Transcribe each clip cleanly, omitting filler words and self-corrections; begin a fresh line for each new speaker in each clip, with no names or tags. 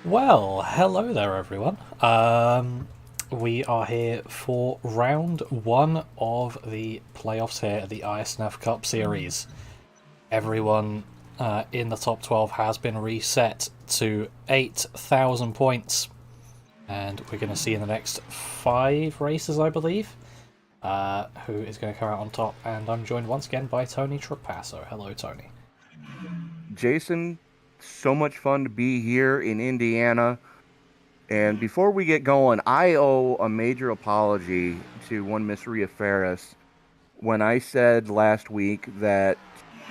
Well, hello there, everyone. We are here for round one of the playoffs here at the iSNF Cup Series. Everyone in the top 12 has been reset to 8,000 points, and we're going to see in the next 5 races, I believe, who is going to come out on top. And I'm joined once again by Tony Trapasso. Hello, Tony.
Jason, so much fun to be here in Indiana. And before we get going, I owe a major apology to one Miss Rhea Ferris when I said last week that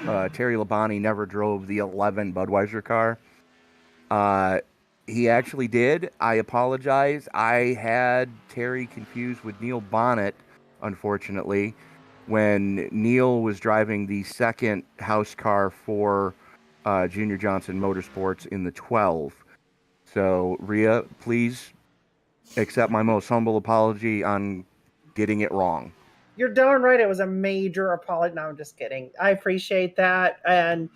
Terry Labonte never drove the 11 Budweiser car. Uh, he actually did. I apologize. I had Terry confused with Neil Bonnet, unfortunately, when Neil was driving the second house car for Junior Johnson Motorsports in the 12. So, Rhea, please accept my most humble apology on getting it wrong.
You're darn right. It was a major apology. No, I'm just kidding. I appreciate that, and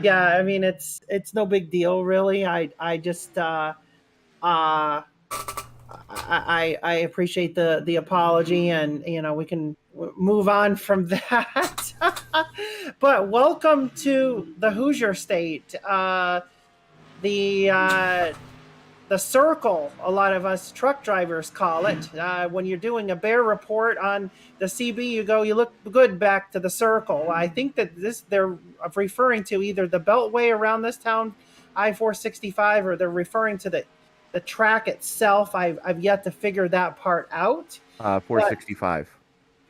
yeah, I mean it's no big deal, really. I just I appreciate the apology, and we can move on from that. But welcome to the Hoosier State, the the circle, a lot of us truck drivers call it. When you're doing a bear report on the CB, you look good back to the circle. I think that they're referring to either the beltway around this town, I-465, or they're referring to the track itself. I've yet to figure that part out. But
465.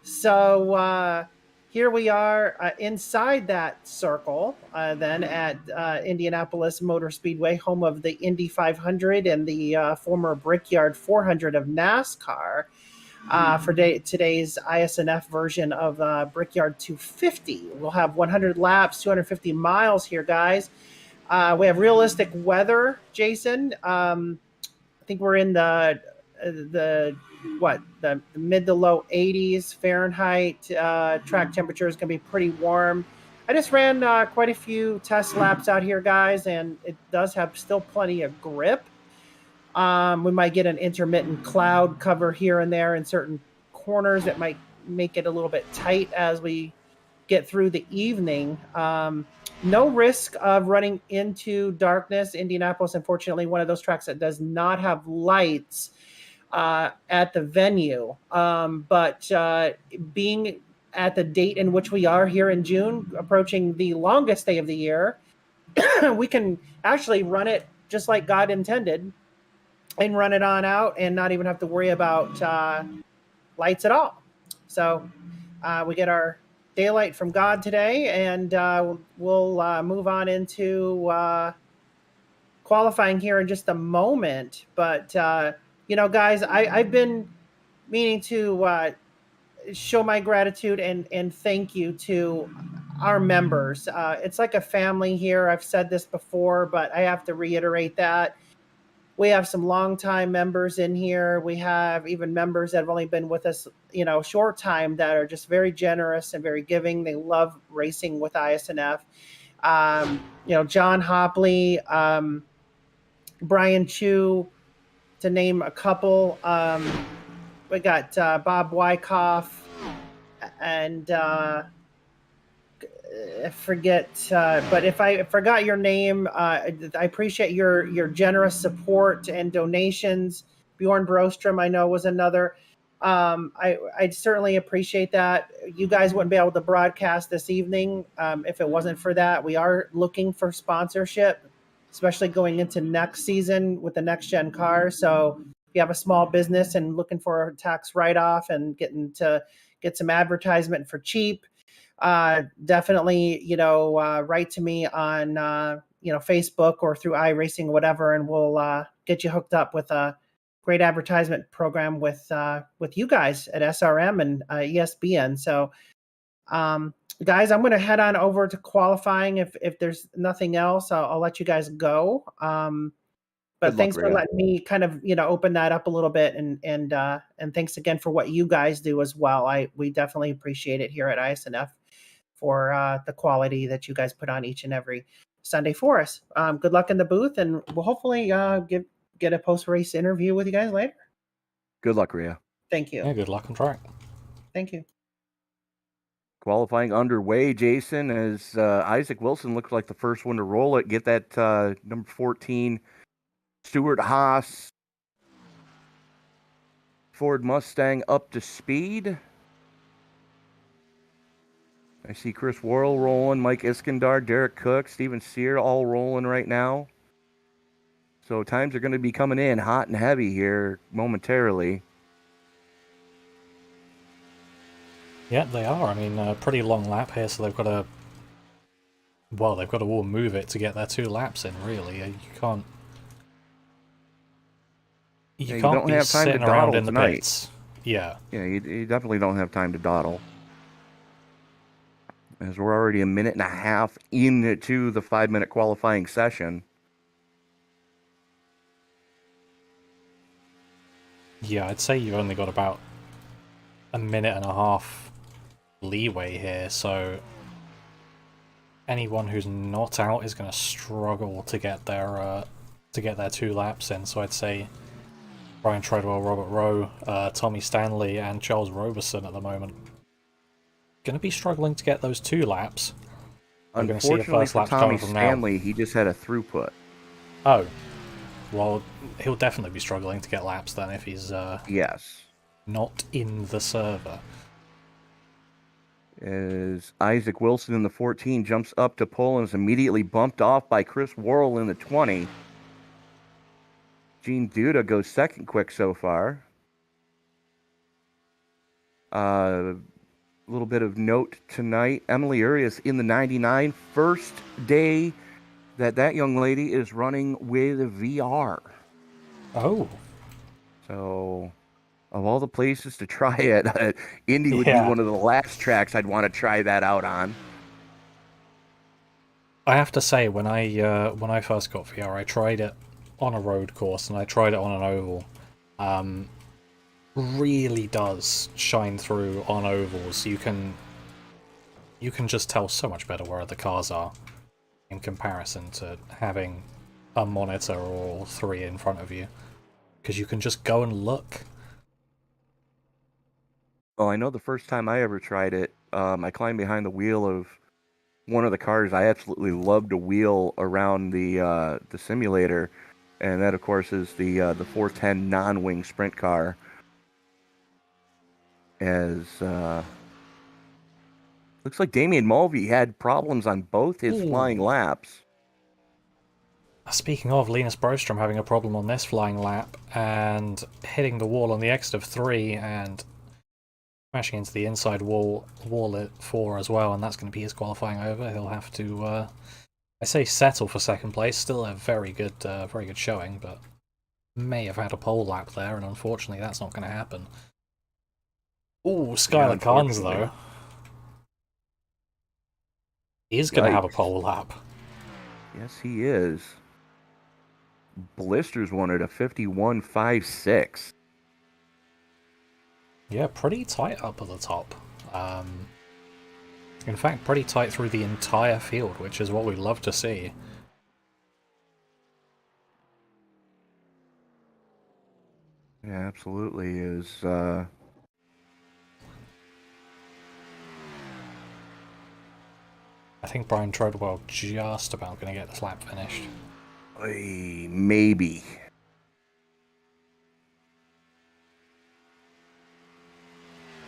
so here we are inside that circle, then at Indianapolis Motor Speedway, home of the Indy 500 and the former Brickyard 400 of NASCAR. For today's iSNF version of Brickyard 250. We'll have 100 laps, 250 miles here, guys. We have realistic weather, Jason. I think we're in the mid to low 80s Fahrenheit. Track temperature is going to be pretty warm. I just ran quite a few test laps out here, guys, and it does have still plenty of grip. We might get an intermittent cloud cover here and there in certain corners that might make it a little bit tight as we get through the evening. No risk of running into darkness. Indianapolis, unfortunately, one of those tracks that does not have lights at the venue. But being at the date in which we are here in June, approaching the longest day of the year, we can actually run it just like God intended and run it on out and not even have to worry about lights at all. So we get our daylight from God today, and we'll move on into qualifying here in just a moment. But guys, I've been meaning to show my gratitude and thank you to our members. It's like a family here. I've said this before, but I have to reiterate that. We have some longtime members in here. We have even members that have only been with us, a short time, that are just very generous and very giving. They love racing with ISNF. John Hopley, Brian Chu, to name a couple. We got Bob Wyckoff and I forget, but if I forgot your name, I appreciate your generous support and donations. Bjorn Brostrom, I know, was another. I certainly appreciate that. You guys wouldn't be able to broadcast this evening if it wasn't for that. We are looking for sponsorship, especially going into next season with the next gen car. So if you have a small business and looking for a tax write-off and getting to get some advertisement for cheap, definitely, write to me on, Facebook or through iRacing, whatever, and we'll get you hooked up with a great advertisement program with you guys at SRM and ESBN. So, guys, I'm going to head on over to qualifying. If there's nothing else, I'll let you guys go. But
Good luck,
thanks for
Rhea.
letting me kind of, open that up a little bit, and thanks again for what you guys do as well. We definitely appreciate it here at ISNF for the quality that you guys put on each and every Sunday for us. Good luck in the booth, and we'll hopefully get a post-race interview with you guys later.
Good luck, Rhea.
Thank you.
Yeah, good luck on track.
Thank you.
Qualifying underway, Jason, as Isaac Wilson looks like the first one to roll it. Get that number 14 Stuart Haas Ford Mustang up to speed. I see Chris Worrell rolling, Mike Iskandar, Derek Cook, Steven Sear all rolling right now. So times are going to be coming in hot and heavy here momentarily.
Yeah, they are. I mean, a pretty long lap here, so they've got to... Well, they've got to all move it to get their 2 laps in, really. You can't... You can't
don't
be
have time to
sitting around
dawdle
in the
tonight.
pits. Yeah.
Yeah, you definitely don't have time to dawdle. As we're already a minute and a half into the 5-minute qualifying session.
Yeah, I'd say you've only got about a minute and a half leeway here, so anyone who's not out is going to struggle to get their 2 laps in. So I'd say Brian Treadwell, Robert Rowe, Tommy Stanley, and Charles Roberson at the moment going to be struggling to get those 2 laps. We're going to see a
Unfortunately
first
for
lap
Tommy
coming from
Stanley, he just had a throughput.
now. Oh, well, he'll definitely be struggling to get laps then if he's
Yes.
not in the server.
As Isaac Wilson in the 14 jumps up to pole and is immediately bumped off by Chris Worrell in the 20. Gene Duda goes second quick so far. A little bit of note tonight. Emily Urias in the 99. First day that young lady is running with VR.
Oh.
So, of all the places to try it, Indy would be one of the last tracks I'd want to try that out on.
I have to say, when I first got VR, I tried it on a road course and I tried it on an oval. Really does shine through on ovals. You can just tell so much better where the cars are in comparison to having a monitor or 3 in front of you, because you can just go and look.
Well, I know the first time I ever tried it, I climbed behind the wheel of one of the cars I absolutely loved to wheel around the simulator, and that, of course, is the 410 non-wing sprint car. As looks like Damian Mulvey had problems on both his flying laps.
Speaking of, Linus Brostrom having a problem on this flying lap and hitting the wall on the exit of 3 and smashing into the inside wall at 4 as well, and that's going to be his qualifying over. He'll have to, I say, settle for second place. Still a very good showing, but may have had a pole lap there, and unfortunately that's not going to happen. Ooh, Skylar Carnes, though. He's going to have a pole lap.
Yes, he is. Blisters wanted a 51.56.
Yeah, pretty tight up at the top. In fact, pretty tight through the entire field, which is what we love to see.
Yeah, absolutely is.
I think Brian Treadwell just about going to get this lap finished.
Maybe.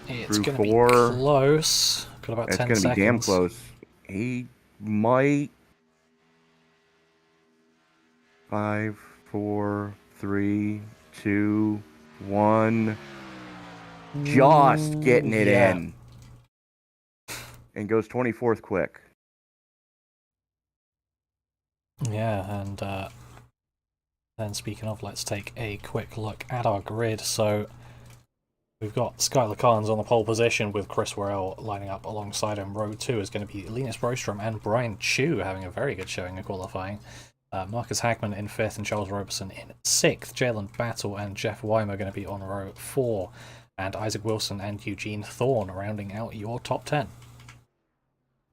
It's going to be close. Got about 10 seconds. It's going to be damn
close. He might. 5, 4, 3, 2, 1. Just getting it in. And goes 24th quick.
Yeah, and then speaking of, let's take a quick look at our grid. So we've got Skylar Carnes on the pole position with Chris Worrell lining up alongside him. Row 2 is going to be Linus Brostrom and Brian Chu having a very good showing in qualifying. Marcus Hagman in 5th and Charles Roberson in 6th. Jalen Battle and Jeff Weimer going to be on row 4. And Isaac Wilson and Eugene Thorne rounding out your top 10.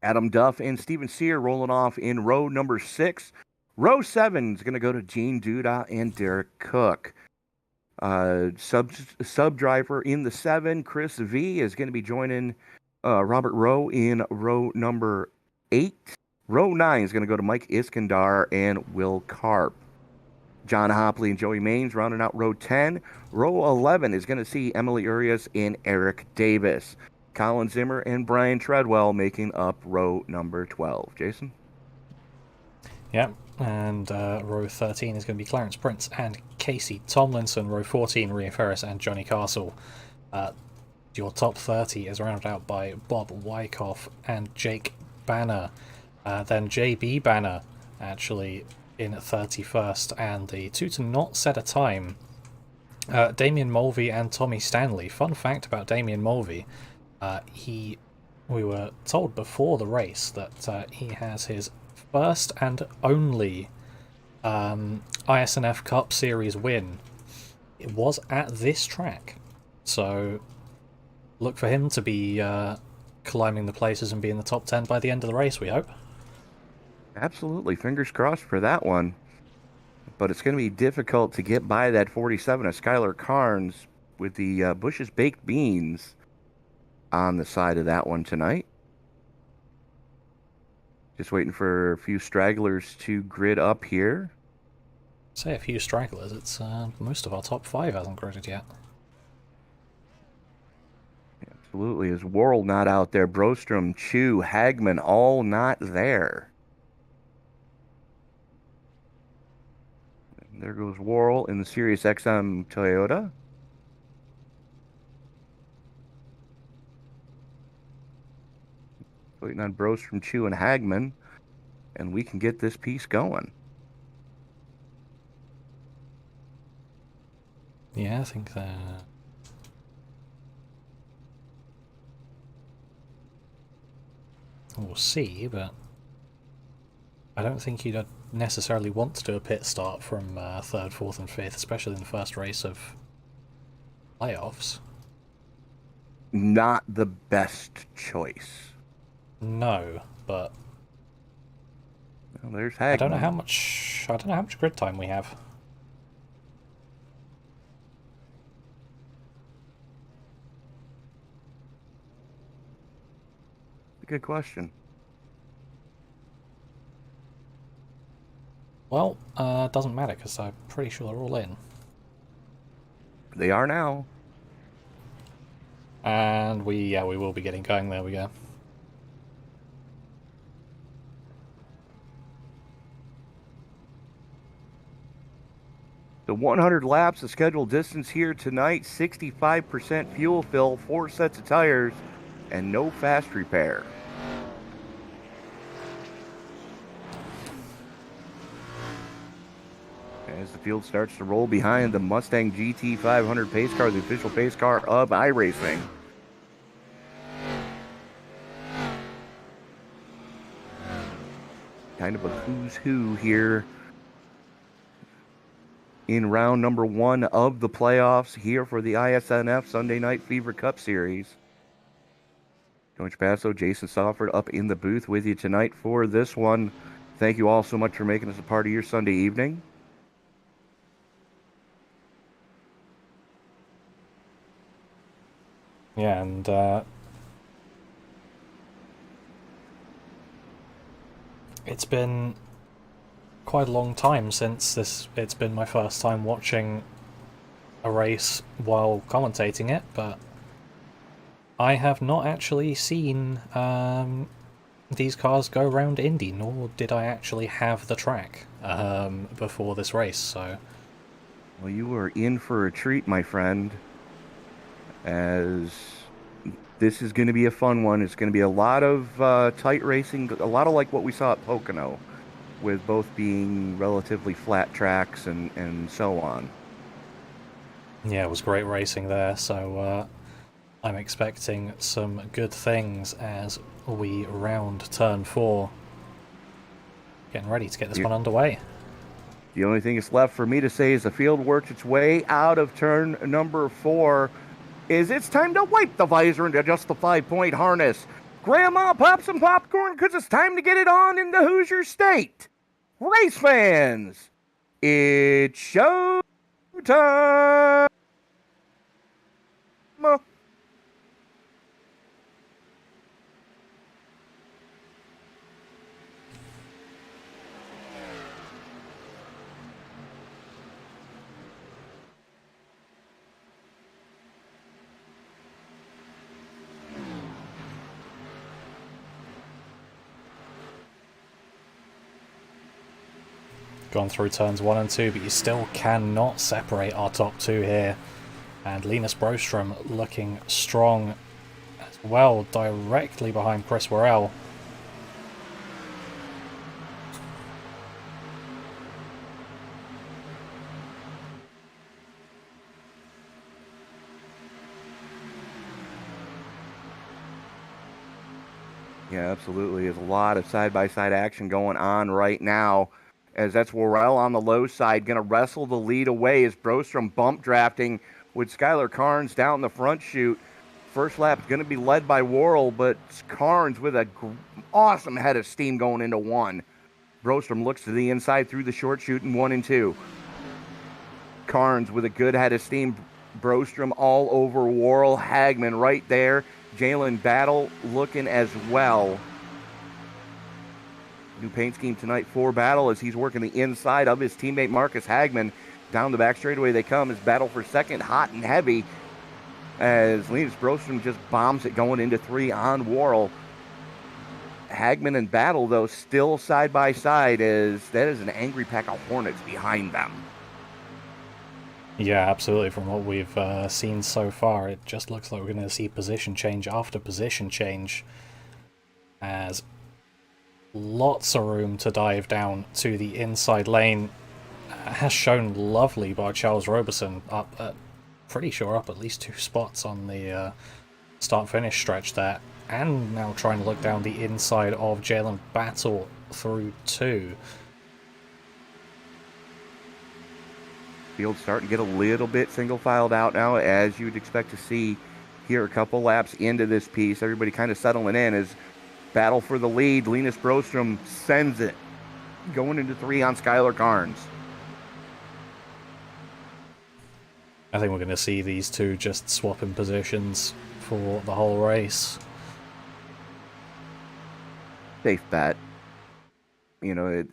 Adam Duff and Steven Sear rolling off in row number 6. Row 7 is going to go to Gene Duda and Derek Cook. Sub driver in the 7, Chris V, is going to be joining Robert Rowe in row number 8. Row 9 is going to go to Mike Iskandar and Will Karp. John Hopley and Joey Maines rounding out row 10. Row 11 is going to see Emily Urias and Eric Davis. Colin Zimmer and Brian Treadwell making up row number 12. Jason?
Yep, and row 13 is going to be Clarence Prince and Casey Tomlinson. Row 14, Rhea Ferris and Johnny Castle. Your top 30 is rounded out by Bob Wyckoff and Jake Banner. Then JB Banner, actually, in 31st, and the two to not set a time, Damien Mulvey and Tommy Stanley. Fun fact about Damien Mulvey, we were told before the race that he has his first and only iSNF Cup Series win. It was at this track, so look for him to be climbing the places and be in the top 10 by the end of the race, we hope.
Absolutely. Fingers crossed for that one. But it's going to be difficult to get by that 47 of Skylar Carnes with the Bush's Baked Beans on the side of that one tonight. Just waiting for a few stragglers to grid up here.
Say a few stragglers, it's most of our top 5 hasn't gridded yet.
Absolutely. Is Worrell not out there? Brostrom, Chu, Hagman, all not there. And there goes Worrell in the Sirius XM Toyota. Waiting on Brostrom, Chu, and Hagman, and we can get this piece going.
Yeah, I think that... we'll see, but I don't think you'd necessarily want to do a pit start from 3rd, 4th and 5th, especially in the first race of playoffs.
Not the best choice.
No, but
well, there's Hagman.
I don't know how much grid time we have.
Good question.
Well, doesn't matter because I'm pretty sure they're all in.
They are now.
And we will be getting going. There we go.
The 100 laps, the scheduled distance here tonight, 65% fuel fill, 4 sets of tires, and no fast repair. As the field starts to roll behind the Mustang GT 500 pace car, the official pace car of iRacing. Kind of a who's who here in round number 1 of the playoffs here for the iSNF Sunday Night Fever Cup Series. Coach Basso, Jason Sauford up in the booth with you tonight for this one. Thank you all so much for making us a part of your Sunday evening.
Yeah, and it's been quite a long time since it's been my first time watching a race while commentating it, but I have not actually seen these cars go around Indy, nor did I actually have the track before this race, so...
Well, you were in for a treat, my friend, as this is going to be a fun one. It's going to be a lot of tight racing, a lot of like what we saw at Pocono, with both being relatively flat tracks and so on.
Yeah, it was great racing there, so I'm expecting some good things as we round turn 4. Getting ready to get this one underway.
The only thing that's left for me to say as the field works its way out of turn number 4 is it's time to wipe the visor and adjust the 5-point harness. Grandma, pop some popcorn because it's time to get it on in the Hoosier State. Race fans, it's show time!
Gone through turns 1 and 2, but you still cannot separate our top two here. And Linus Brostrom looking strong as well, directly behind Chris Worrell.
Yeah, absolutely. There's a lot of side-by-side action going on right now, as that's Worrell on the low side, going to wrestle the lead away as Brostrom bump drafting with Skylar Carnes down the front chute. First lap is going to be led by Worrell, but Carnes with an awesome head of steam going into 1. Brostrom looks to the inside through the short chute in 1 and 2. Carnes with a good head of steam. Brostrom all over Worrell. Hagman right there. Jalen Battle looking as well. New paint scheme tonight for Battle as he's working the inside of his teammate Marcus Hagman. Down the back straightaway they come as Battle for second, hot and heavy, as Linus Brostrom just bombs it going into 3 on Worrell. Hagman and Battle, though, still side by side, as that is an angry pack of Hornets behind them.
Yeah, absolutely. From what we've seen so far, it just looks like we're going to see position change after position change, as lots of room to dive down to the inside lane has shown lovely by Charles Roberson, up at, pretty sure up at least 2 spots on the start-finish stretch there, and now trying to look down the inside of Jalen Battle through 2.
Field's starting to get a little bit single-filed out now, as you'd expect to see here a couple laps into this piece. Everybody kind of settling in as Battle for the lead. Linus Brostrom sends it, going into 3 on Skylar Carnes.
I think we're going to see these two just swapping positions for the whole race.
Safe bet. You know,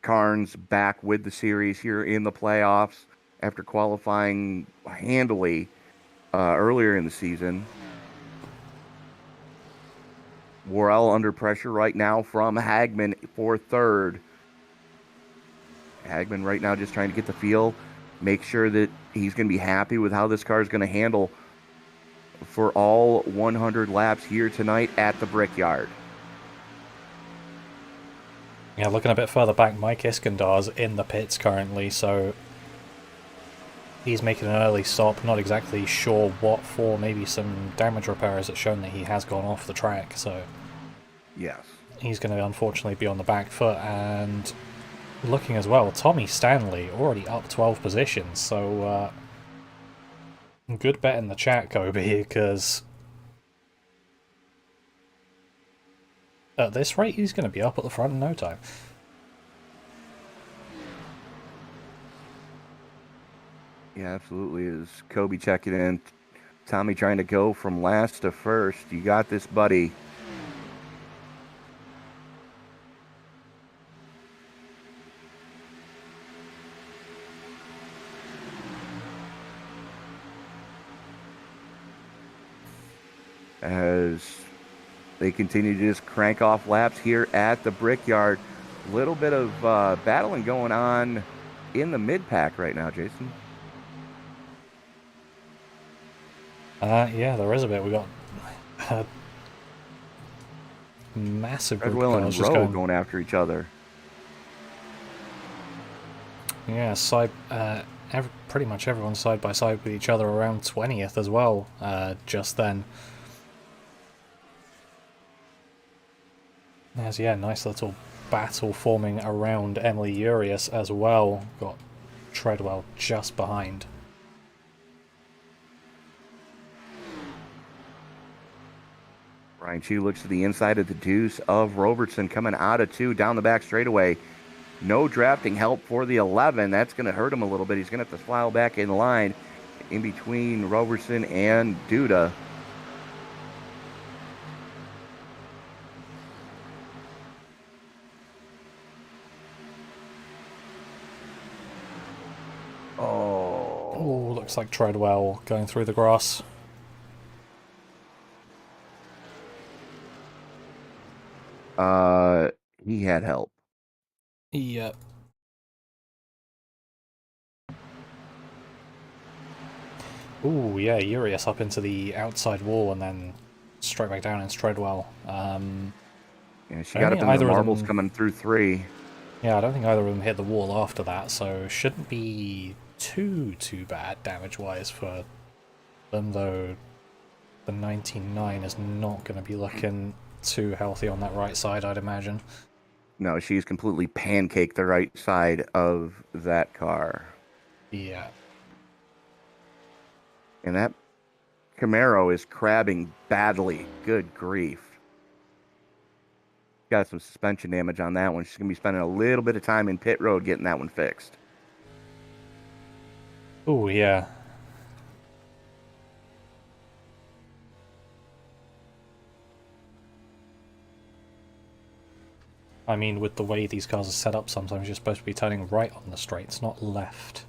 Carnes back with the series here in the playoffs after qualifying handily earlier in the season. Worrell under pressure right now from Hagman for third. Hagman right now just trying to get the feel, make sure that he's going to be happy with how this car is going to handle for all 100 laps here tonight at the Brickyard.
Yeah, looking a bit further back, Mike Iskandar's in the pits currently, so he's making an early stop. Not exactly sure what for, maybe some damage repairs that's shown that he has gone off the track, so
yes,
he's going to unfortunately be on the back foot. And looking as well, Tommy Stanley already up 12 positions, so good bet in the chat, Kobe, because at this rate he's going to be up at the front in no time.
Yeah, absolutely. Is Kobe checking in. Tommy trying to go from last to first. You got this, buddy. As they continue to just crank off laps here at the Brickyard. A little bit of battling going on in the mid-pack right now, Jason.
Yeah, there is a bit. We got massive group
Redwell
of
and
cars just
Rowe going after each other.
Yeah, pretty much everyone side by side with each other around 20th as well. Just then. There's, yeah, nice little battle forming around Emily Urias as well. Got Treadwell just behind. .
Brian Chu looks to the inside of the deuce of Robertson coming out of 2 down the back straightaway. No drafting help for the 11. That's going to hurt him a little bit. He's going to have to file back in line in between Robertson and Duda.
Oh, looks like Treadwell going through the grass.
He had help.
Yep. Ooh, yeah, Urias up into the outside wall and then straight back down into Treadwell.
Yeah, she got up in the marbles coming through 3.
Yeah, I don't think either of them hit the wall after that, so shouldn't be too bad damage-wise for them, though the 99 is not going to be looking too healthy on that right side, I'd imagine.
No, she's completely pancaked the right side of that car.
Yeah.
And that Camaro is crabbing badly. Good grief. Got some suspension damage on that one. She's going to be spending a little bit of time in pit road getting that one fixed.
Ooh, yeah. I mean, with the way these cars are set up, sometimes you're supposed to be turning right on the straights, not left.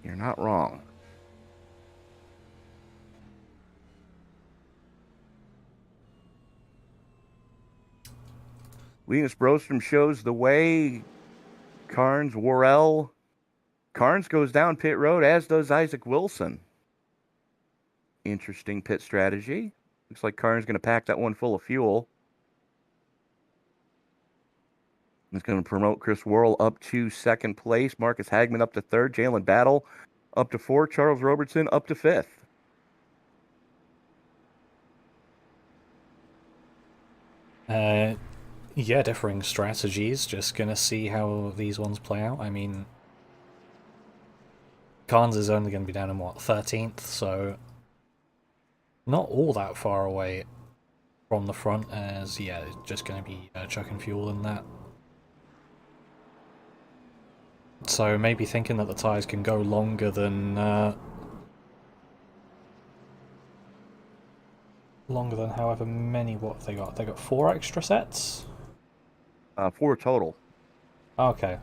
You're not wrong. Linus Brostrom shows the way. Carnes, Worrell. Carnes goes down pit road, as does Isaac Wilson. Interesting pit strategy. Looks like Carnes going to pack that one full of fuel. It's going to promote Chris Worrell up to 2nd place. Marcus Hagman up to 3rd. Jalen Battle up to 4th. Charles Robertson up to 5th.
Yeah, differing strategies. Just gonna see how these ones play out. I mean, Carnes is only going to be down in, what, 13th, so not all that far away from the front, as, yeah, it's just going to be chucking fuel in that. So maybe thinking that the tyres can go longer than however many, what have they got? They got 4 extra sets?
4 total.
Okay.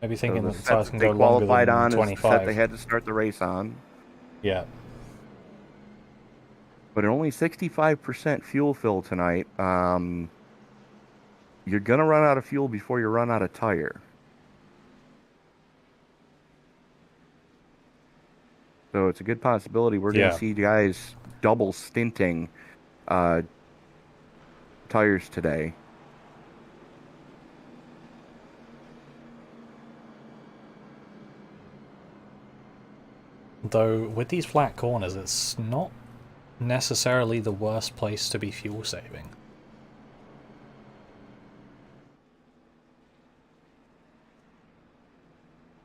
Maybe thinking
So
that the tyres can go
they
longer
qualified
than
on
25.
is the set they had to start the race on.
Yeah.
But at only 65% fuel fill tonight, you're going to run out of fuel before you run out of tire. So it's a good possibility we're going to see guys double stinting tires today.
Though, with these flat corners, it's not necessarily the worst place to be fuel saving.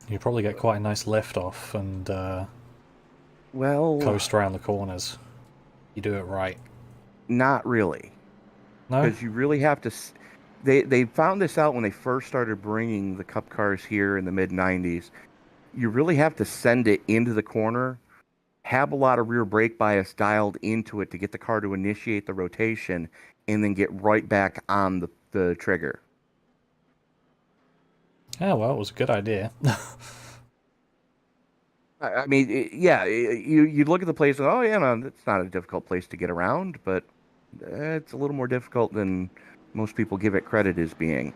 You probably get quite a nice lift off and coast around the corners. You do it right.
Not really.
No?
Because you really have to... They found this out when they first started bringing the Cup cars here in the mid-90s. You really have to send it into the corner, have a lot of rear brake bias dialed into it to get the car to initiate the rotation, and then get right back on the trigger.
Oh, well, it was a good idea.
I mean, you look at the place and, oh, yeah, no, it's not a difficult place to get around, but it's a little more difficult than most people give it credit as being.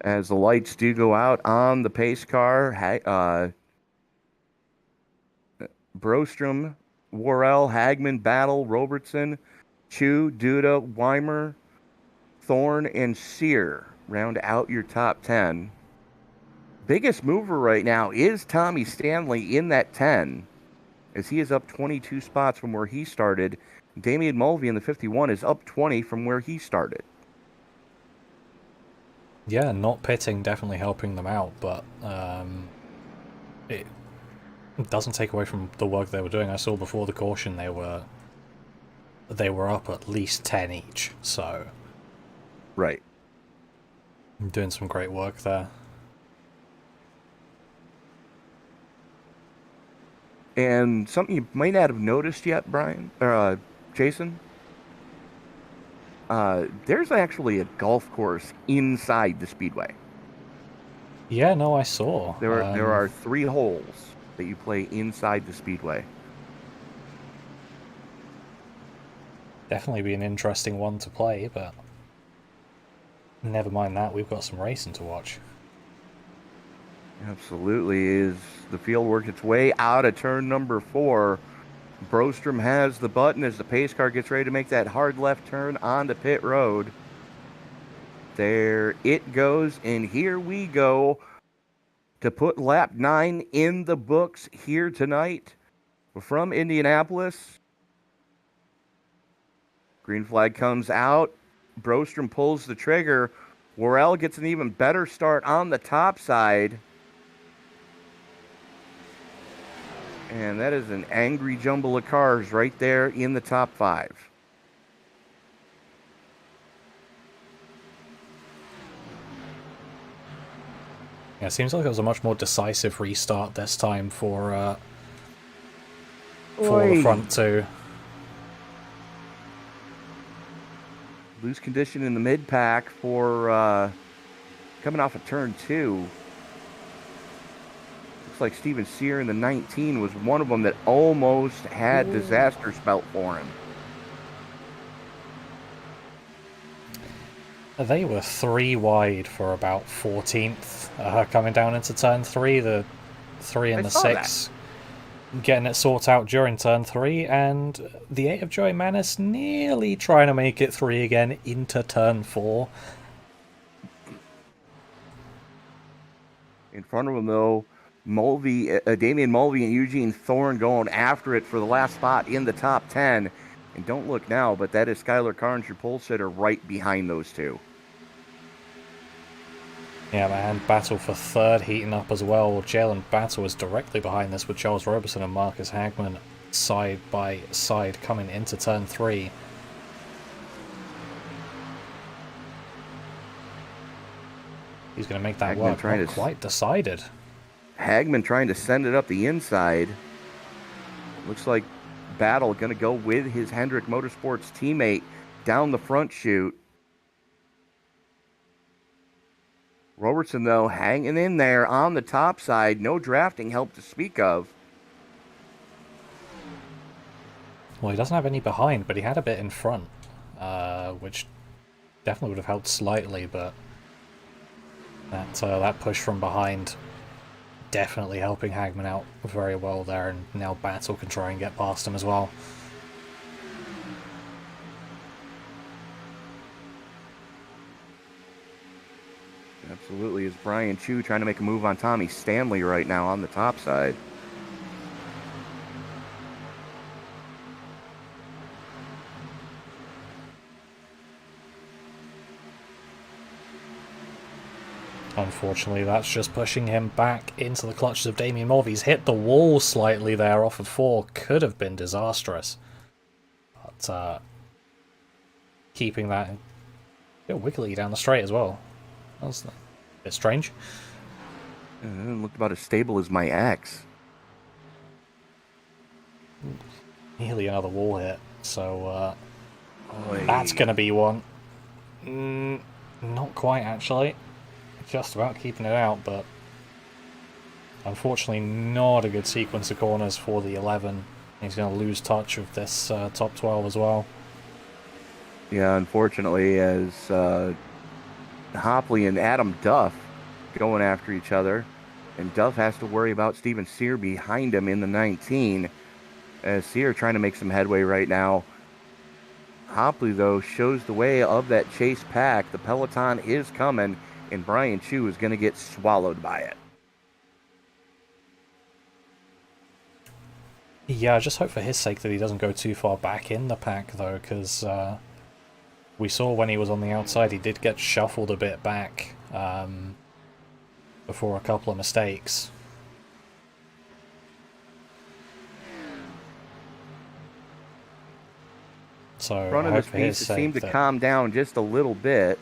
As the lights do go out on the pace car, Brostrom, Worrell, Hagman, Battle, Robertson, Chu, Duda, Weimer, Thorne, and Sear round out your top 10. Biggest mover right now is Tommy Stanley in that 10, as he is up 22 spots from where he started. Damian Mulvey in the 51 is up 20 from where he started.
Yeah, not pitting definitely helping them out, but It doesn't take away from the work they were doing. I saw before the caution they were up at least 10 each, so
Right.
doing some great work there.
And something you might not have noticed yet, Brian, or Jason, there's actually a golf course inside the speedway.
Yeah, no, I saw.
There are 3 holes that you play inside the speedway.
Definitely be an interesting one to play, but never mind that, we've got some racing to watch.
Absolutely. As the field works its way out of turn number 4, Brostrom has the button as the pace car gets ready to make that hard left turn onto pit road. There it goes, and here we go to put lap 9 in the books here tonight from Indianapolis. Green flag comes out. Brostrom pulls the trigger. Worrell gets an even better start on the top side. And that is an angry jumble of cars right there in the top 5.
Yeah, it seems like it was a much more decisive restart this time for the front two.
Loose condition in the mid-pack for coming off of turn 2. Looks like Steven Sear in the 19 was one of them that almost had disaster spelt for him.
They were 3 wide for about 14th coming down into turn 3. The 3 and the 6 getting it sorted out during turn 3, and the 8 of Joey Manis nearly trying to make it 3 again into turn 4.
In front of him, though, Damian Mulvey and Eugene Thorne going after it for the last spot in the top 10. And don't look now, but that is Skylar Carnes, your pole sitter, right behind those two.
Yeah, man, battle for 3rd heating up as well. Jalen Battle is directly behind this with Charles Roberson and Marcus Hagman side by side coming into turn 3. He's going to make that work. Not quite decided.
Hagman trying to send it up the inside. Looks like Battle going to go with his Hendrick Motorsports teammate down the front chute. Robertson, though, hanging in there on the top side. No drafting help to speak of.
Well, he doesn't have any behind, but he had a bit in front, which definitely would have helped slightly, but that push from behind definitely helping Hagman out very well there, and now Battle can try and get past him as well.
Absolutely, is Brian Chu trying to make a move on Tommy Stanley right now on the top side.
Unfortunately, that's just pushing him back into the clutches of Damian Mulvey. He's hit the wall slightly there off of 4. Could have been disastrous. But keeping that a bit wiggly down the straight as well. That was a bit strange.
Looked about as stable as my ex.
Nearly another wall hit. So that's going to be one. Not quite, actually. Just about keeping it out, but unfortunately not a good sequence of corners for the 11. He's going to lose touch of this top 12 as well.
Yeah, unfortunately, as Hopley and Adam Duff going after each other, and Duff has to worry about Steven Sear behind him in the 19, as Sear trying to make some headway right now. Hopley, though, shows the way of that chase pack. The peloton is coming, and Brian Chu is going to get swallowed by it.
Yeah, I just hope for his sake that he doesn't go too far back in the pack, though, because we saw when he was on the outside he did get shuffled a bit back before a couple of mistakes. So
Front
I
of the
hope for his
speeds seem
sake
to
that...
calm down just a little bit.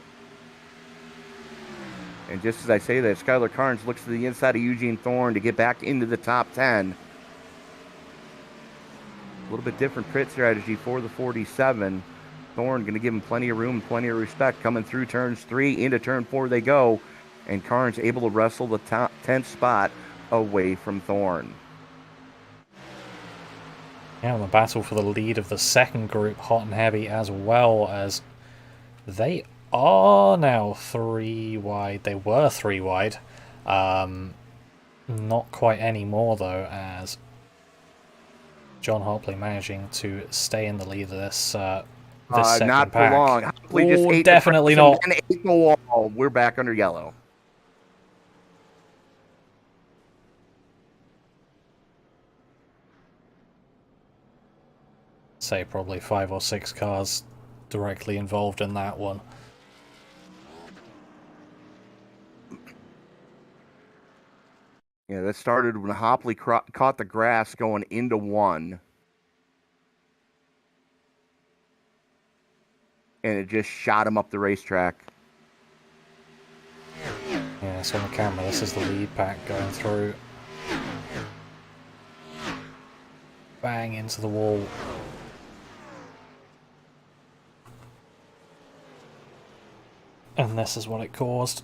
And just as I say that, Skylar Carnes looks to the inside of Eugene Thorne to get back into the top 10. A little bit different pit strategy for the 47. Thorne going to give him plenty of room, plenty of respect. Coming through turns 3 into turn 4 they go. And Carnes able to wrestle the top 10th spot away from Thorne.
Yeah, the battle for the lead of the second group, hot and heavy, as well as they are now 3 wide. They were 3 wide. Not quite anymore, though, as John Hopley managing to stay in the lead of this second
Not for
pack.
long. Hopley just ate
definitely
the
not.
and ate the wall. We're back under yellow.
Say probably 5 or 6 cars directly involved in that one.
Yeah, that started when Hopley caught the grass going into 1. And it just shot him up the racetrack.
Yeah, so on the camera, this is the lead pack going through. Bang into the wall. And this is what it caused.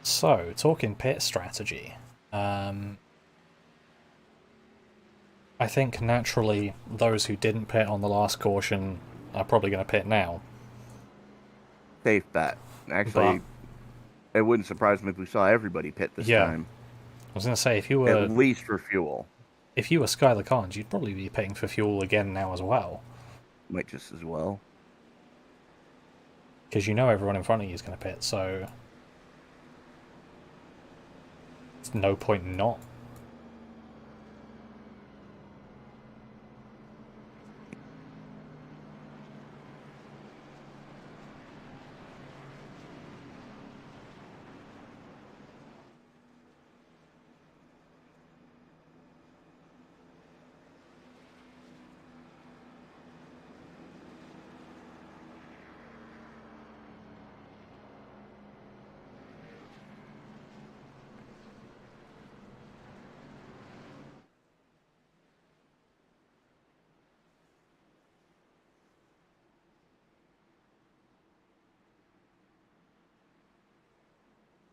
So, talking pit strategy. I think naturally those who didn't pit on the last caution are probably going to pit now.
Safe bet. Actually, it wouldn't surprise me if we saw everybody pit this time.
I was going to say, if you were...
At least for fuel.
If you were Skylar Carnes, you'd probably be pitting for fuel again now as well.
Might just as well.
Because you know everyone in front of you is going to pit, so... There's no point not.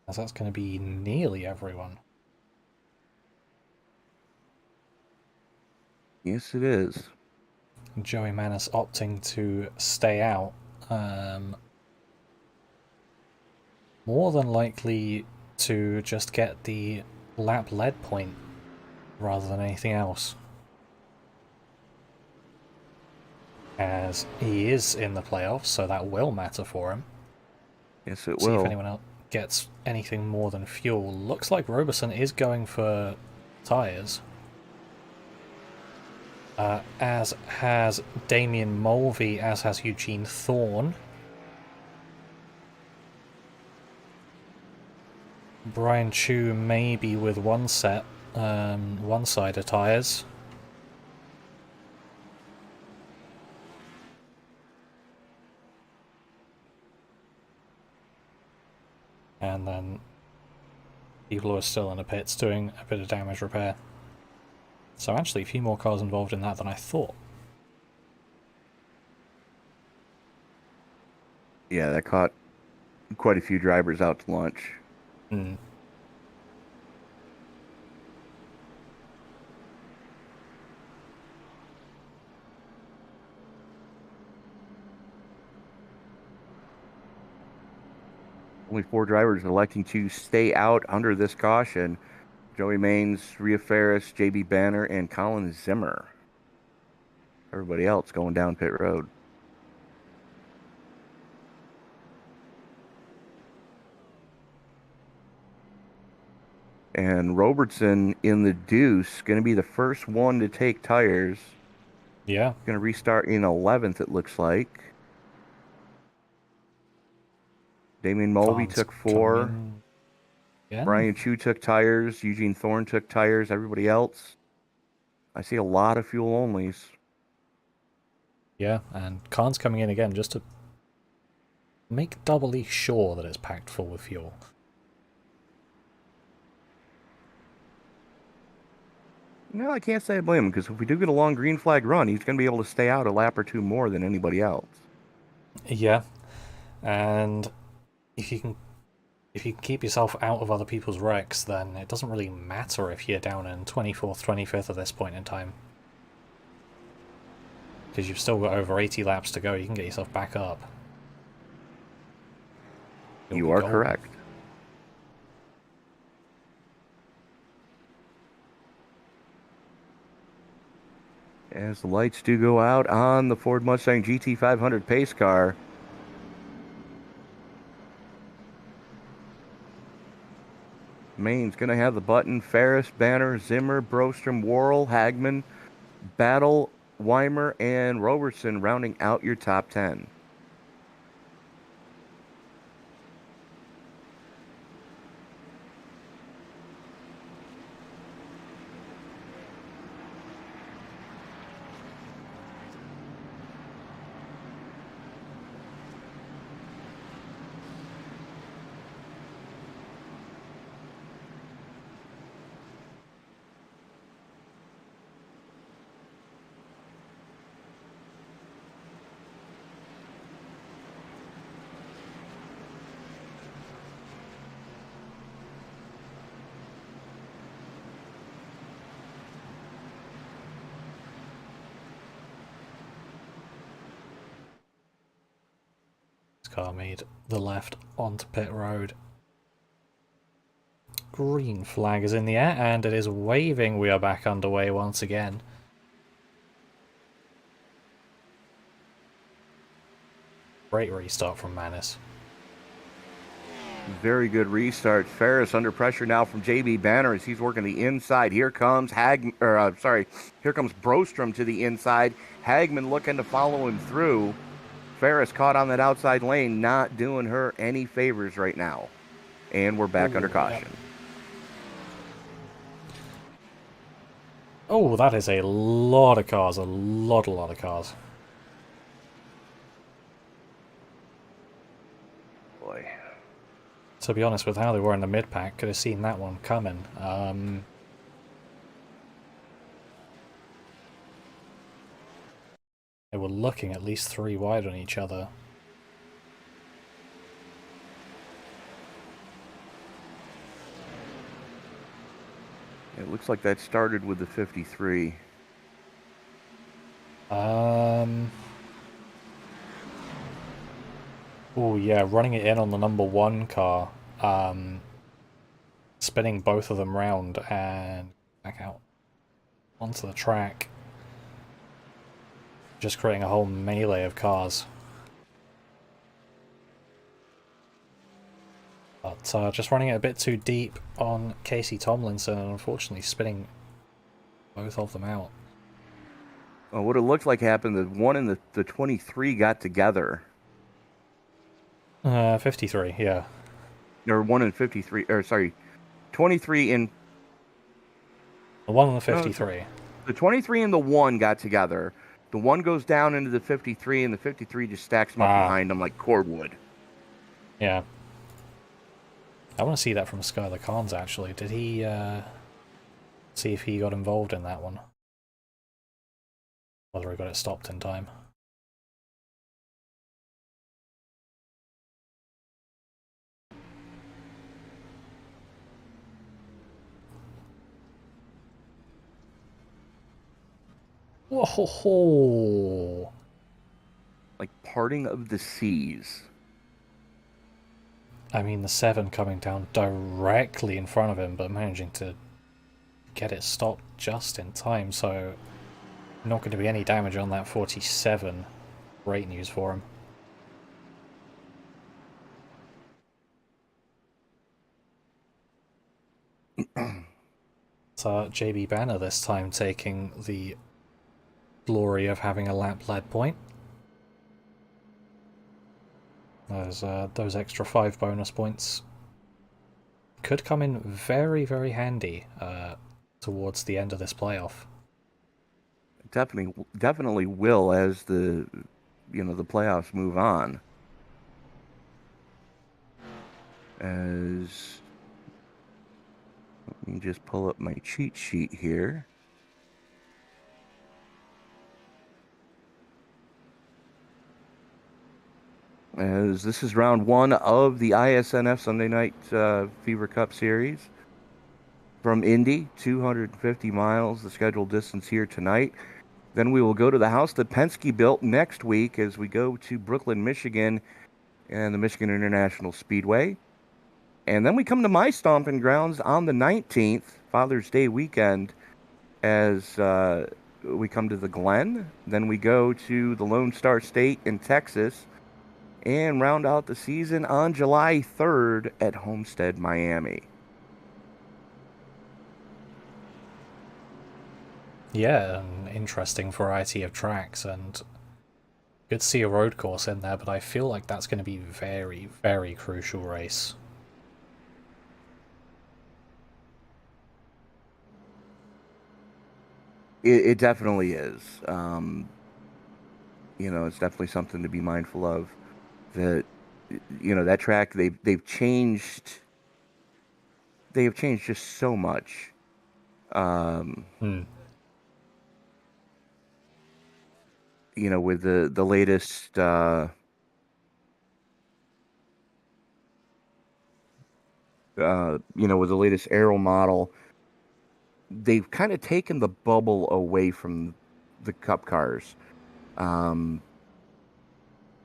As that's going to be nearly everyone.
Yes, it is.
Joey Manis opting to stay out. More than likely to just get the lap lead point rather than anything else. As he is in the playoffs, so that will matter for him.
Yes, it will.
See if anyone else gets anything more than fuel. Looks like Roberson is going for tyres. As has Damien Mulvey, as has Eugene Thorne. Brian Chu maybe with one side of tyres. And then people who are still in the pits doing a bit of damage repair. So actually a few more cars involved in that than I thought.
Yeah, that caught quite a few drivers out to lunch.
Hmm.
Only 4 drivers electing to stay out under this caution. Joey Maines, Rhea Ferris, JB Banner, and Colin Zimmer. Everybody else going down pit road. And Robertson in the deuce, going to be the first one to take tires.
Yeah.
Going to restart in 11th, it looks like. Damien Mulvey took 4.
Yeah.
Brian Chu took tires. Eugene Thorne took tires. Everybody else I see a lot of fuel onlys.
Yeah, and Khan's coming in again just to make doubly sure that it's packed full with fuel.
No, I can't say I blame him, because if we do get a long green flag run, he's going to be able to stay out a lap or two more than anybody else.
Yeah, and if you can keep yourself out of other people's wrecks, then it doesn't really matter if you're down in 24th, 25th at this point in time. Because you've still got over 80 laps to go, you can get yourself back up.
You are correct. As the lights do go out on the Ford Mustang GT500 pace car. Maine's going to have the button. Ferris, Banner, Zimmer, Brostrom, Worrell, Hagman, Battle, Weimer, and Robertson rounding out your top 10.
Car made the left onto pit road. Green flag is in the air and it is waving. We are back underway once again. Great restart from Manis.
Very good restart. Ferris under pressure now from JB Banner as he's working the inside. Here comes here comes Brostrom to the inside. Hagman looking to follow him through. Ferris caught on that outside lane, not doing her any favors right now. And we're back under caution.
Yep. Oh, that is a lot of cars. A lot of cars.
Boy.
To be honest, with how they were in the mid-pack, could have seen that one coming. They were looking at least 3 wide on each other.
It looks like that started with the 53.
Oh yeah, running it in on the number 1 car. Spinning both of them round and back out onto the track. Just creating a whole melee of cars. But just running it a bit too deep on Casey Tomlinson and unfortunately spinning both of them out.
Well, what it looked like happened, the one and the 23 got together.
53, yeah.
Or 1 and 53, or sorry, 23 and...
The 1 and the 53.
The 23 and the 1 got together. The 1 goes down into the 53, and the 53 just stacks them up behind them like cordwood.
Yeah. I want to see that from Skylar Carnes, actually. Did he, see if he got involved in that one? Whether he got it stopped in time. Whoa!
Like parting of the seas.
I mean, the 7 coming down directly in front of him, but managing to get it stopped just in time, so not going to be any damage on that 47. Great news for him. So JB Banner this time taking the glory of having a lap lead point. Those extra 5 bonus points could come in very, very handy towards the end of this playoff.
definitely will as the playoffs move on. As let me just pull up my cheat sheet here. As this is round 1 of the iSNF Sunday Night Fever Cup Series. From Indy, 250 miles, the scheduled distance here tonight. Then we will go to the house that Penske built next week as we go to Brooklyn, Michigan, and the Michigan International Speedway. And then we come to my stomping grounds on the 19th, Father's Day weekend, as we come to the Glen. Then we go to the Lone Star State in Texas and round out the season on July 3rd at Homestead, Miami.
Yeah, an interesting variety of tracks, and good to see a road course in there, but I feel like that's going to be very, very crucial race.
It definitely is. It's definitely something to be mindful of. That that track they've changed. They have changed just so much. With the latest with the latest aero model, they've kind of taken the bubble away from the Cup cars.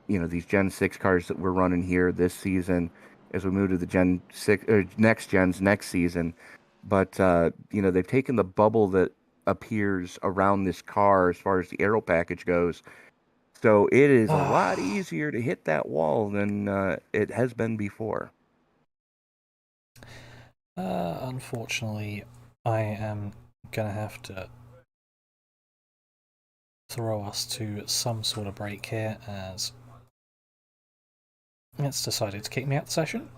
These Gen 6 cars that we're running here this season as we move to the Gen 6 or next gens next season. But they've taken the bubble that appears around this car as far as the aero package goes. So it is a lot easier to hit that wall than it has been before.
Unfortunately, I am gonna have to throw us to some sort of break here, as it's decided to kick me out of the session.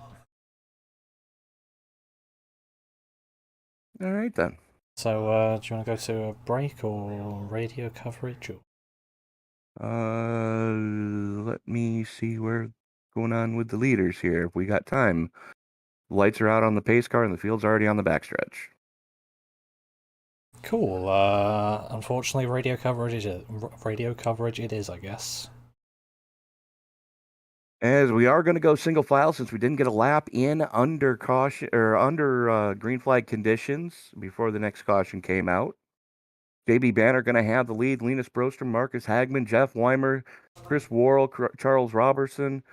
All right, then.
So, do you want to go to a break or radio coverage?
Let me see where going on with the leaders here. If we got time, lights are out on the pace car, and the field's already on the backstretch.
Cool. Unfortunately, radio coverage it is, I guess.
As we are going to go single file since we didn't get a lap in under caution or under green flag conditions before the next caution came out. JB Banner going to have the lead. Linus Brostrom, Marcus Hagman, Jeff Weimer, Chris Worrell, Charles Robertson,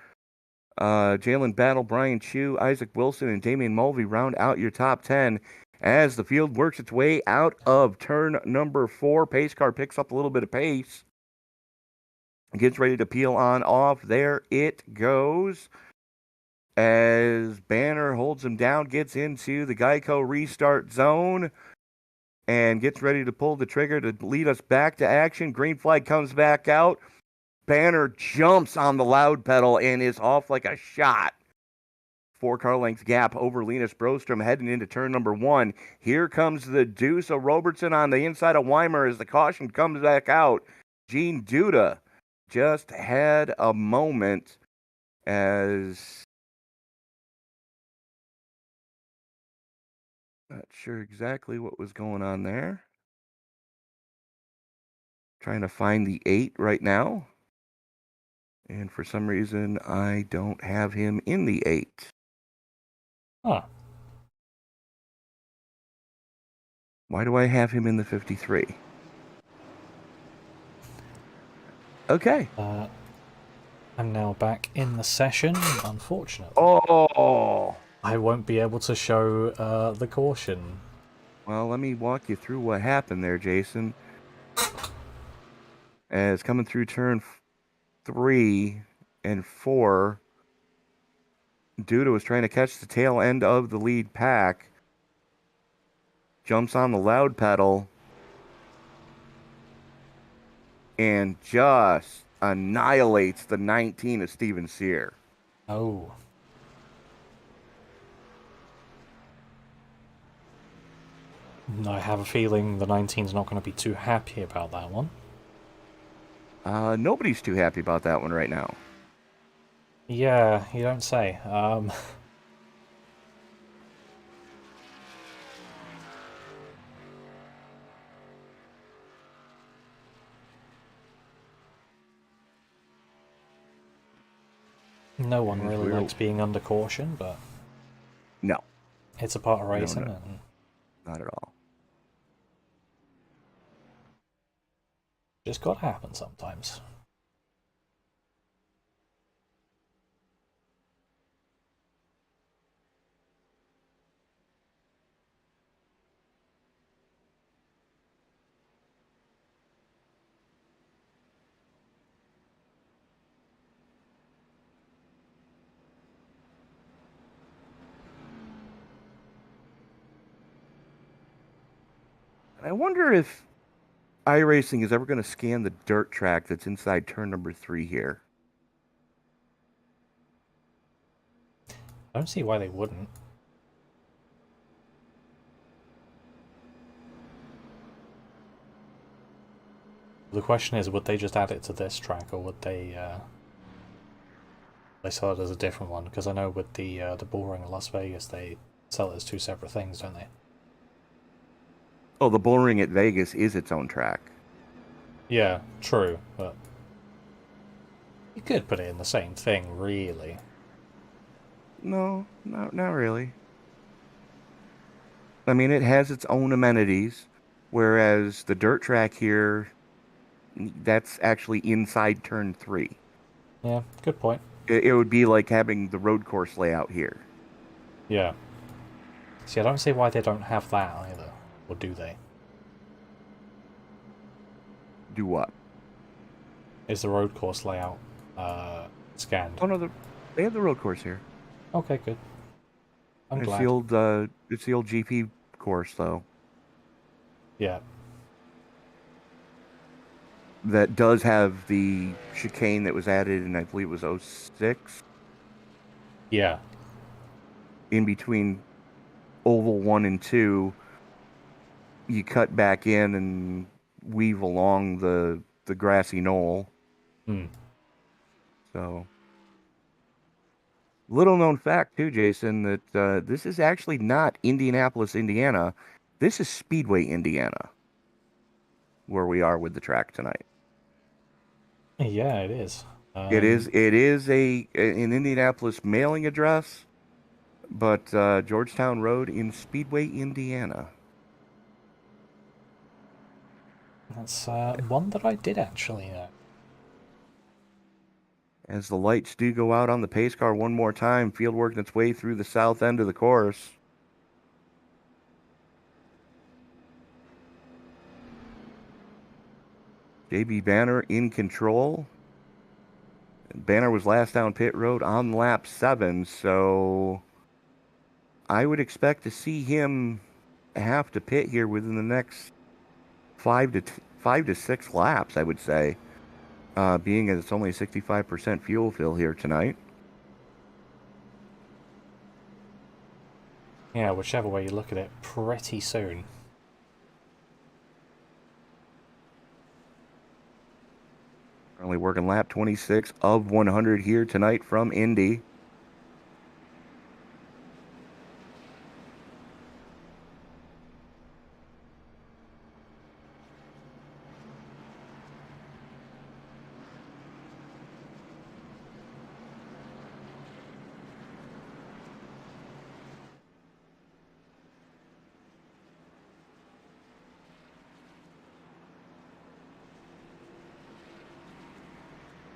Jalen Battle, Brian Chu, Isaac Wilson, and Damian Mulvey round out your top 10 as the field works its way out of turn number 4. Pace car picks up a little bit of pace. Gets ready to peel on off. There it goes. As Banner holds him down, gets into the Geico restart zone, and gets ready to pull the trigger to lead us back to action. Green flag comes back out. Banner jumps on the loud pedal and is off like a shot. 4 car lengths gap over Linus Brostrom heading into turn number 1. Here comes the deuce of Robertson on the inside of Weimer as the caution comes back out. Gene Duda just had a moment as not sure exactly what was going on there. Trying to find the 8 right now. And for some reason, I don't have him in the 8.
Huh.
Why do I have him in the 53? Okay.
I'm now back in the session, unfortunately.
Oh!
I won't be able to show the caution.
Well, let me walk you through what happened there, Jason. As coming through turn 3 and 4, Duda was trying to catch the tail end of the lead pack. Jumps on the loud pedal and just annihilates the 19 of Steven Sear.
Oh. I have a feeling the 19's not going to be too happy about that one.
Nobody's too happy about that one right now.
Yeah, you don't say. No one
As
really likes being under caution, but
No,
it's a part of racing,
no,
and
not at all.
just gotta happen sometimes.
I wonder if iRacing is ever going to scan the dirt track that's inside turn number 3 here.
I don't see why they wouldn't. The question is, would they just add it to this track, or would they sell it as a different one? Because I know with the bullring in Las Vegas, they sell it as two separate things, don't they?
Oh, the bull ring at Vegas is its own track.
Yeah, true, but you could put it in the same thing, really.
No, not really. I mean, it has its own amenities, whereas the dirt track here, that's actually inside turn 3.
Yeah, good point.
It would be like having the road course layout here.
Yeah. See, I don't see why they don't have that either. Or do they?
Do what?
Is the road course layout scanned?
Oh no, they have the road course here.
Okay, good. I'm
It's
glad.
it's the old GP course though.
Yeah.
That does have the chicane that was added in, I believe it was 06.
Yeah.
In between oval 1 and 2, you cut back in and weave along the grassy knoll.
Hmm.
So, little known fact too, Jason, that this is actually not Indianapolis, Indiana. This is Speedway, Indiana, where we are with the track tonight.
Yeah, it is.
It is an Indianapolis mailing address, but Georgetown Road in Speedway, Indiana.
That's one that I did actually know.
As the lights do go out on the pace car one more time, field working its way through the south end of the course. JB Banner in control. Banner was last down pit road on lap 7, so I would expect to see him have to pit here within the next 5 to 6 laps, I would say, being as it's only 65% fuel fill here tonight.
Yeah, whichever way you look at it, pretty soon.
Currently working lap 26 of 100 here tonight from Indy.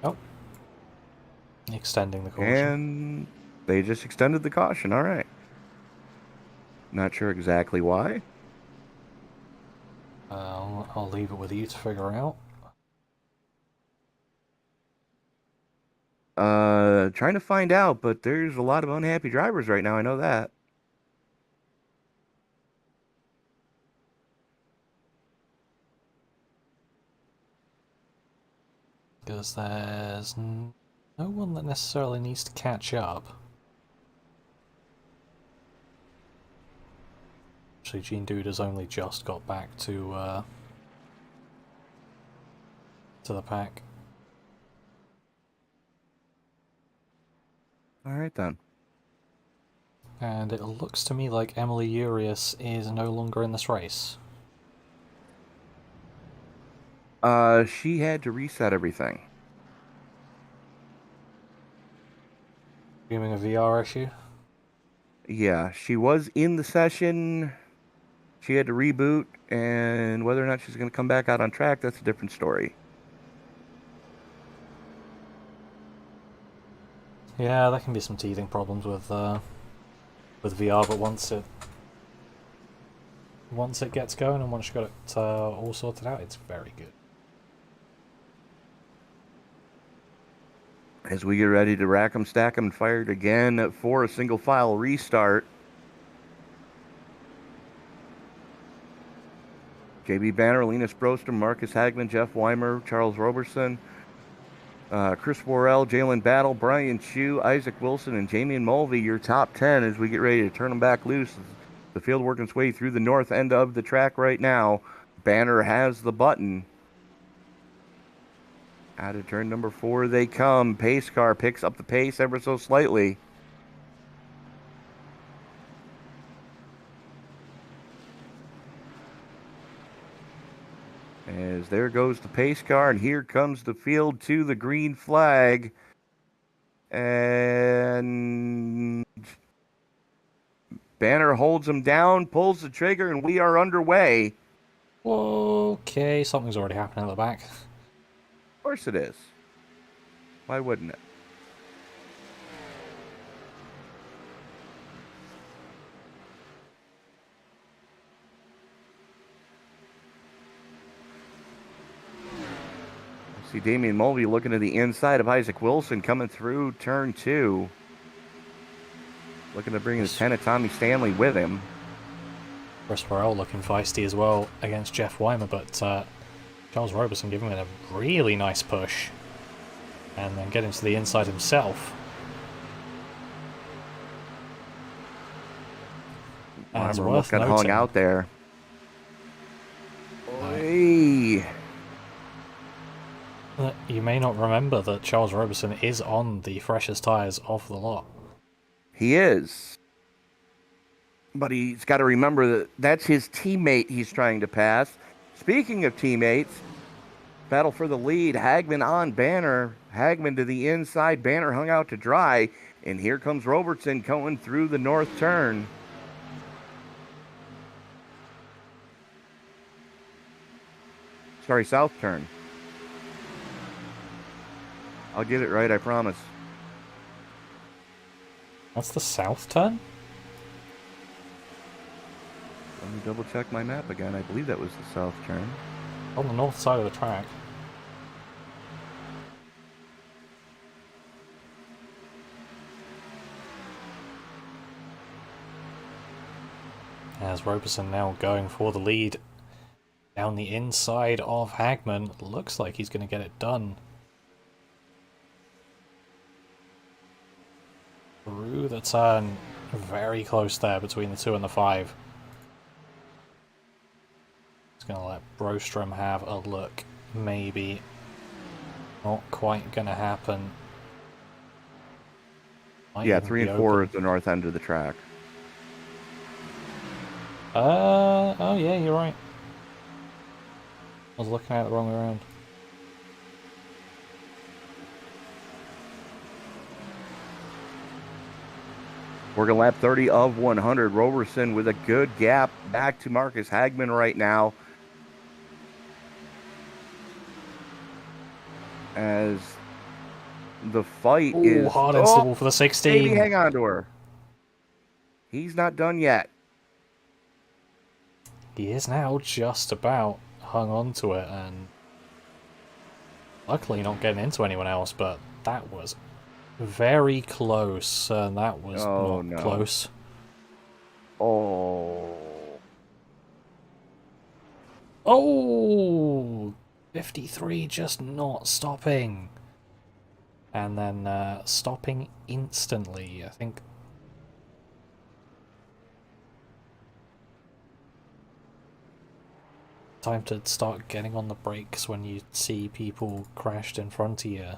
Oh. Extending the caution.
And they just extended the caution. All right. Not sure exactly why.
I'll leave it with you to figure out.
Trying to find out, but there's a lot of unhappy drivers right now. I know that.
Because there's no one that necessarily needs to catch up. Actually, Gene Duda's only just got back to the pack.
All right, then.
And it looks to me like Emily Urias is no longer in this race.
She had to reset everything.
Assuming a VR issue?
Yeah, she was in the session. She had to reboot, and whether or not she's going to come back out on track, that's a different story.
Yeah, there can be some teething problems with VR, but once it gets going and once you got it all sorted out, it's very good.
As we get ready to rack 'em, stack 'em, and fire it again for a single file restart. JB Banner, Linus Broster, Marcus Hagman, Jeff Weimer, Charles Roberson, Chris Worrell, Jalen Battle, Brian Chu, Isaac Wilson, and Jamian Mulvey, your top 10 as we get ready to turn them back loose. The field working its way through the north end of the track right now. Banner has the button. Out of turn number 4 they come. Pace car picks up the pace ever so slightly. As there goes the pace car, and here comes the field to the green flag. And Banner holds him down, pulls the trigger, and we are underway.
Okay, something's already happening at the back.
Of course it is. Why wouldn't it? See Damian Mulvey looking to the inside of Isaac Wilson coming through turn 2. Looking to bring his 10 of Tommy Stanley with him.
Chris Worrell looking feisty as well against Jeff Weimer, but Charles Roberson giving him a really nice push. And then getting to the inside himself. And it's
Weimer
worth
got hung
noting,
out there. Oy.
you may not remember that Charles Roberson is on the freshest tyres of the lot.
He is. But he's got to remember that that's his teammate he's trying to pass. Speaking of teammates, battle for the lead. Hagman on Banner. Hagman to the inside. Banner hung out to dry. And here comes Robertson going through the north turn. Sorry, south turn. I'll get it right, I promise.
That's the south turn?
Let me double check my map again. I believe that was the south turn.
On the north side of the track. As Roberson now going for the lead down the inside of Hagman. Looks like he's going to get it done. Through the turn. Very close there between the 2 and the 5. He's going to let Brostrom have a look. Maybe. Not quite going to happen. Might
Yeah,
even
3
be
and 4
open.
is the north end of the track.
Oh yeah, you're right. I was looking at it the wrong way around.
Working lap 30 of 100. Roberson with a good gap back to Marcus Hagman right now. As the fight
Ooh,
is...
hard into the wall for the 16.
Baby, hang on to her. He's not done yet.
He is now just about hung on to it, and luckily not getting into anyone else, but that was very close, and that was not close.
Oh.
Oh! 53 just not stopping. And then stopping instantly, I think. time to start getting on the brakes when you see people crashed in front of you.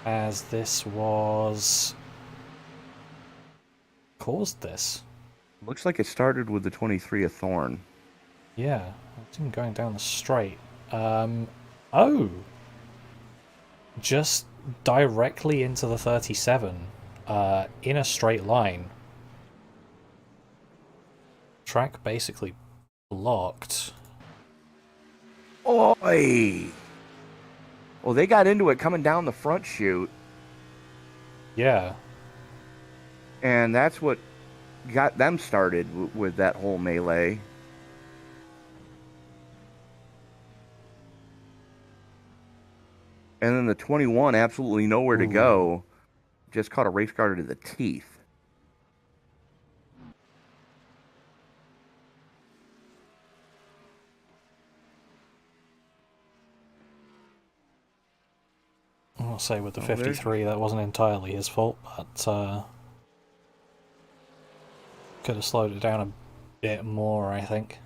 As this caused this.
Looks like it started with the 23 of Thorn.
Yeah, it's even going down the straight. Oh! Just directly into the 37, in a straight line. Track basically blocked.
Oi! Well, they got into it coming down the front chute,
Yeah.
and that's what got them started with that whole melee. And then the 21, absolutely nowhere to
Ooh.
go, just caught a race car to the teeth.
I'll say with the
Oh, there's-
53, that wasn't entirely his fault, but could have slowed it down a bit more, I think.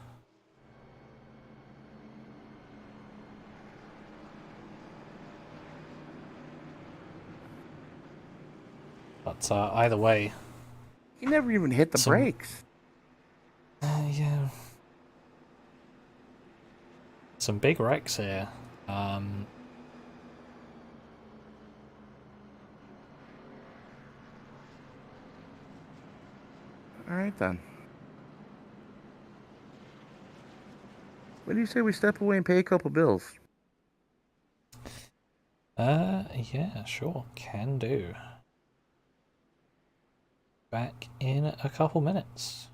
But either way,
He never even hit the brakes.
yeah, some big wrecks here.
All right, then. What do you say we step away and pay a couple bills?
Yeah, sure, can do. Back in a couple minutes.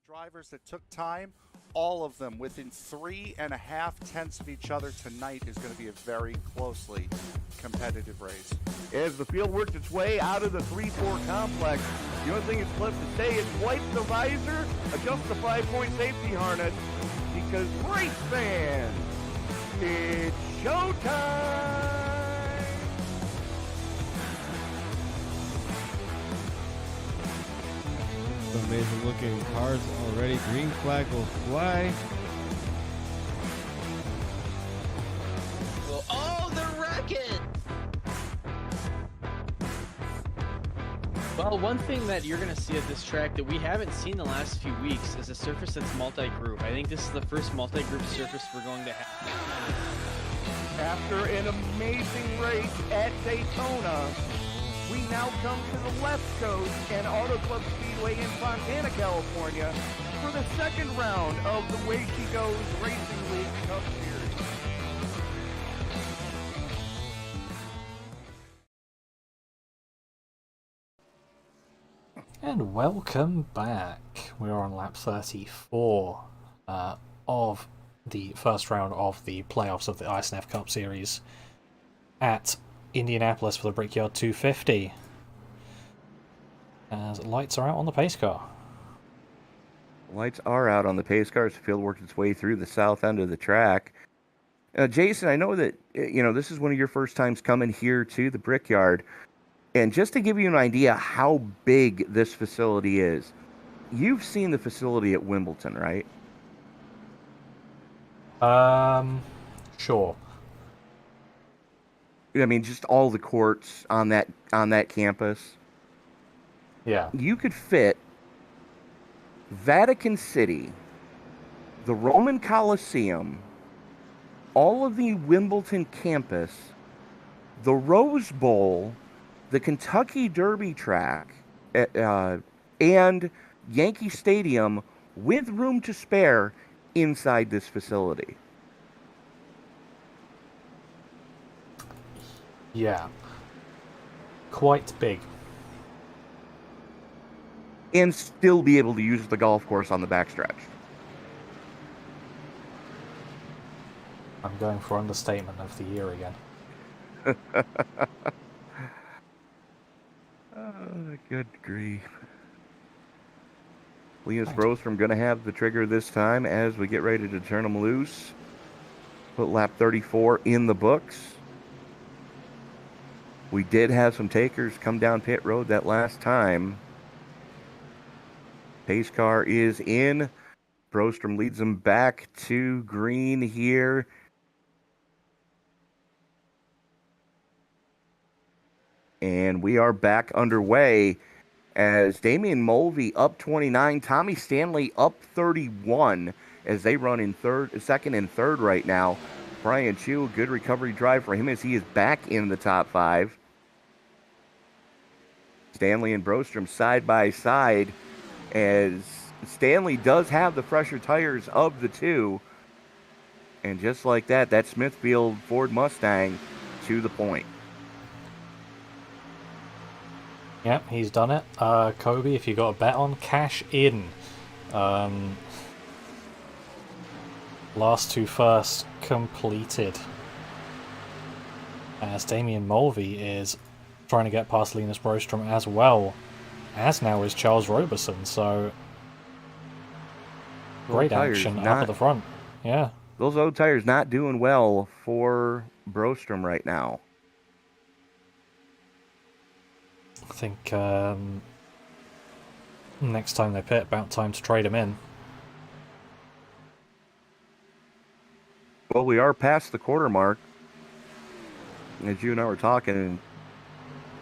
Drivers that took time, all of them within 3.5 tenths of each other tonight is going to be a very closely competitive race.
As the field works its way out of the 3-4 complex, the only thing that's left to say is wipe the visor, adjust the 5-point safety harness, because race fans, it's showtime!
Amazing looking cars already. Green flag will fly.
Oh, they're wrecking! Well, one thing that you're going to see at this track that we haven't seen the last few weeks is a surface that's multi-group. I think this is the first multi-group surface we're going to have.
After an amazing race at Daytona, we now come to the left coast and Auto Club Speedway in Fontana, California for the second round of the Way She Goes Racing League Cup Series.
And welcome back. We're on lap 34 of the first round of the playoffs of the iSNF Cup Series at Indianapolis for the Brickyard 250. As lights are out on the pace car.
Lights are out on the pace car as the field works its way through the south end of the track. Jason, I know that this is one of your first times coming here to the Brickyard. And just to give you an idea how big this facility is, you've seen the facility at Wimbledon, right?
Sure.
I mean, just all the courts on that campus.
Yeah.
You could fit Vatican City, the Roman Colosseum, all of the Wimbledon campus, the Rose Bowl, the Kentucky Derby track, and Yankee Stadium with room to spare inside this facility.
Yeah. Quite big.
And still be able to use the golf course on the backstretch.
I'm going for understatement of the year again.
Oh, good grief. Linus Brostrom going to have the trigger this time as we get ready to turn him loose. Put lap 34 in the books. We did have some takers come down pit road that last time. Pace car is in. Brostrom leads them back to green here. And we are back underway as Damian Mulvey up 29, Tommy Stanley up 31 as they run in second and third right now. Brian Chu, good recovery drive for him as he is back in the top 5. Stanley and Brostrom side by side as Stanley does have the fresher tires of the two. And just like that, that Smithfield Ford Mustang to the point.
Yep, he's done it. Kobe, if you got a bet on, cash in. Last two first completed. As Damian Mulvey is trying to get past Linus Brostrom as well, as now is Charles Roberson, so great action up at the front. Yeah.
Those old tires not doing well for Brostrom right now.
I think next time they pit, about time to trade him in.
Well, we are past the quarter mark. As you and I were talking,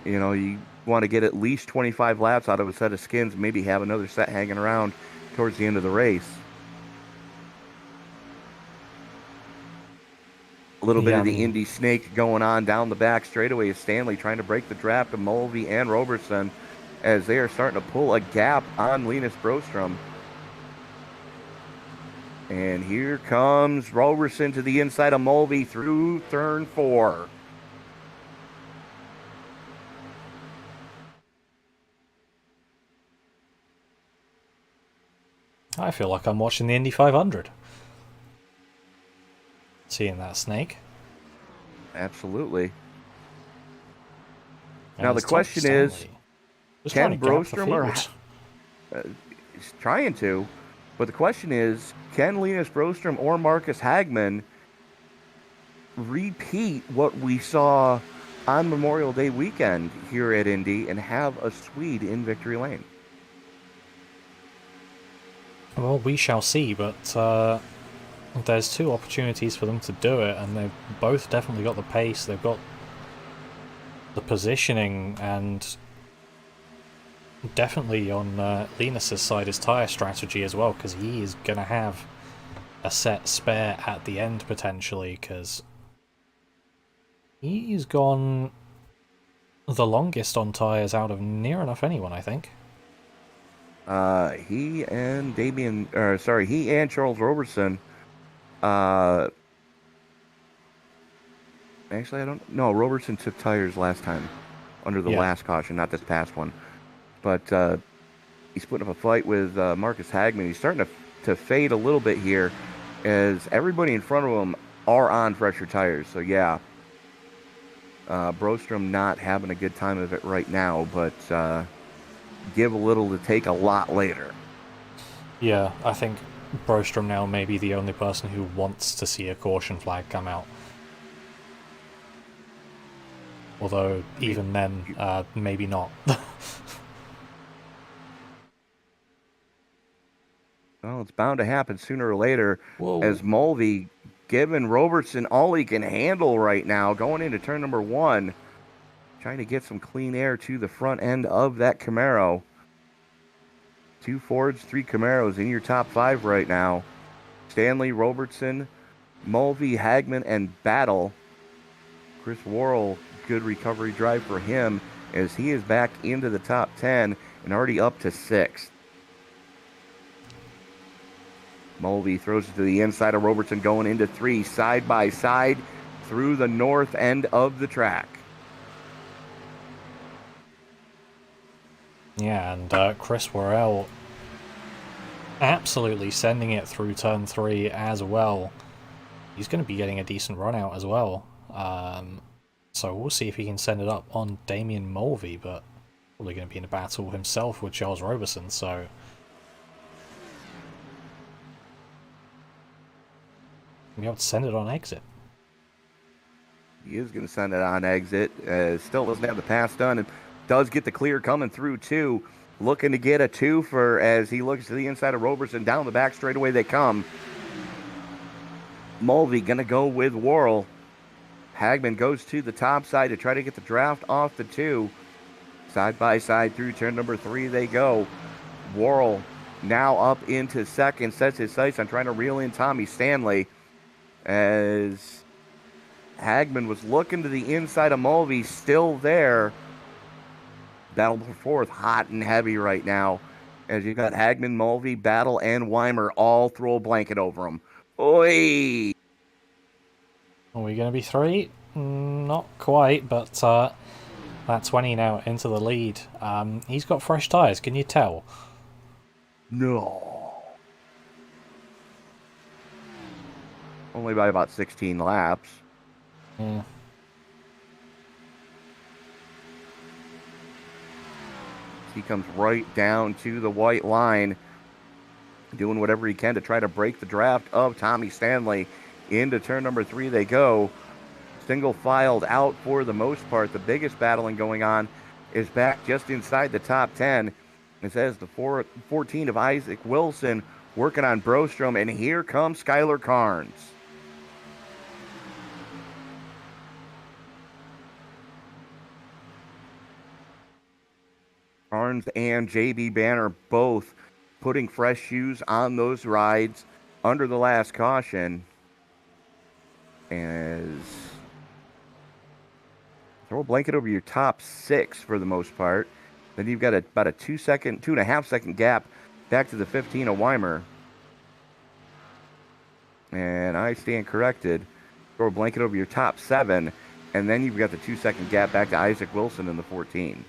you know, you want to get at least 25 laps out of a set of skins, maybe have another set hanging around towards the end of the race. A little bit of the Indy snake going on down the back straightaway is Stanley trying to break the draft to Mulvey and Roberson as they are starting to pull a gap on Linus Brostrom. And here comes Roberson to the inside of Mulvey through turn 4.
I feel like I'm watching the Indy 500. Seeing that snake.
Absolutely.
And
now the question is, can Brostrom he's trying to, but the question is, can Linus Brostrom or Marcus Hagman repeat what we saw on Memorial Day weekend here at Indy and have a Swede in victory lane?
Well, we shall see, but there's two opportunities for them to do it, and they've both definitely got the pace, they've got the positioning, and definitely on Linus's side is tyre strategy as well, because he is going to have a set spare at the end potentially, because he's gone the longest on tyres out of near enough anyone, I think.
He and Charles Roberson. Actually, I don't know. Roberson took tires last time under the last caution, not this past one. But he's putting up a fight with Marcus Hagman. He's starting to fade a little bit here as everybody in front of him are on fresher tires. So, yeah, Brostrom not having a good time of it right now, but give a little to take a lot later.
Yeah, I think Brostrom now may be the only person who wants to see a caution flag come out. Although, even then, maybe not.
Well, it's bound to happen sooner or later.
Whoa.
As Mulvey giving Robertson all he can handle right now, going into turn number 1, trying to get some clean air to the front end of that Camaro. 2 Fords, 3 Camaros in your top 5 right now. Stanley, Robertson, Mulvey, Hagman, and Battle. Chris Worrell, good recovery drive for him as he is back into the top 10 and already up to 6th. Mulvey throws it to the inside of Robertson going into 3, side by side through the north end of the track.
Yeah, and Chris Worrell absolutely sending it through turn 3 as well. He's going to be getting a decent run out as well. So we'll see if he can send it up on Damien Mulvey, but probably going to be in a battle himself with Charles Roberson, so... be able to send it on exit.
He is going to send it on exit. Still doesn't have the pass done and does get the clear coming through 2. Looking to get a 2 for as he looks to the inside of Roberson. Down the back straightaway they come. Mulvey going to go with Worrell. Hagman goes to the top side to try to get the draft off the 2. Side by side through turn number 3 they go. Worrell now up into second. Sets his sights on trying to reel in Tommy Stanley. As Hagman was looking to the inside of Mulvey, still there. Battle for 4th, hot and heavy right now. As you've got Hagman, Mulvey, Battle, and Weimer all throw a blanket over him. Oi!
Are we going to be 3? Not quite, but that 20 now into the lead. He's got fresh tyres, can you tell?
No. Only by about 16 laps.
Yeah.
He comes right down to the white line, doing whatever he can to try to break the draft of Tommy Stanley. Into turn number 3 they go. Single filed out for the most part. The biggest battling going on is back just inside the top 10. It says the 14 of Isaac Wilson working on Brostrom, and here comes Skylar Carnes. Carnes and JB Banner both putting fresh shoes on those rides under the last caution. As throw a blanket over your top 6 for the most part. Then you've got about a 2.5 second gap back to the 15 of Weimer. And I stand corrected. Throw a blanket over your top 7. And then you've got the 2-second gap back to Isaac Wilson in the 14.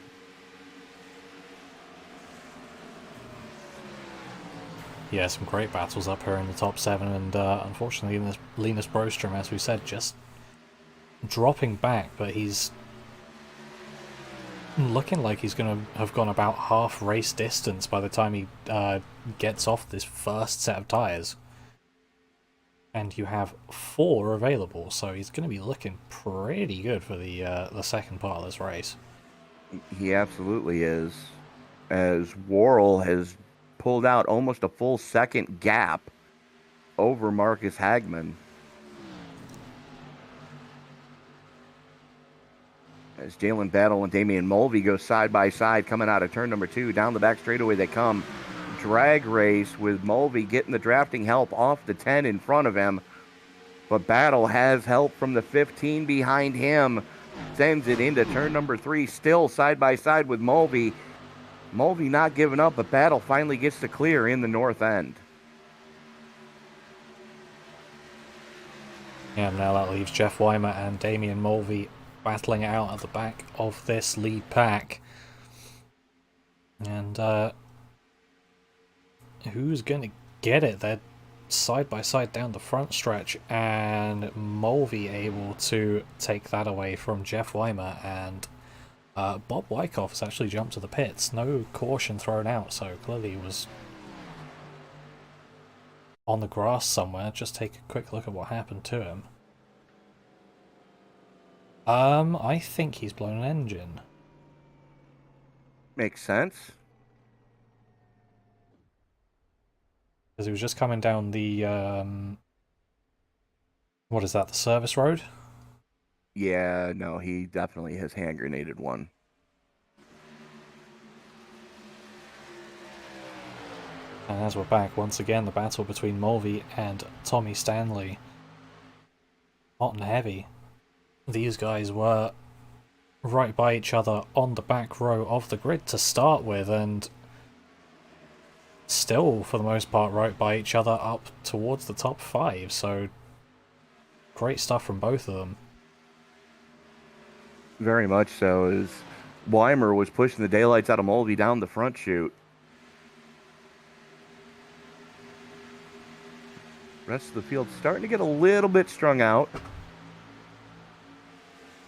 Yeah, some great battles up here in the top 7, and unfortunately Linus Brostrom, as we said, just dropping back, but he's looking like he's going to have gone about half race distance by the time he gets off this first set of tyres. And you have 4 available, so he's going to be looking pretty good for the second part of this race.
He absolutely is, as Worrell has pulled out almost a full second gap over Marcus Hagman. As Jalen Battle and Damian Mulvey go side by side coming out of turn number 2. Down the back straightaway they come. Drag race with Mulvey getting the drafting help off the 10 in front of him. But Battle has help from the 15 behind him. Sends it into turn number 3, still side by side with Mulvey. Mulvey not giving up, but Battle finally gets the clear in the north end.
Yeah, now that leaves Jeff Weimer and Damian Mulvey battling it out at the back of this lead pack. And who's going to get it? They're side by side down the front stretch, and Mulvey able to take that away from Jeff Weimer, and Bob Wyckoff has actually jumped to the pits. No caution thrown out, so clearly he was on the grass somewhere. Just take a quick look at what happened to him. I think he's blown an engine.
Makes sense.
Because he was just coming down the, what is that, the service road?
Yeah, no, he definitely has hand grenaded one.
And as we're back, once again, the battle between Mulvey and Tommy Stanley. Hot and heavy. These guys were right by each other on the back row of the grid to start with, and still, for the most part, right by each other up towards the top 5, so great stuff from both of them.
Very much so, as Weimer was pushing the daylights out of Mulvey down the front chute. Rest of the field starting to get a little bit strung out.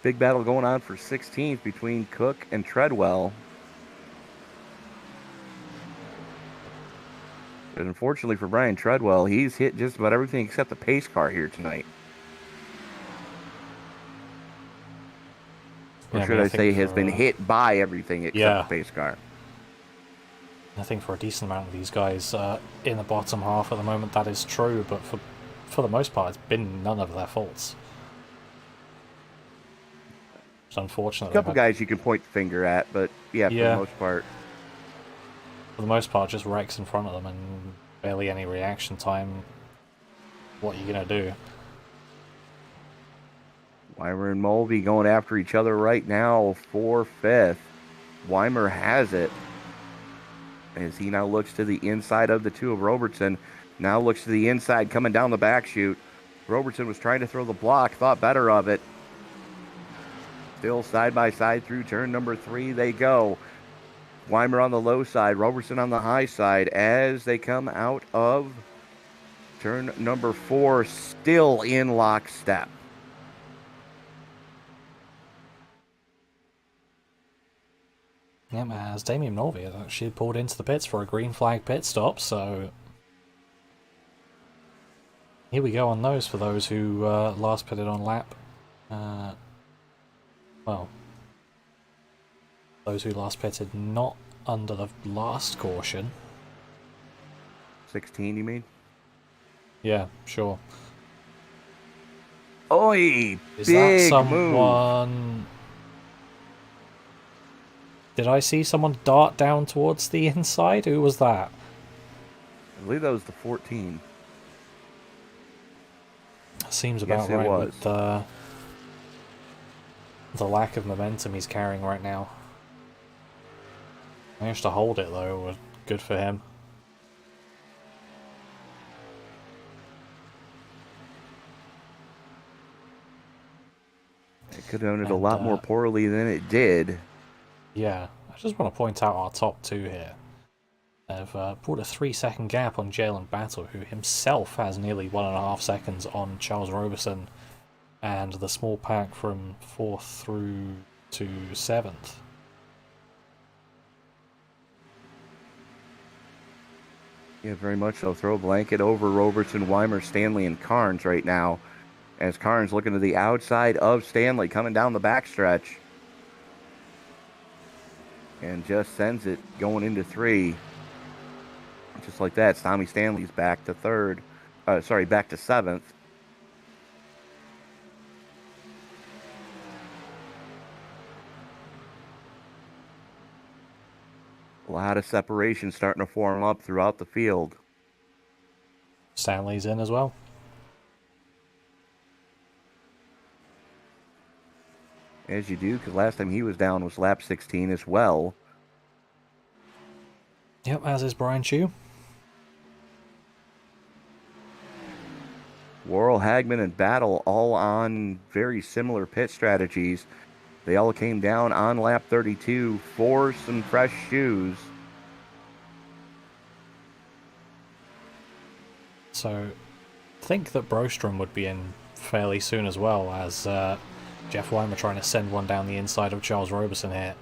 Big battle going on for 16th between Cook and Treadwell. But unfortunately for Brian Treadwell, he's hit just about everything except the pace car here tonight. Or should I say has been hit by everything except the pace car.
I think for a decent amount of these guys in the bottom half at the moment, that is true, but for the most part, it's been none of their faults. It's unfortunate.
A couple guys you can point the finger at, but yeah, for the most part.
For the most part, just wrecks in front of them and barely any reaction time. What are you going to do?
Weimer and Mulvey going after each other right now for 5th. Weimer has it, as he now looks to the inside of the two of Robertson. Now looks to the inside, coming down the back chute. Robertson was trying to throw the block, thought better of it. Still side by side through turn number 3 they go. Weimer on the low side, Robertson on the high side as they come out of turn number 4, still in lockstep.
Yep, as Damien Mulvey has actually pulled into the pits for a green flag pit stop, so here we go on those for those who last pitted on lap. Well, those who last pitted not under the last caution.
16, you mean?
Yeah, sure.
Oi!
Is
big
that someone?
Move.
Did I see someone dart down towards the inside? Who was that?
I believe that was the 14.
Seems about right with the lack of momentum he's carrying right now. Managed to hold it though, was good for him.
It could have ended a lot more poorly than it did.
Yeah, I just want to point out our top 2 here. They've brought a 3-second gap on Jalen Battle, who himself has nearly 1.5 seconds on Charles Roberson, and the small pack from 4th through to 7th.
Yeah, very much so. Throw a blanket over Robertson, Weimer, Stanley, and Carnes right now, as Carnes looking to the outside of Stanley, coming down the backstretch. And just sends it going into 3. Just like that, Tommy Stanley's back to 3rd. Back to 7th. A lot of separation starting to form up throughout the field.
Stanley's in as well.
As you do, because last time he was down was lap 16 as well.
Yep, as is Brian Chu.
Worrell, Hagman, and Battle all on very similar pit strategies. They all came down on lap 32 for some fresh shoes.
So, I think that Brostrom would be in fairly soon as well, as Jeff Weimer trying to send one down the inside of Charles Roberson here.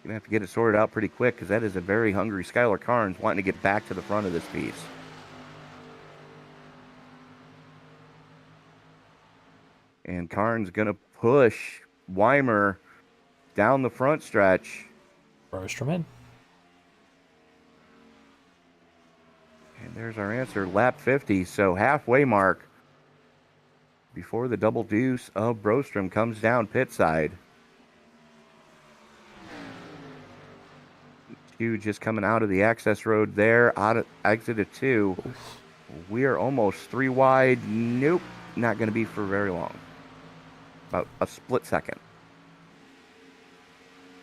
You're going to have to get it sorted out pretty quick, because that is a very hungry Skylar Carnes wanting to get back to the front of this piece. And Carnes going to push Weimer down the front stretch.
Brostrom in.
And there's our answer, lap 50. So halfway mark before the double deuce of Brostrom comes down pit side. Hugh just coming out of the access road there, out of exit of 2. We are almost 3 wide. Nope, not going to be for very long. about a split second.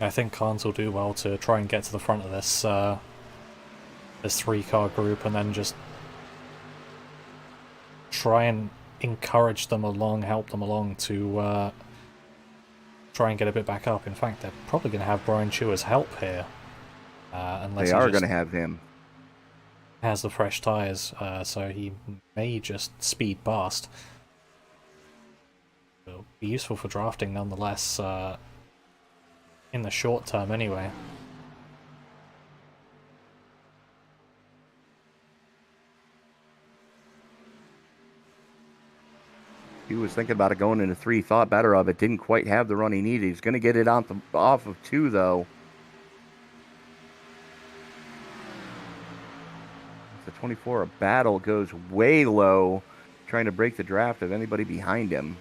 I think Carnes will do well to try and get to the front of this this 3-car group and then just try and encourage them along, help them along to try and get a bit back up. In fact, they're probably going to have Brian Chewer's help here. Unless
They are going to have him.
Has the fresh tyres, so he may just speed past. It'll be useful for drafting nonetheless, in the short term anyway.
He was thinking about it going into 3, thought better of it, didn't quite have the run he needed. He's going to get it off of 2, though. The 24, a battle, goes way low, trying to break the draft of anybody behind him.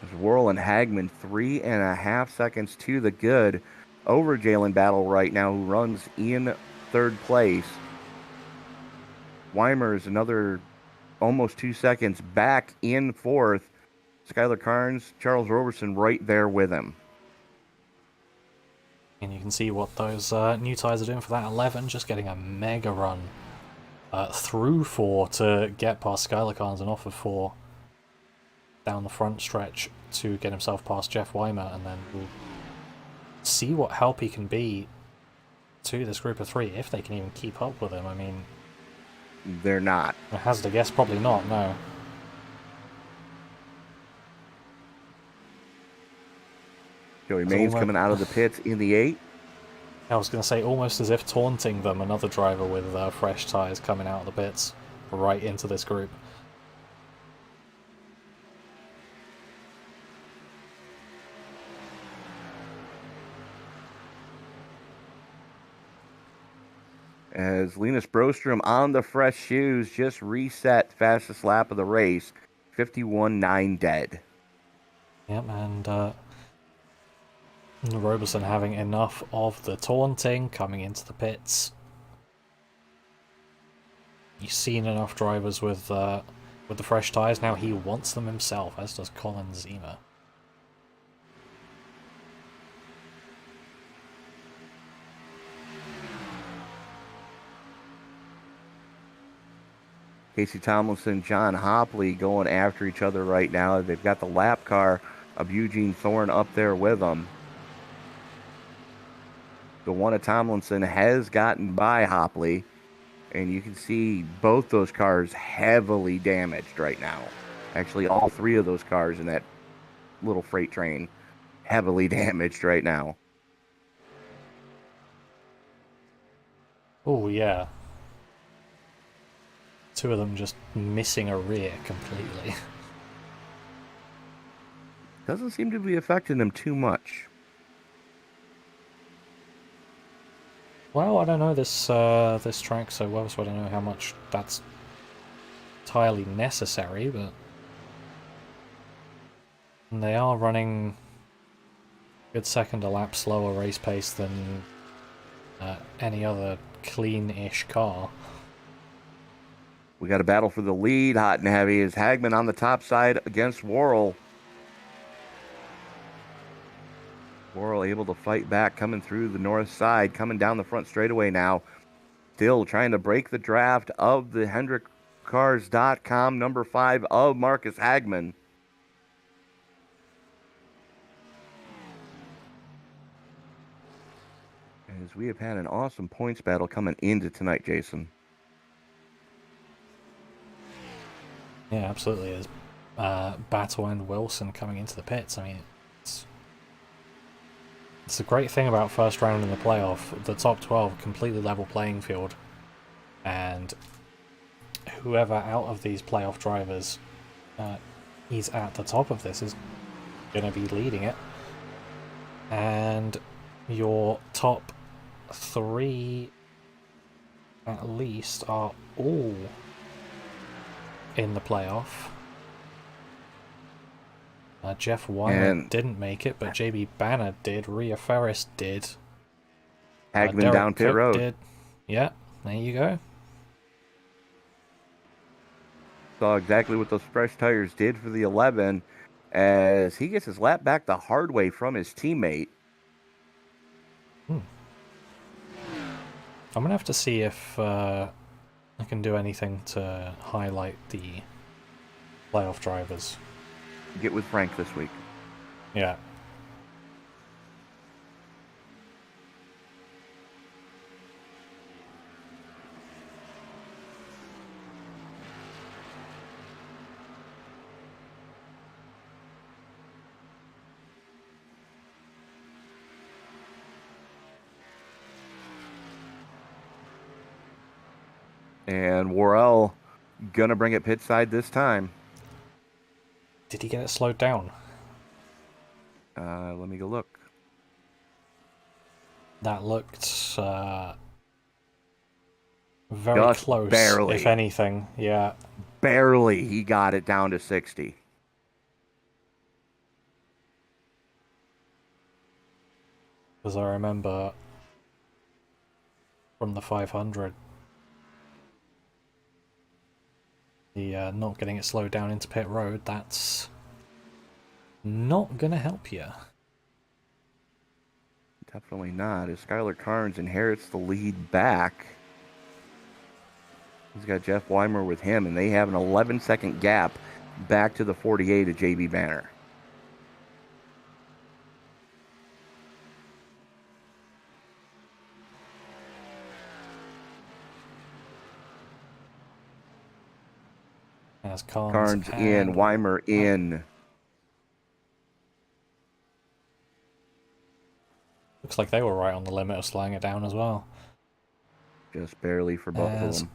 There's Worrell and Hagman, 3.5 seconds to the good over Jalen Battle right now, who runs in 3rd place. Weimer is another almost 2 seconds back in 4th. Skylar Carnes, Charles Roberson right there with him.
And you can see what those new tyres are doing for that 11, just getting a mega run through 4 to get past Skylar Carnes and off of 4 down the front stretch to get himself past Jeff Weimer, and then we'll see what help he can be to this group of 3, if they can even keep up with him. I mean,
they're not.
I hazard a guess, probably not, no.
Joey Maines coming out of the pits in the 8.
I was going to say, almost as if taunting them, another driver with fresh tyres coming out of the pits right into this group.
As Linus Brostrom on the fresh shoes just reset fastest lap of the race, 51.9 dead.
Yep, and Roberson having enough of the taunting, coming into the pits. You've seen enough drivers with the fresh tyres, now he wants them himself, as does Colin Zima.
Casey Tomlinson, John Hopley going after each other right now. They've got the lap car of Eugene Thorne up there with them. The one of Tomlinson has gotten by Hopley, and you can see both those cars heavily damaged right now. Actually, all 3 of those cars in that little freight train heavily damaged right now.
Oh, yeah. 2 of them just missing a rear completely.
Doesn't seem to be affecting them too much.
Well, I don't know this this track so well, so I don't know how much that's entirely necessary, but they are running a good second a lap slower race pace than any other clean-ish car.
We got a battle for the lead. Hot and heavy is Hagman on the top side against Worrell. Worrell able to fight back, coming through the north side, coming down the front straightaway now. Still trying to break the draft of the HendrickCars.com number 5 of Marcus Hagman. As we have had an awesome points battle coming into tonight, Jason.
Yeah, absolutely. There's Battle and Wilson coming into the pits. I mean, it's a great thing about first round in the playoff. The top 12, completely level playing field. And whoever out of these playoff drivers is at the top of this is going to be leading it. And your top 3 at least are all in the playoff. Jeff Weimer didn't make it, but JB Banner did. Rhea Ferris did.
Hagman down pit road.
Did. Yeah, there you go.
Saw exactly what those fresh tires did for the 11 as he gets his lap back the hard way from his teammate.
I'm going to have to see if I can do anything to highlight the playoff drivers.
Get with Frank this week.
Yeah.
And Worrell gonna bring it pit side this time.
Did he get it slowed down?
Let me go look.
That looked very
Just
close,
barely.
if anything. Yeah.
Barely he got it down to 60.
Because I remember from the 500, the not getting it slowed down into pit road, that's not going to help you.
Definitely not. As Skylar Carnes inherits the lead back. He's got Jeff Weimer with him, and they have an 11-second gap back to the 48 of JB Banner.
As
Carnes in, Weimer in.
Looks like they were right on the limit of slowing it down as well.
Just barely for both of them.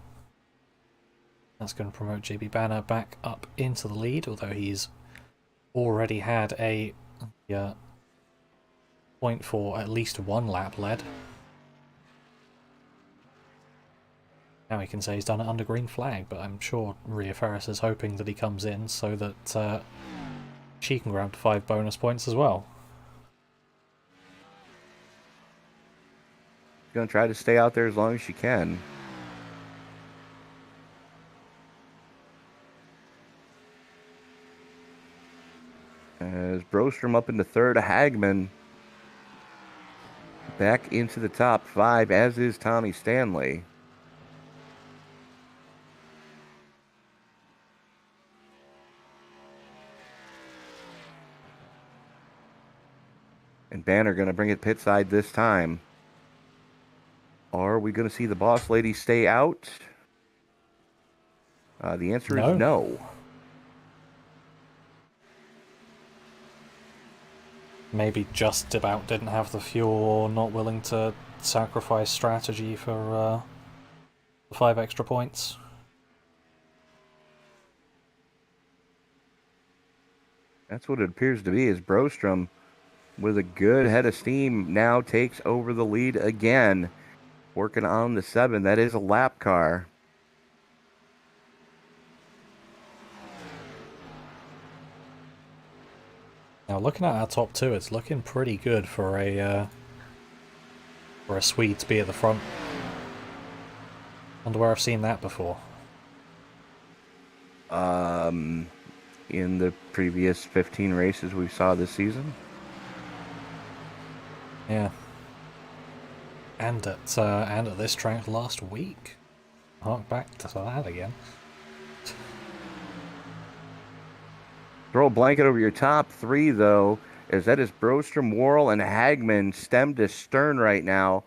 That's going to promote JB Banner back up into the lead, although he's already had a point for at least one lap led. Now he can say he's done it under green flag, but I'm sure Rhea Ferris is hoping that he comes in so that she can grab 5 bonus points as well.
Going to try to stay out there as long as she can. As Brostrom up into third, Hagman back into the top 5, as is Tommy Stanley. And Banner going to bring it pit side this time. Are we going to see the boss lady stay out? The answer is no.
Maybe just about didn't have the fuel or not willing to sacrifice strategy for 5 extra points.
That's what it appears to be, as Brostrom, with a good head of steam, now takes over the lead again. Working on the 7. That is a lap car.
Now looking at our top 2, it's looking pretty good for a Swede to be at the front. Wonder where I've seen that before.
In the previous 15 races we saw this season.
Yeah. And at this track last week. Hark back to that again.
Throw a blanket over your top 3, though, as that is Brostrom, Worrell, and Hagman stem to stern right now.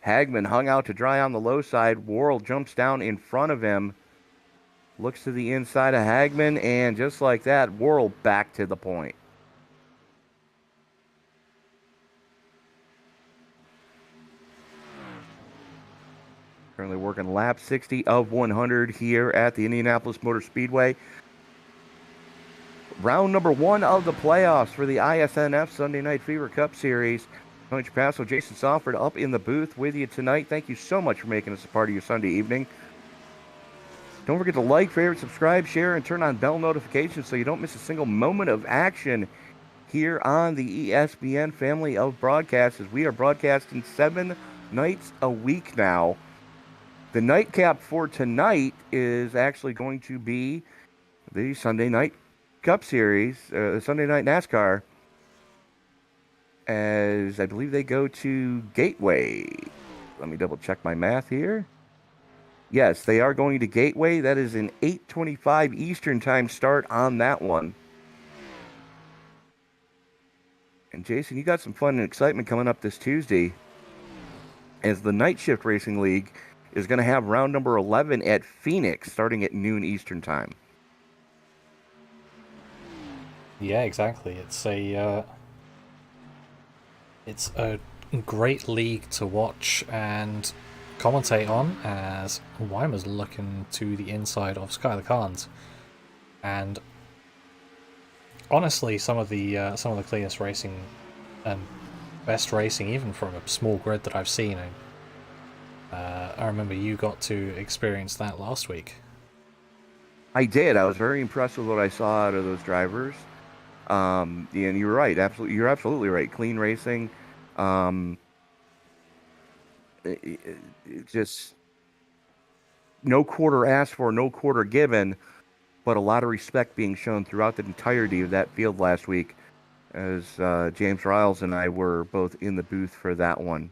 Hagman hung out to dry on the low side. Worrell jumps down in front of him. Looks to the inside of Hagman, and just like that, Worrell back to the point. Currently working lap 60 of 100 here at the Indianapolis Motor Speedway. Round number 1 of the playoffs for the iSNF Sunday Night Fever Cup Series. Tony Trapasso, Jason Salford up in the booth with you tonight. Thank you so much for making us a part of your Sunday evening. Don't forget to like, favorite, subscribe, share, and turn on bell notifications so you don't miss a single moment of action here on the ESBN family of broadcasts, as we are broadcasting 7 nights a week now. The nightcap for tonight is actually going to be the Sunday Night Cup Series, Sunday Night NASCAR, as I believe they go to Gateway. Let me double check my math here. Yes, they are going to Gateway. That is an 8:25 Eastern Time start on that one. And Jason, you got some fun and excitement coming up this Tuesday, as the Night Shift Racing League is going to have round number 11 at Phoenix starting at noon Eastern Time.
Yeah, exactly. It's a great league to watch and commentate on, as Weimer's looking to the inside of Skylar Khan's, and honestly, some of the cleanest racing and best racing, even from a small grid that I've seen. I remember you got to experience that last week.
I did. I was very impressed with what I saw out of those drivers. And you're right. You're absolutely right. Clean racing. Just no quarter asked for, no quarter given, but a lot of respect being shown throughout the entirety of that field last week, as James Riles and I were both in the booth for that one.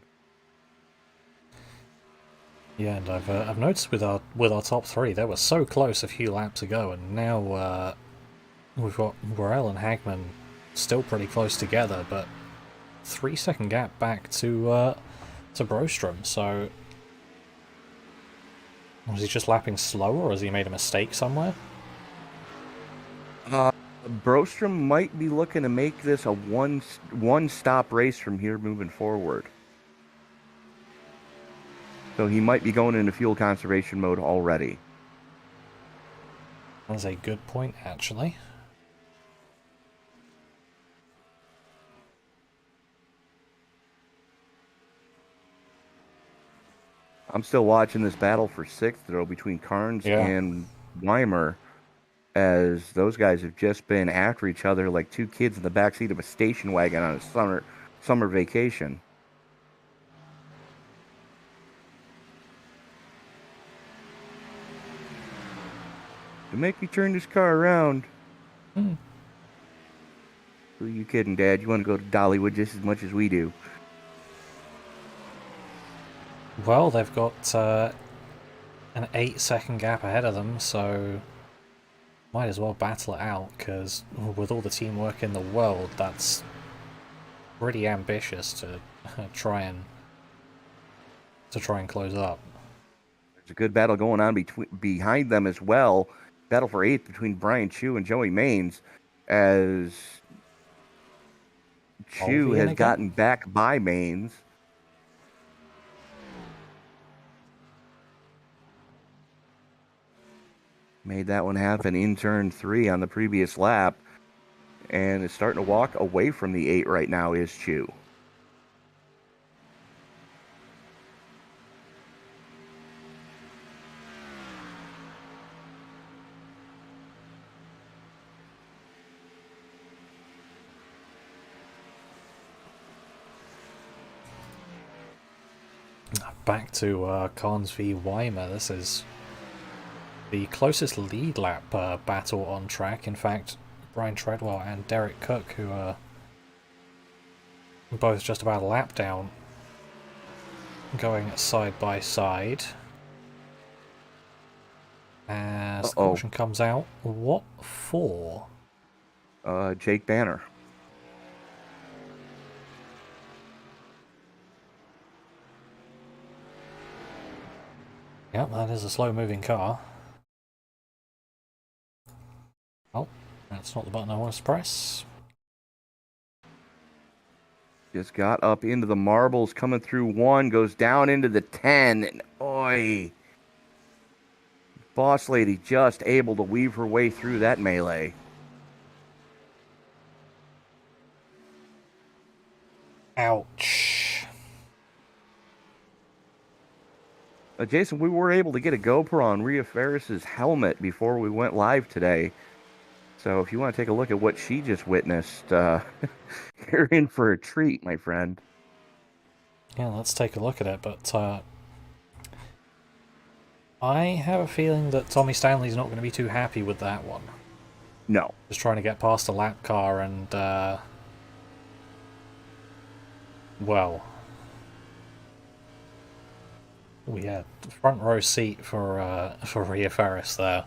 Yeah, and I've noticed with our top three, they were so close a few laps ago, and now we've got Burrell and Hagman still pretty close together, but 3-second gap back to Brostrom. So was he just lapping slower, or has he made a mistake somewhere?
Brostrom might be looking to make this a one-stop race from here moving forward. So he might be going into fuel conservation mode already.
That's a good point, actually.
I'm still watching this battle for sixth, though, between Carnes and Weimer, as those guys have just been after each other like two kids in the backseat of a station wagon on a summer vacation. To make me turn this car around. Who are you kidding, Dad? You want to go to Dollywood just as much as we do?
Well, they've got an 8-second gap ahead of them, so might as well battle it out, because with all the teamwork in the world, that's pretty ambitious to try and close up.
There's a good battle going on behind them as well. Battle for 8th between Brian Chu and Joey Maines, as Chu has gotten back by Maines. Made that one happen in turn 3 on the previous lap, and is starting to walk away from the 8 right now is Chu.
Back to Carnes v Weimer. This is the closest lead lap battle on track. In fact, Brian Treadwell and Derek Cook, who are both just about a lap down, going side by side. As caution comes out, what for?
Jake Banner.
Yep, that is a slow-moving car. Oh, that's not the button I want to press.
Just got up into the marbles, coming through 1, goes down into the 10. And oi! Boss Lady just able to weave her way through that melee.
Ouch.
Jason, we were able to get a GoPro on Rhea Ferris's helmet before we went live today. So if you want to take a look at what she just witnessed, you're in for a treat, my friend.
Yeah, let's take a look at it, but I have a feeling that Tommy Stanley's not going to be too happy with that one.
No.
Just trying to get past a lap car and, well, we had front row seat for Rhea Ferris there.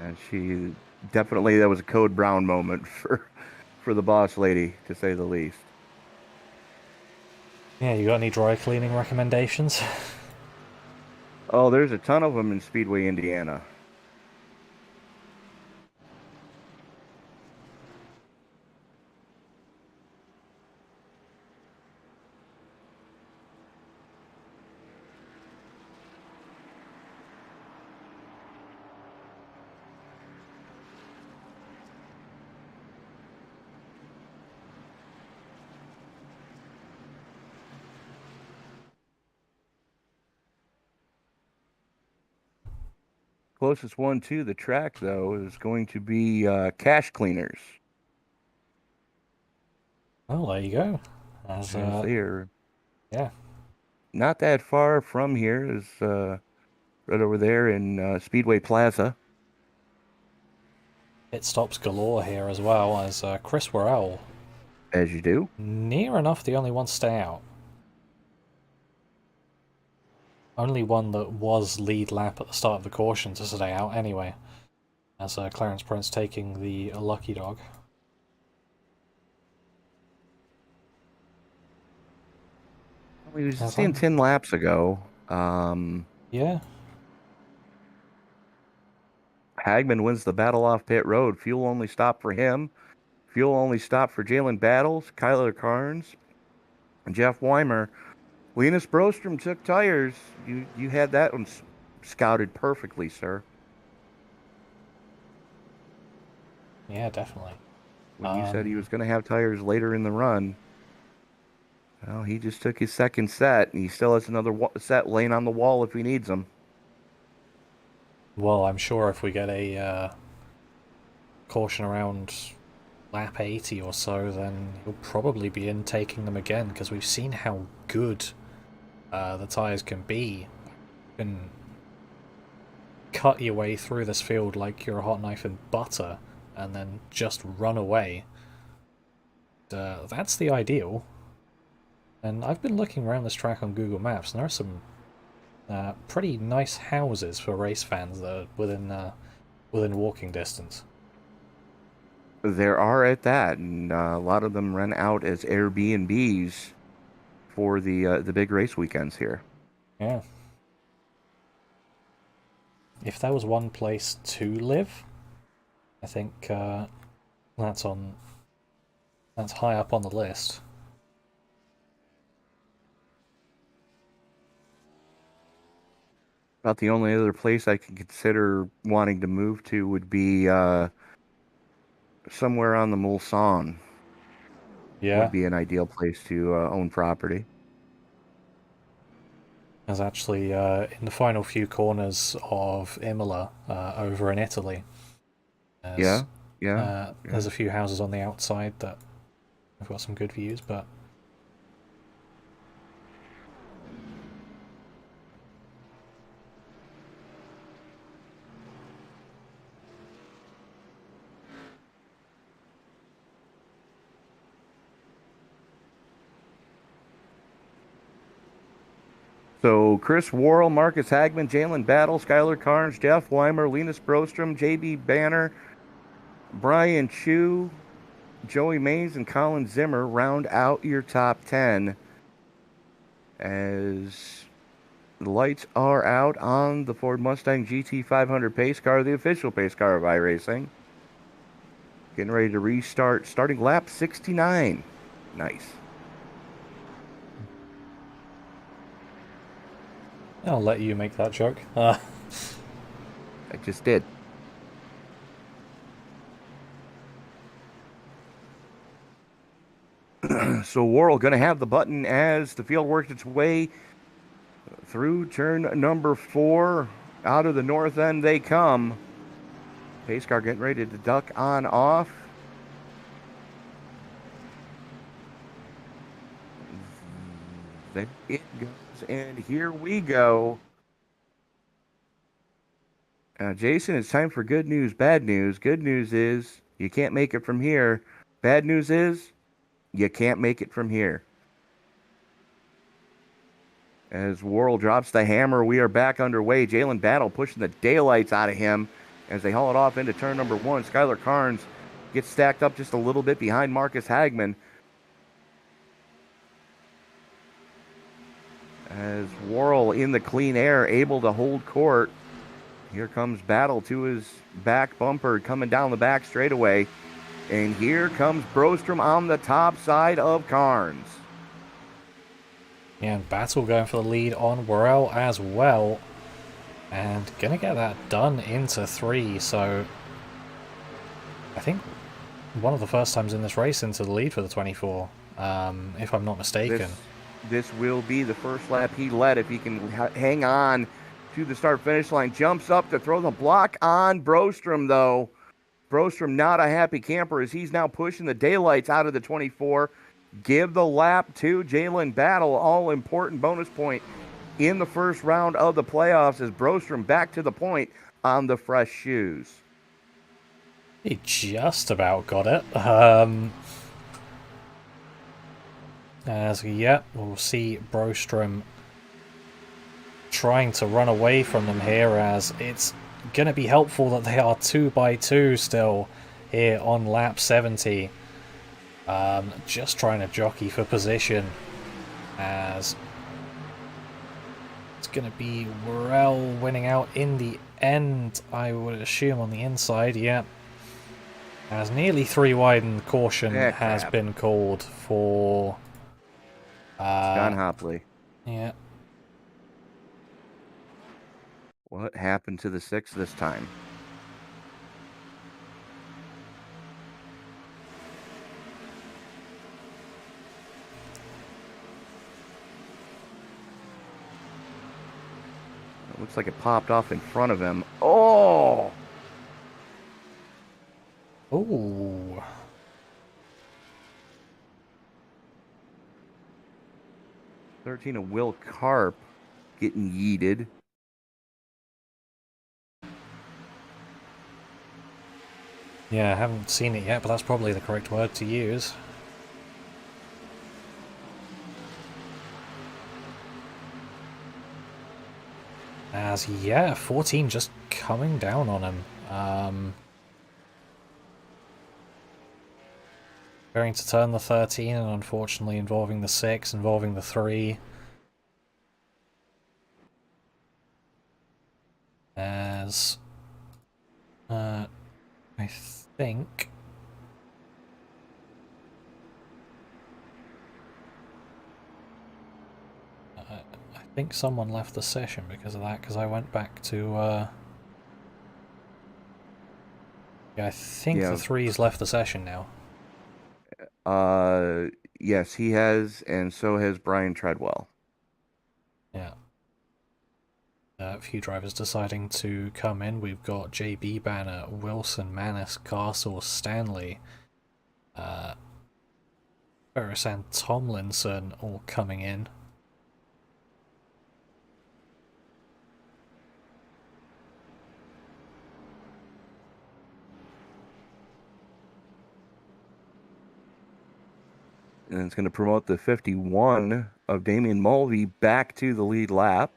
And she definitely, that was a Code Brown moment for the boss lady, to say the least.
Yeah, you got any dry cleaning recommendations?
Oh, there's a ton of them in Speedway, Indiana. Closest one to the track, though, is going to be Cash Cleaners.
Oh, there you go.
As they are
yeah,
not that far from here, is right over there in Speedway Plaza.
pit stops galore here as well, as Chris Worrell,
As you do.
near enough the only one to stay out. Only one that was lead lap at the start of the caution to stay out anyway, as Clarence Prince taking the lucky dog.
We was seeing 10 laps ago.
Yeah.
Hagman wins the battle off pit road. Fuel only stop for him. Fuel only stop for Jalen Battles, Kyler Carnes, and Jeff Weimer. Linus Brostrom took tires. You had that one scouted perfectly, sir.
Yeah, definitely.
When you said he was going to have tires later in the run, well, he just took his second set, and he still has another set laying on the wall if he needs them.
Well, I'm sure if we get a caution around lap 80 or so, then he'll probably be in taking them again, because we've seen how good the tyres can be. You can cut your way through this field like you're a hot knife in butter, and then just run away. That's the ideal. And I've been looking around this track on Google Maps, and there are some pretty nice houses for race fans that are within walking distance.
There are at that, and a lot of them rent out as Airbnbs for the big race weekends here.
Yeah. If there was one place to live, I think that's high up on the list.
About the only other place I could consider wanting to move to would be somewhere on the Mulsanne.
Yeah.
Would be an ideal place to own property.
There's actually in the final few corners of Imola over in Italy.
Yeah.
There's a few houses on the outside that have got some good views, but
So Chris Worrell, Marcus Hagman, Jalen Battle, Skylar Carnes, Jeff Weimer, Linus Brostrom, JB Banner, Brian Chu, Joey Mays, and Colin Zimmer round out your top 10 as the lights are out on the Ford Mustang GT500 pace car, the official pace car of iRacing. Getting ready to restart, starting lap 69. Nice.
I'll let you make that joke.
I just did. So Worrell going to have the button as the field works its way through turn number 4. Out of the north end they come. Pace car getting ready to duck on off. There it goes, and here we go. Jason, it's time for good news, bad news. Good news is you can't make it from here. Bad news is you can't make it from here. As Worrell drops the hammer, we are back underway. Jalen Battle pushing the daylights out of him as they haul it off into turn number 1. Skylar Carnes gets stacked up just a little bit behind Marcus Hagman. As Worrell in the clean air, able to hold court. Here comes Battle to his back bumper, coming down the back straightaway. And here comes Brostrom on the top side of Carnes.
Yeah, and Battle going for the lead on Worrell as well. And going to get that done into 3, so I think one of the first times in this race into the lead for the 24, if I'm not mistaken.
This will be the first lap he led if he can hang on to the start-finish line. Jumps up to throw the block on Brostrom, though. Brostrom not a happy camper as he's now pushing the daylights out of the 24. Give the lap to Jalen Battle. All-important bonus point in the first round of the playoffs as Brostrom back to the point on the fresh shoes.
He just about got it. We'll see Brostrom trying to run away from them here, as it's going to be helpful that they are 2 by 2 still here on lap 70. Just trying to jockey for position, as it's going to be Worrell winning out in the end, I would assume, on the inside. Yeah, as nearly 3 wide, and caution has been called for
John Hopley.
Yeah.
What happened to the 6 this time? It looks like it popped off in front of him. Oh!
Ooh.
'13 of Will Karp getting yeeted.
Yeah, I haven't seen it yet, but that's probably the correct word to use. As, yeah, 14 just coming down on him. Going to turn the 13, and unfortunately involving the 6, involving the 3. As... I think... I think someone left the session because of that, because I went back to... Yeah, I think the 3's left the session now.
Yes, he has, and so has Brian Treadwell.
Yeah. A few drivers deciding to come in. We've got JB Banner, Wilson, Manis, Castle, Stanley, Ferris and Tomlinson all coming in.
And it's going to promote the 51 of Damian Mulvey back to the lead lap.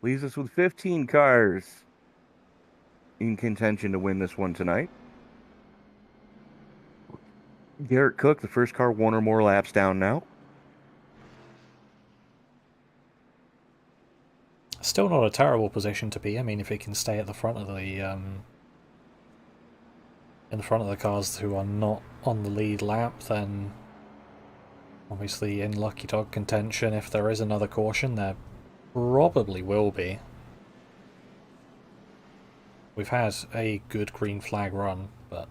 Leaves us with 15 cars in contention to win this one tonight. Garrett Cook, the first car, 1 or more laps down now.
Still not a terrible position to be. I mean, if he can stay at the front of the in the front of the cars who are not on the lead lap, then obviously in lucky dog contention. If there is another caution, there probably will be. We've had a good green flag run, but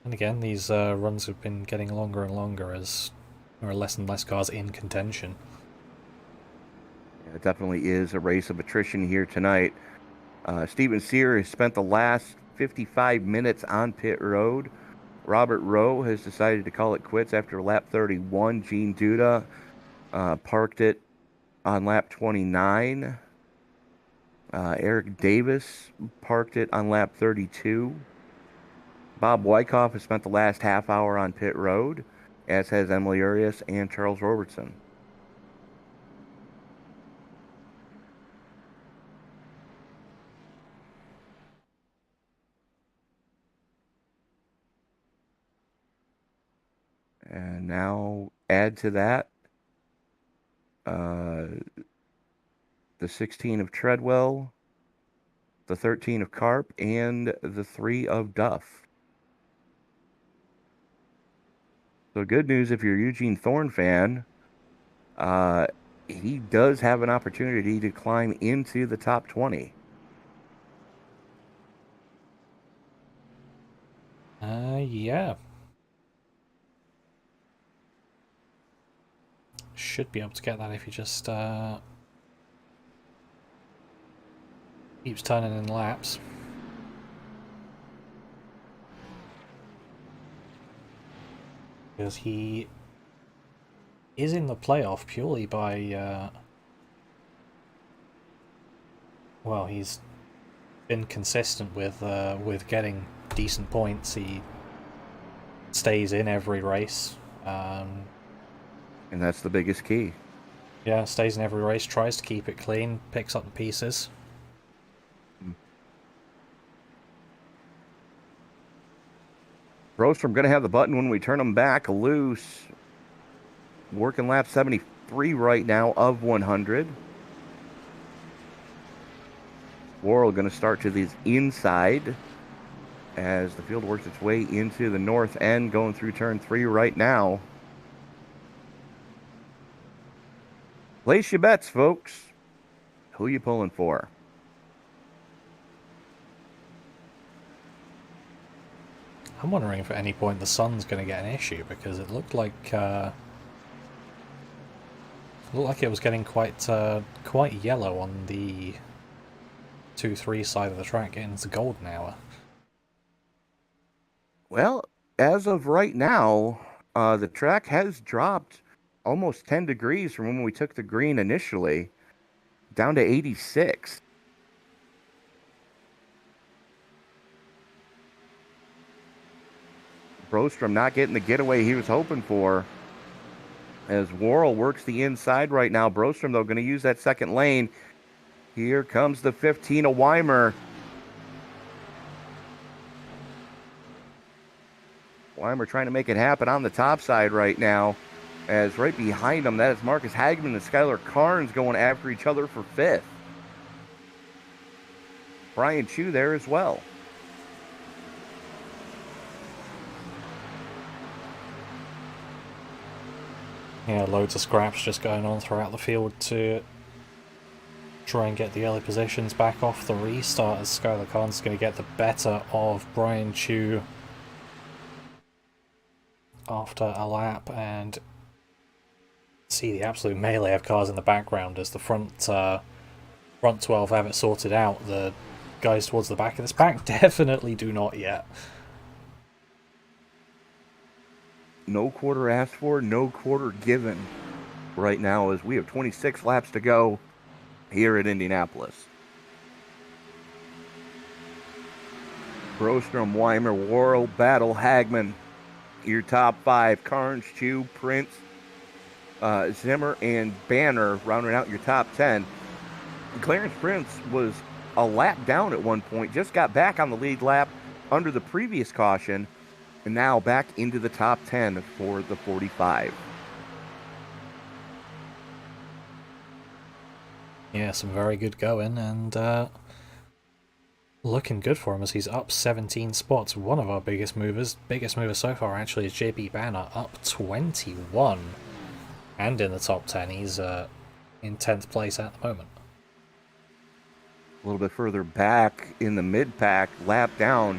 and again, these runs have been getting longer and longer as there are less and less cars in contention.
Yeah, it definitely is a race of attrition here tonight. Steven Sear has spent the last 55 minutes on pit road. Robert Rowe has decided to call it quits after lap 31. Gene Duda parked it on lap 29. Eric Davis parked it on lap 32. Bob Wyckoff has spent the last half hour on pit road, as has Emily Urias and Charles Robertson. And now add to that the 16 of Treadwell, the 13 of Carp, and the 3 of Duff. So good news if you're a Eugene Thorne fan. He does have an opportunity to climb into the top 20.
Yeah. Should be able to get that if he just keeps turning in laps. Because he is in the playoff purely by well, he's been consistent with getting decent points. He stays in every race.
And that's the biggest key.
Yeah, stays in every race, tries to keep it clean, picks up the pieces.
Rostrom going to have the button when we turn him back loose. Working lap 73 right now of 100. Worrell going to start to the inside as the field works its way into the north end, going through turn 3 right now. Place your bets, folks. Who you pulling for?
I'm wondering if at any point the sun's going to get an issue, because it looked like it was getting quite yellow on the 2-3 side of the track, getting to the golden hour.
Well, as of right now, the track has dropped almost 10 degrees from when we took the green initially, down to 86. Brostrom not getting the getaway he was hoping for, as Worrell works the inside right now. Brostrom, though, going to use that second lane. Here comes the 15 of Weimer. Weimer trying to make it happen on the top side right now, as right behind him, that is Marcus Hagman and Skylar Carnes going after each other for 5th. Brian Chu there as well.
Yeah, loads of scraps just going on throughout the field to try and get the early positions back off the restart, as Skylar Khan's going to get the better of Brian Chu after a lap, and see the absolute melee of cars in the background as the front 12 have it sorted out. The guys towards the back of this pack definitely do not yet.
No quarter asked for, no quarter given right now, as we have 26 laps to go here at Indianapolis. Brostrom, Weimer, Worrell, Battle, Hagman, your top 5. Carnes, Chu, Prince, Zimmer, and Banner rounding out your top 10. Clarence Prince was a lap down at one point, just got back on the lead lap under the previous caution, and now back into the top 10 for the 45.
Yeah, some very good going, and looking good for him as he's up 17 spots. One of our biggest movers so far actually, is JB Banner, up 21 and in the top 10. He's in 10th place at the moment.
A little bit further back in the mid-pack, lap down,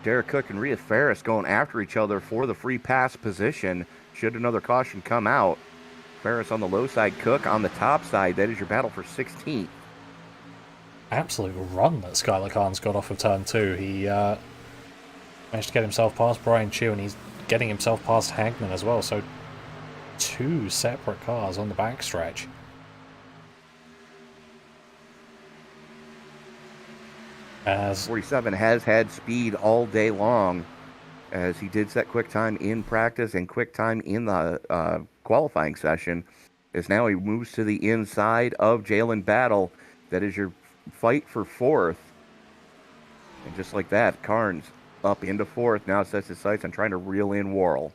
Derek Cook and Rhea Ferris going after each other for the free pass position should another caution come out. Ferris on the low side, Cook on the top side. That is your battle for 16th.
Absolute run that Skylar Khan's got off of turn 2. He managed to get himself past Brian Chu, and he's getting himself past Hagman as well. So two separate cars on the backstretch. As
47 has had speed all day long, as he did set quick time in practice and quick time in the qualifying session, as now he moves to the inside of Jalen Battle. That is your fight for fourth. And just like that, Carnes up into fourth, now sets his sights on trying to reel in Worrell.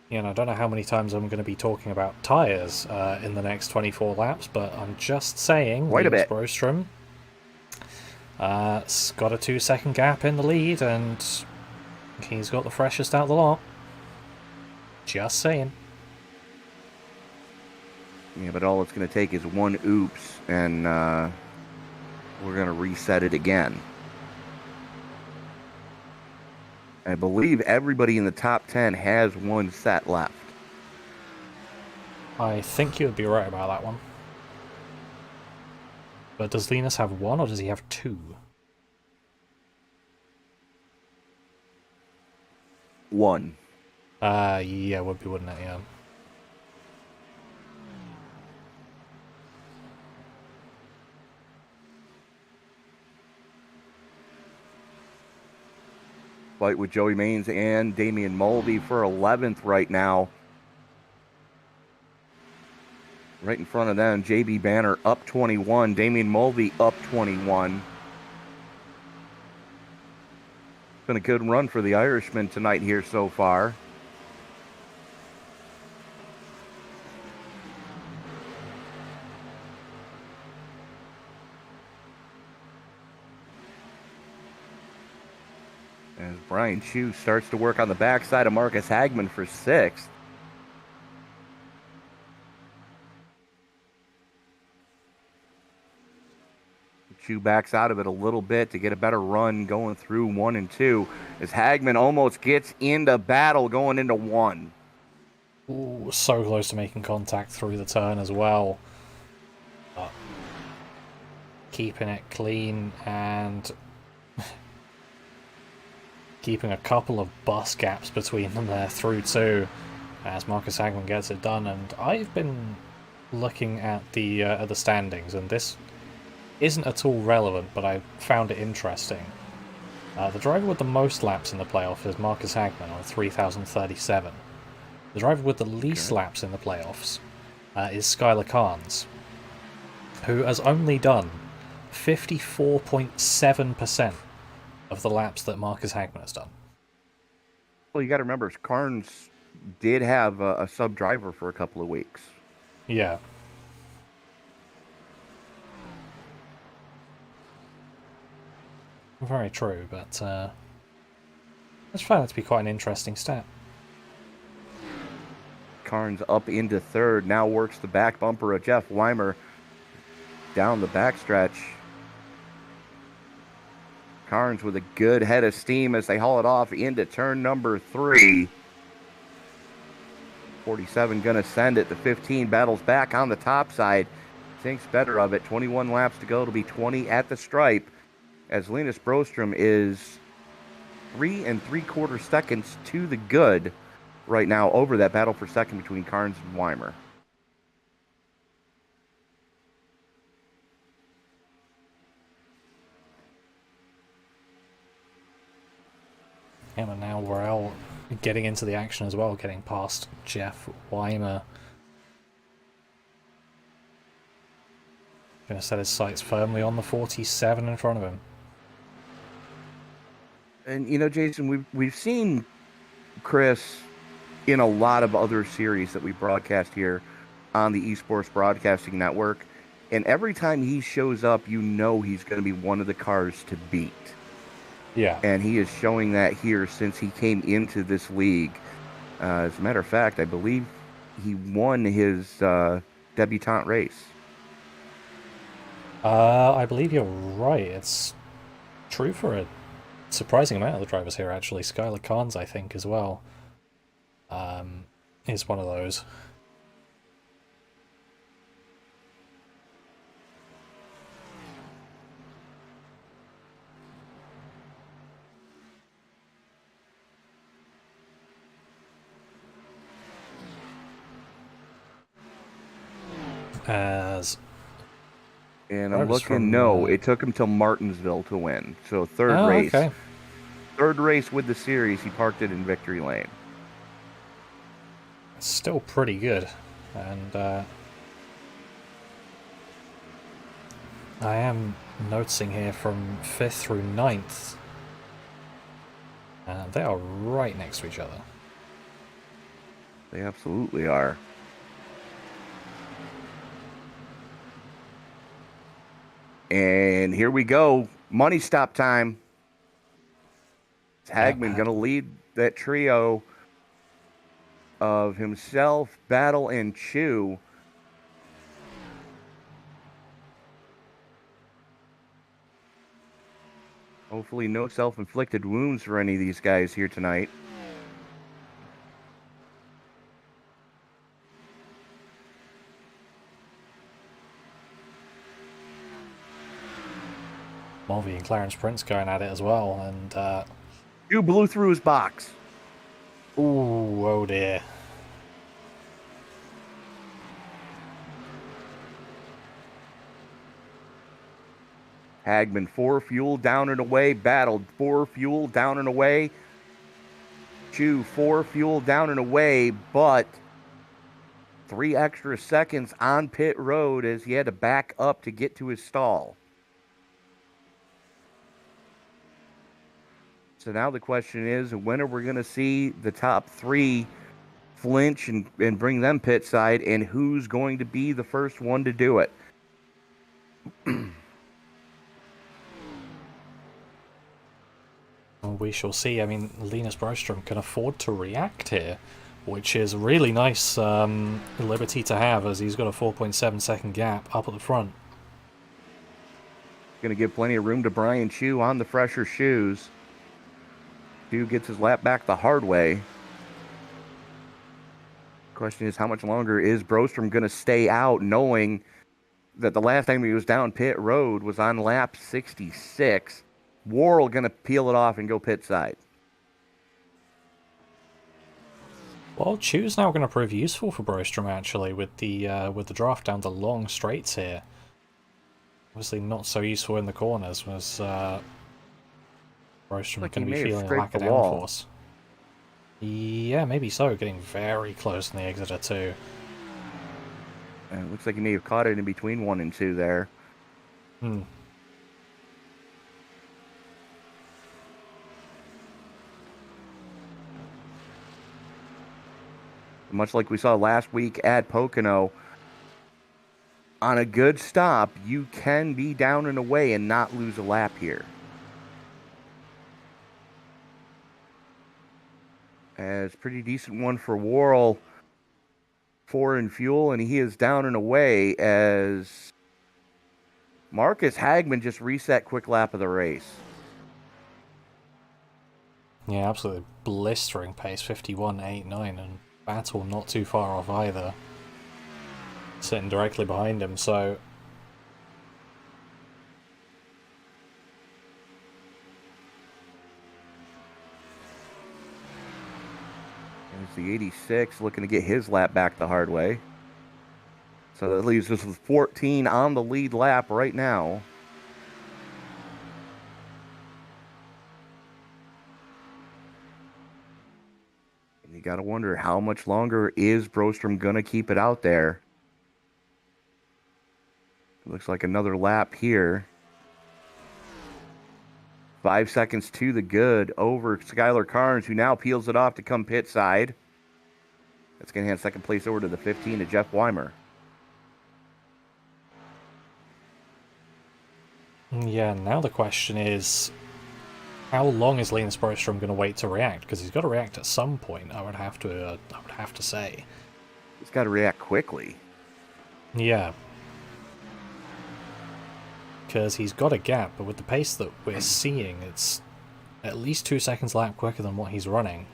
you know, I don't know how many times I'm going to be talking about tyres in the next 24 laps, but I'm just saying,
Quite a
Linus
bit.
Broström got a 2-second gap in the lead, and he's got the freshest out of the lot. Just saying.
Yeah, but all it's going to take is one oops, and we're going to reset it again. I believe everybody in the top 10 has one set left.
I think you would be right about that one. But does Linus have one, or does he have two?
One.
Yeah, would be, wouldn't it? Yeah.
Fight with Joey Maines and Damian Mulvey for 11th right now. Right in front of them, JB Banner up 21, Damian Mulvey up 21. Been a good run for the Irishman tonight here so far. As Brian Chu starts to work on the backside of Marcus Hagman for 6th. Chu backs out of it a little bit to get a better run going through 1 and 2 as Hagman almost gets into battle going into 1.
Ooh, so close to making contact through the turn as well. But keeping it clean and keeping a couple of bus gaps between them there through 2 as Marcus Hagman gets it done. And I've been looking at the standings, and this isn't at all relevant, but I found it interesting. The driver with the most laps in the playoff is Marcus Hagman on 3,037. The driver with the least laps in the playoffs is Skylar Carnes, who has only done 54.7% of the laps that Marcus Hagman has done.
Well, you got to remember, Carnes did have a sub driver for a couple of weeks.
Yeah. Very true, but I just found it to be quite an interesting stat.
Carnes up into 3rd, now works the back bumper of Jeff Weimer down the backstretch. Carnes with a good head of steam as they haul it off into turn number 3. 47 going to send it. The 15 battles back on the top side. Thinks better of it. 21 laps to go. It'll be 20 at the stripe as Linus Broström is 3 3/4 seconds to the good right now over that battle for second between Carnes and Weimer.
Yeah, and now Worrell getting into the action as well, getting past Jeff Weimer. Going to set his sights firmly on the 47 in front of him.
And, you know, Jason, we've seen Chris in a lot of other series that we broadcast here on the Esports Broadcasting Network. And every time he shows up, you know he's going to be one of the cars to beat.
Yeah.
And he is showing that here since he came into this league. As a matter of fact, I believe he won his debutante race.
I believe you're right. It's true for a surprising amount of the drivers here, actually. Skylar Carnes, I think, as well, is one of those. As
And I'm
Drivers
looking,
from,
no, it took him till Martinsville to win. So third
oh,
race.
okay.
Third race with the series, he parked it in victory lane.
It's still pretty good. And I am noticing here from 5th through 9th. They are right next to each other.
They absolutely are. And here we go. Money stop time. Hagman going to lead that trio of himself, Battle, and Chew. Hopefully no self-inflicted wounds for any of these guys here tonight.
Mulvey and Clarence Prince going at it as well, and
Chew blew through his box.
ooh, oh dear.
Hagman 4 fuel down and away. Battled 4 fuel down and away. Chew 4 fuel down and away, but 3 extra seconds on pit road as he had to back up to get to his stall. So now the question is, when are we going to see the top 3 flinch and bring them pit side, and who's going to be the first one to do it?
We shall see. I mean, Linus Broström can afford to react here, which is a really nice liberty to have, as he's got a 4.7 second gap up at the front.
Going to give plenty of room to Brian Chew on the fresher shoes. Chew gets his lap back the hard way. Question is, how much longer is Broström going to stay out, knowing that the last time he was down pit road was on lap 66. Worrell going to peel it off and go pit side.
Well, Chew's now going to prove useful for Broström, actually, with the draft down the long straights here. Obviously not so useful in the corners, was Broström
Like
going to
he
be
may have
feeling a lack
scraped
of
the wall.
downforce. Yeah, maybe so, getting very close in the exeter too.
It looks like he may have caught it in between 1 and 2 there.
Hmm.
Much like we saw last week at Pocono, on a good stop, you can be down and away and not lose a lap here. As pretty decent one for Worrell, 4 in fuel, and he is down and away as Marcus Hagman just reset quick lap of the race.
Yeah, absolutely blistering pace, 51.89, and Battle not too far off either. Sitting directly behind him, so
There's the 86 looking to get his lap back the hard way. So that leaves us with 14 on the lead lap right now. And you got to wonder, how much longer is Broström going to keep it out there? It looks like another lap here. 5 seconds to the good over Skylar Carnes, who now peels it off to come pit side. That's going to hand second place over to the 15 to Jeff Weimer.
yeah, now the question is, how long is Linus Broström going to wait to react? Because he's got to react at some point. I would have to say.
He's got to react quickly.
Yeah. Because he's got a gap, but with the pace that we're seeing, it's at least 2 seconds lap quicker than what he's running.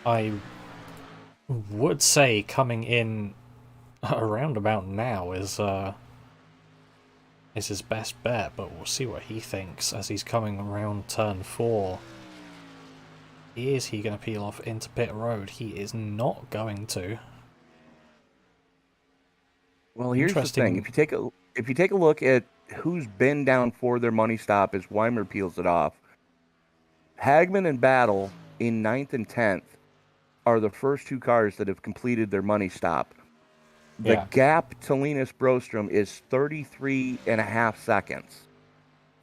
I would say coming in around about now is his best bet, but we'll see what he thinks as he's coming around turn 4. Is he going to peel off into pit road? He is not going to.
Well, here's the thing.
Interesting.
If you take a look at who's been down for their money stop as Weimer peels it off, Hagman and Battle in 9th and 10th are the first two cars that have completed their money stop. The
Yeah.
gap to Linus Brostrom is 33.5 seconds.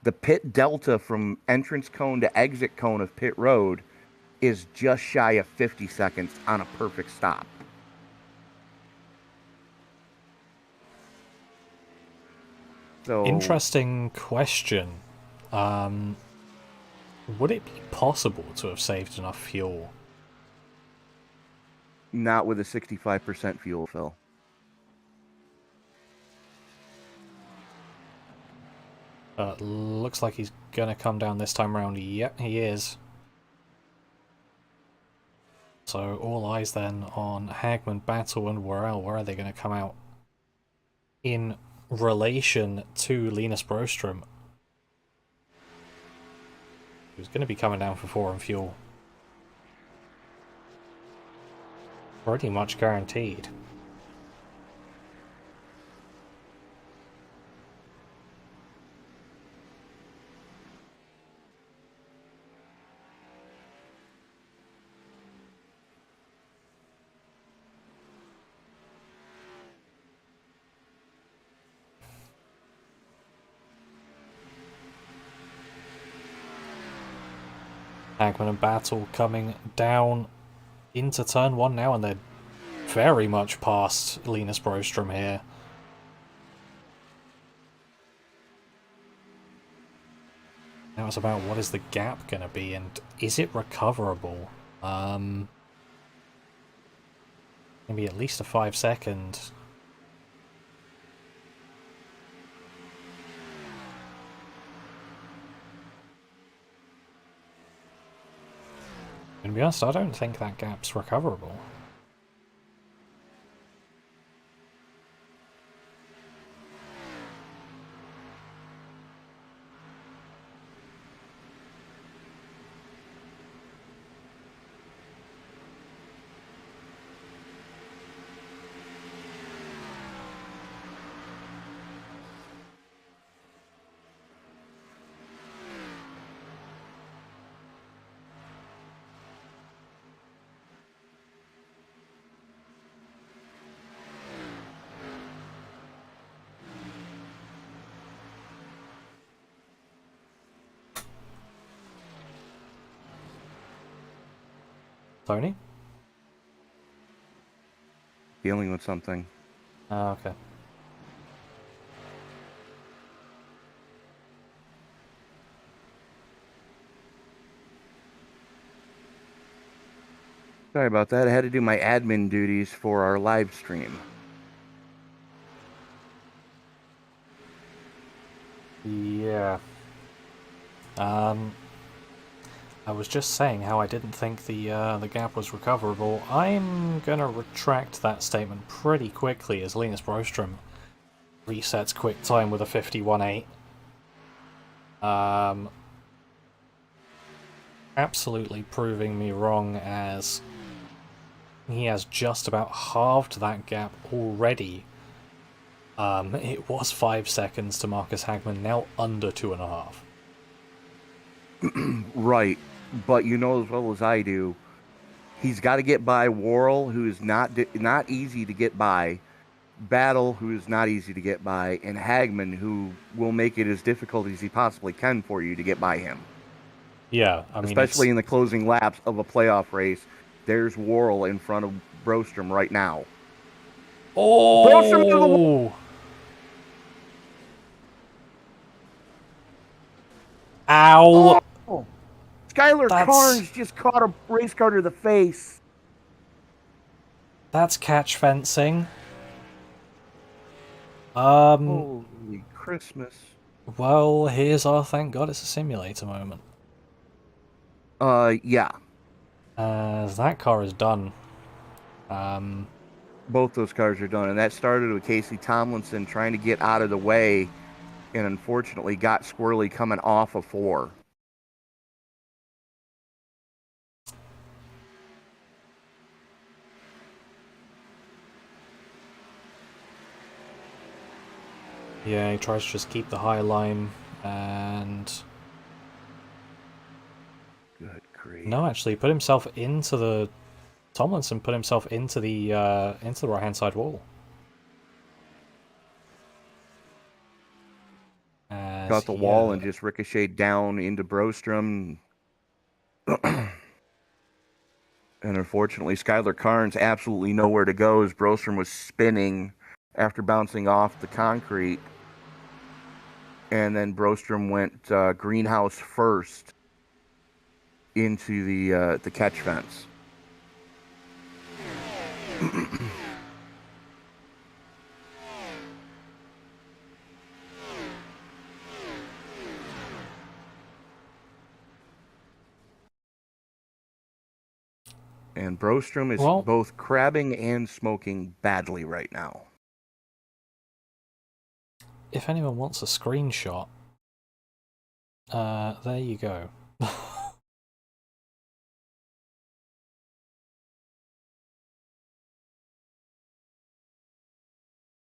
The pit delta from entrance cone to exit cone of pit road is just shy of 50 seconds on a perfect stop. So
Interesting question. Would it be possible to have saved enough fuel?
not with a 65% fuel fill.
Looks like he's gonna come down this time around. Yep, he is. So all eyes then on Hagman, Battle, and Worrell. Where are they going to come out in relation to Linus Brostrom, who's going to be coming down for 4 on fuel? Pretty much guaranteed. Hagman and Battle coming down into turn 1 now, and they're very much past Linus Brostrom here. Now it's about what is the gap going to be, and is it recoverable? Maybe at least a 5-second. To be honest, I don't think that gap's recoverable. Tony?
Dealing with something.
Oh, okay.
Sorry about that. I had to do my admin duties for our live stream.
Yeah. I was just saying how I didn't think the gap was recoverable. I'm gonna retract that statement pretty quickly as Linus Brostrom resets quick time with a 51.8. Absolutely proving me wrong, as he has just about halved that gap already. It was 5 seconds to Marcus Hagman, now under 2.5.
Right, but you know as well as I do, he's got to get by Worrell, who is not easy to get by, Battle, who is not easy to get by, and Hagman, who will make it as difficult as he possibly can for you to get by him.
Yeah, I mean,
especially in the closing laps of a playoff race. There's Worrell in front of Brostrom right now.
Oh!
Brostrom to the wall!
Ow!
Oh! Skylar Carnes just caught a race car to the face.
That's catch fencing.
Holy Christmas.
Well, here's our thank God it's a simulator moment.
Yeah.
That car is done.
Both those cars are done, and that started with Casey Tomlinson trying to get out of the way, and unfortunately got squirrely coming off of 4.
Yeah, he tries to just keep the high line, and
Good grief.
no, actually, put himself into the Tomlinson put himself into the right hand side wall.
Got the wall and just ricocheted down into Brostrom. And unfortunately, Skylar Carnes absolutely nowhere to go as Brostrom was spinning after bouncing off the concrete. And then Brostrom went greenhouse first into the catch fence. And Brostrom is both crabbing and smoking badly right now.
If anyone wants a screenshot, there you go.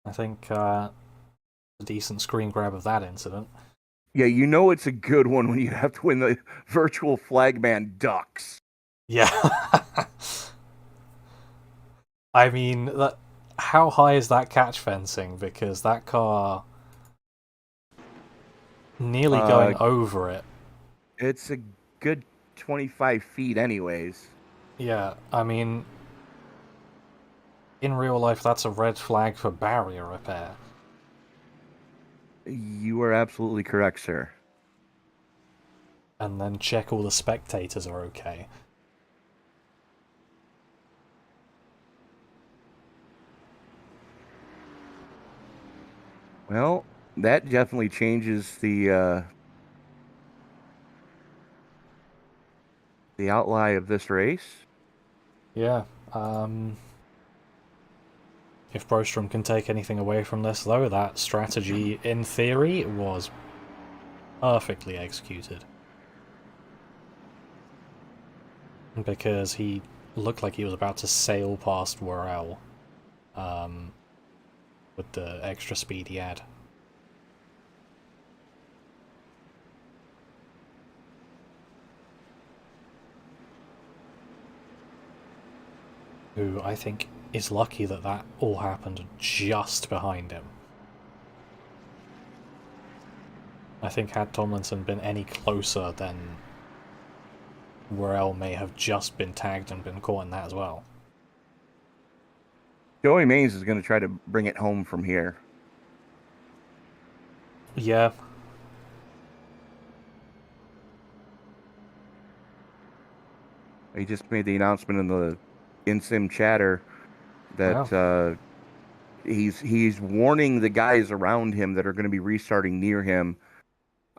I think a decent screen grab of that incident.
Yeah, you know it's a good one when you have to win the virtual flagman ducks.
Yeah. I mean, how high is that catch fencing? Because that car nearly going over it.
It's a good 25 feet anyways.
Yeah, I mean, in real life, that's a red flag for barrier repair.
You are absolutely correct, sir.
And then check all the spectators are okay.
Well, that definitely changes the outline of this race.
Yeah, if Brostrom can take anything away from this, though, that strategy, in theory, was perfectly executed. Because he looked like he was about to sail past Worrell, with the extra speed he had. Who I think is lucky that that all happened just behind him. I think had Tomlinson been any closer, then Worrell may have just been tagged and been caught in that as well.
Joey Mays is going to try to bring it home from here.
Yeah.
He just made the announcement in the in-sim chatter that he's warning the guys around him that are going to be restarting near him,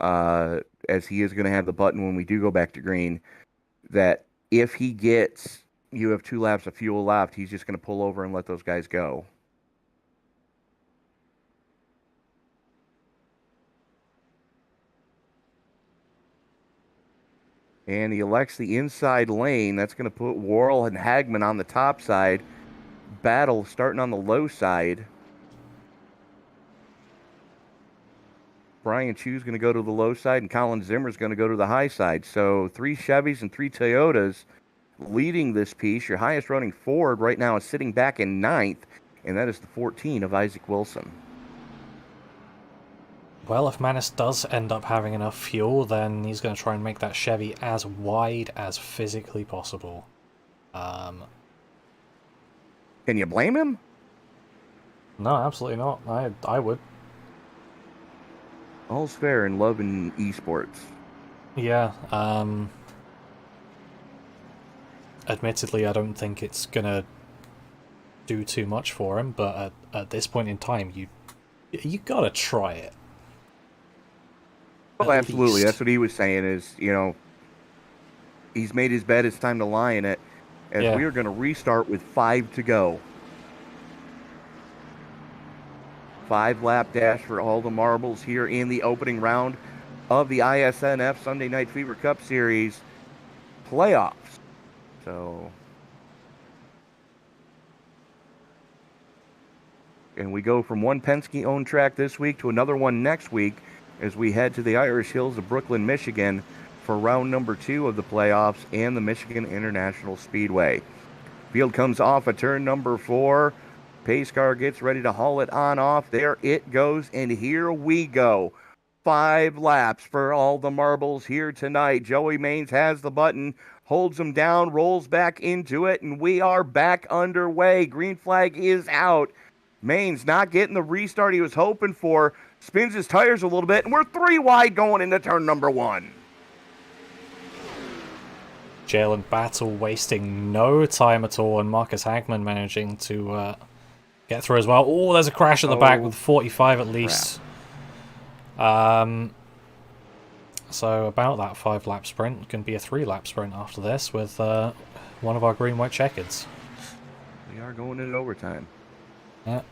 as he is going to have the button when we do go back to green, that if he gets, you have 2 laps of fuel left, he's just going to pull over and let those guys go. And he elects the inside lane. That's going to put Worrell and Hagman on the top side. Battle starting on the low side. Brian Chu's going to go to the low side, and Colin Zimmer's going to go to the high side. So 3 Chevys and 3 Toyotas leading this piece. Your highest running Ford right now is sitting back in 9th, and that is the 14 of Isaac Wilson.
Well, if Manis does end up having enough fuel, then he's going to try and make that Chevy as wide as physically possible.
Can you blame him?
No, absolutely not. I would.
All's fair in love and esports.
Yeah, admittedly, I don't think it's going to do too much for him, but at this point in time, you got to try it.
Oh, absolutely. That's what he was saying is, he's made his bed. It's time to lie in it. As we are going to restart with 5 to go. 5-lap dash for all the marbles here in the opening round of the iSNF Sunday Night Fever Cup Series playoffs. So And we go from one Penske-owned track this week to another one next week as we head to the Irish Hills of Brooklyn, Michigan for round number 2 of the playoffs and the Michigan International Speedway. Field comes off at turn number 4. Pace car gets ready to haul it on off. There it goes, and here we go. 5 laps for all the marbles here tonight. Joey Maines has the button, holds him down, rolls back into it, and we are back underway. Green flag is out. Maines not getting the restart he was hoping for. Spins his tires a little bit, and we're 3 wide going into turn number 1.
Jalen Battle wasting no time at all, and Marcus Hagman managing to get through as well. Oh, there's a crash at the back with 45 at least. So about that 5-lap sprint can be a 3-lap sprint after this with one of our green-white checkers.
We are going into overtime.
Yeah.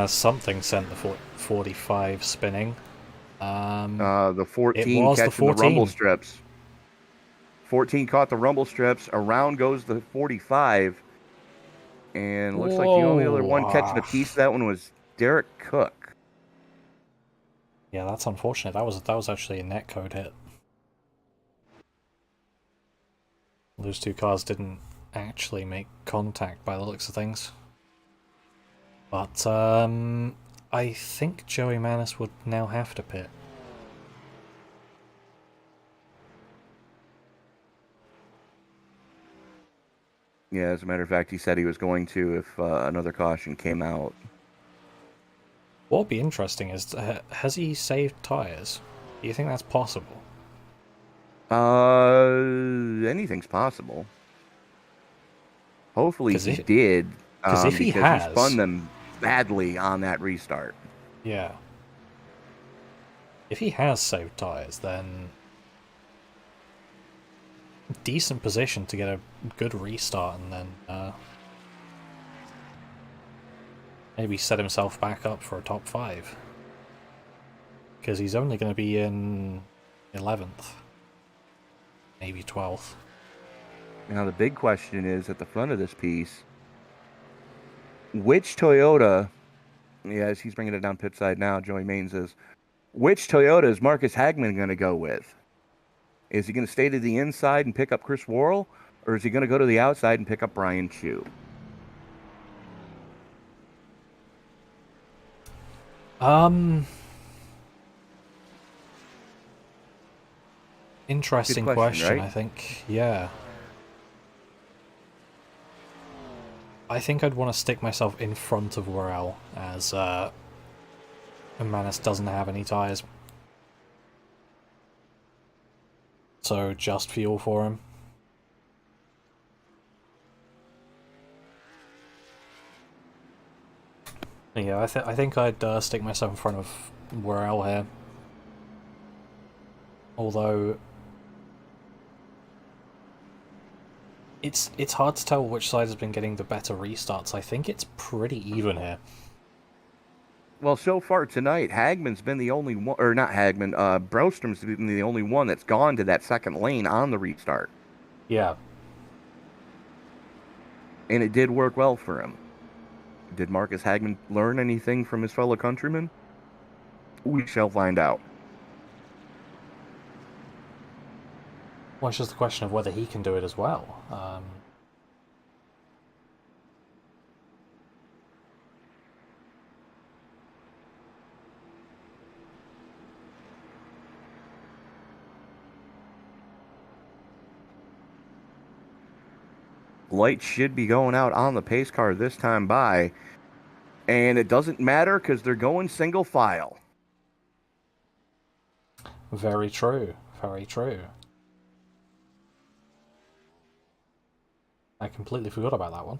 Something sent the 45 spinning.
The 14
was
catching
the 14.
the rumble strips. 14 caught the rumble strips. Around goes the 45. And looks like the only other one catching a piece of that one was Derek Cook.
Yeah, that's unfortunate. That was actually a netcode hit. Those 2 cars didn't actually make contact by the looks of things. But I think Joey Manis would now have to pit.
Yeah, as a matter of fact, he said he was going to if another caution came out.
What would be interesting is, has he saved tyres? Do you think that's possible?
Anything's possible. Hopefully he did.
Because if he has...
he spun them badly on that restart.
Yeah. If he has saved tyres, then... decent position to get a good restart and then maybe set himself back up for a top 5. Because he's only going to be in 11th. Maybe 12th.
Now the big question is, at the front of this piece, which Toyota, as he's bringing it down pit side now, Joey Maines is, which Toyota is Marcus Hagman going to go with? Is he going to stay to the inside and pick up Chris Worrell, or is he going to go to the outside and pick up Brian Chu?
Interesting question, right? I think. Yeah. I think I'd want to stick myself in front of Worrell, as Manis doesn't have any tyres. So just fuel for him. Yeah, I think I'd stick myself in front of Worrell here. Although it's hard to tell which side has been getting the better restarts. I think it's pretty even here.
Well, so far tonight, Hagman's been the only one, or not Hagman, Brostrom's been the only one that's gone to that second lane on the restart.
Yeah.
And it did work well for him. Did Marcus Hagman learn anything from his fellow countrymen? We shall find out.
Well, it's just a question of whether he can do it as well.
Lights should be going out on the pace car this time by, and it doesn't matter because they're going single file.
Very true. Very true. I completely forgot about that one.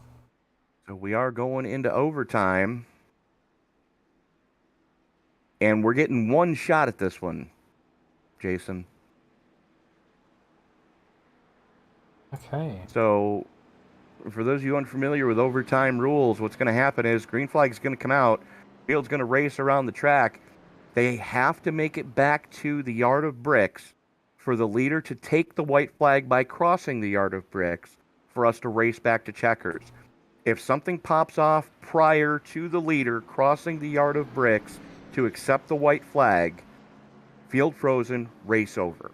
So we are going into overtime, and we're getting one shot at this one, Jason.
Okay.
So for those of you unfamiliar with overtime rules, what's going to happen is green flag's going to come out, field's going to race around the track. They have to make it back to the yard of bricks for the leader to take the white flag by crossing the yard of bricks for us to race back to checkers. If something pops off prior to the leader crossing the yard of bricks to accept the white flag, field frozen, race over.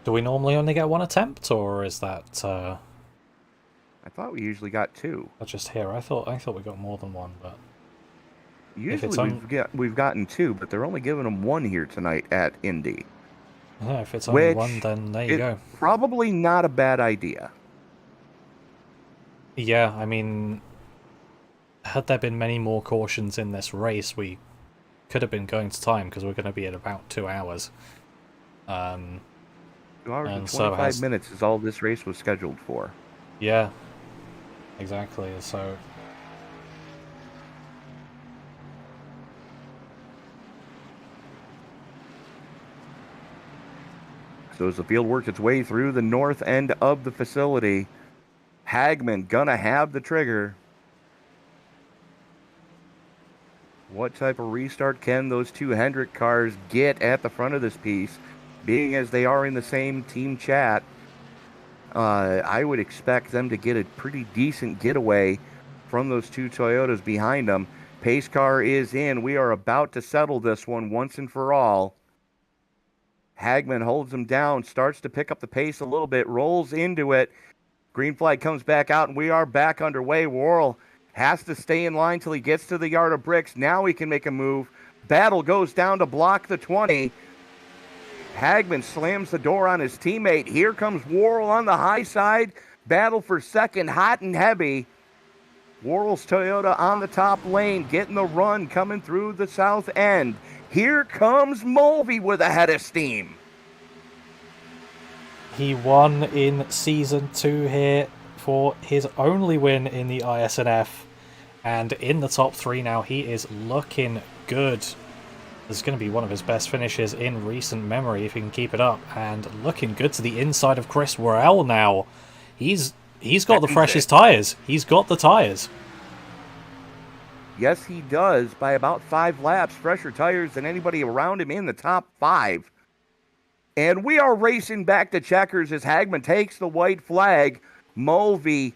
Do we normally only get one attempt, or is that
I thought we usually got 2.
just here? I thought we got more than one, but
Usually we've gotten 2, but they're only giving them 1 here tonight at Indy.
yeah, if it's only one, then there you go.
Probably not a bad idea.
Yeah, I mean, had there been many more cautions in this race, we could have been going to time, because we're going to be at about 2 hours.
2 hours and
so
25 minutes is all this race was scheduled for.
Yeah, exactly. So
as the field works its way through the north end of the facility, Hagman gonna have the trigger. What type of restart can those 2 Hendrick cars get at the front of this piece? Being as they are in the same team chat, I would expect them to get a pretty decent getaway from those 2 Toyotas behind them. Pace car is in. We are about to settle this one once and for all. Hagman holds him down, starts to pick up the pace a little bit, rolls into it. Green flag comes back out, and we are back underway. Worrell has to stay in line till he gets to the yard of bricks. Now he can make a move. Battle goes down to block the 20. Hagman slams the door on his teammate. Here comes Worrell on the high side. Battle for second, hot and heavy. Worrell's Toyota on the top lane, getting the run coming through the south end. Here comes Mulvey with a head of steam.
he won in Season 2 here for his only win in the iSNF, and in the top 3 now. He is looking good. This is going to be one of his best finishes in recent memory if he can keep it up, and looking good to the inside of Chris Worrell now. He's got the freshest tyres. He's got the tyres.
Yes, he does, by about 5 laps, fresher tires than anybody around him in the top 5. And we are racing back to checkers as Hagman takes the white flag. Mulvey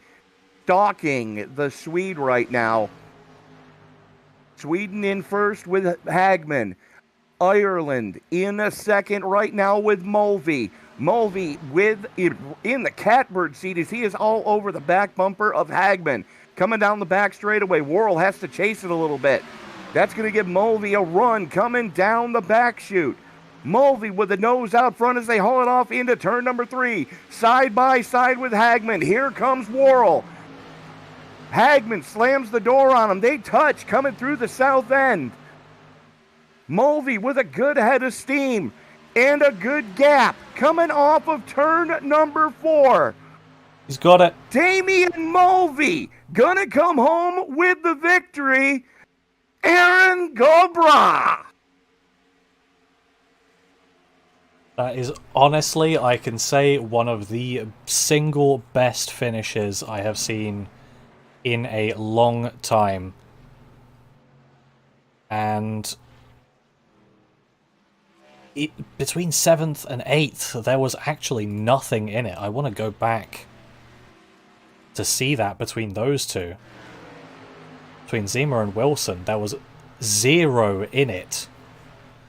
stalking the Swede right now. Sweden in first with Hagman. Ireland in a second right now with Mulvey. Mulvey with in the catbird seat as he is all over the back bumper of Hagman. Coming down the back straightaway. Worrell has to chase it a little bit. That's going to give Mulvey a run coming down the back chute. Mulvey with the nose out front as they haul it off into turn number 3. Side by side with Hagman. Here comes Worrell. Hagman slams the door on him. They touch coming through the south end. Mulvey with a good head of steam and a good gap coming off of turn number 4.
He's got it.
Damian Mulvey gonna come home with the victory. Aaron Gobra.
That is honestly, I can say, one of the single best finishes I have seen in a long time. And between 7th and 8th, there was actually nothing in it. I want to go back to see that between those two. Between Zima and Wilson, there was 0 in it.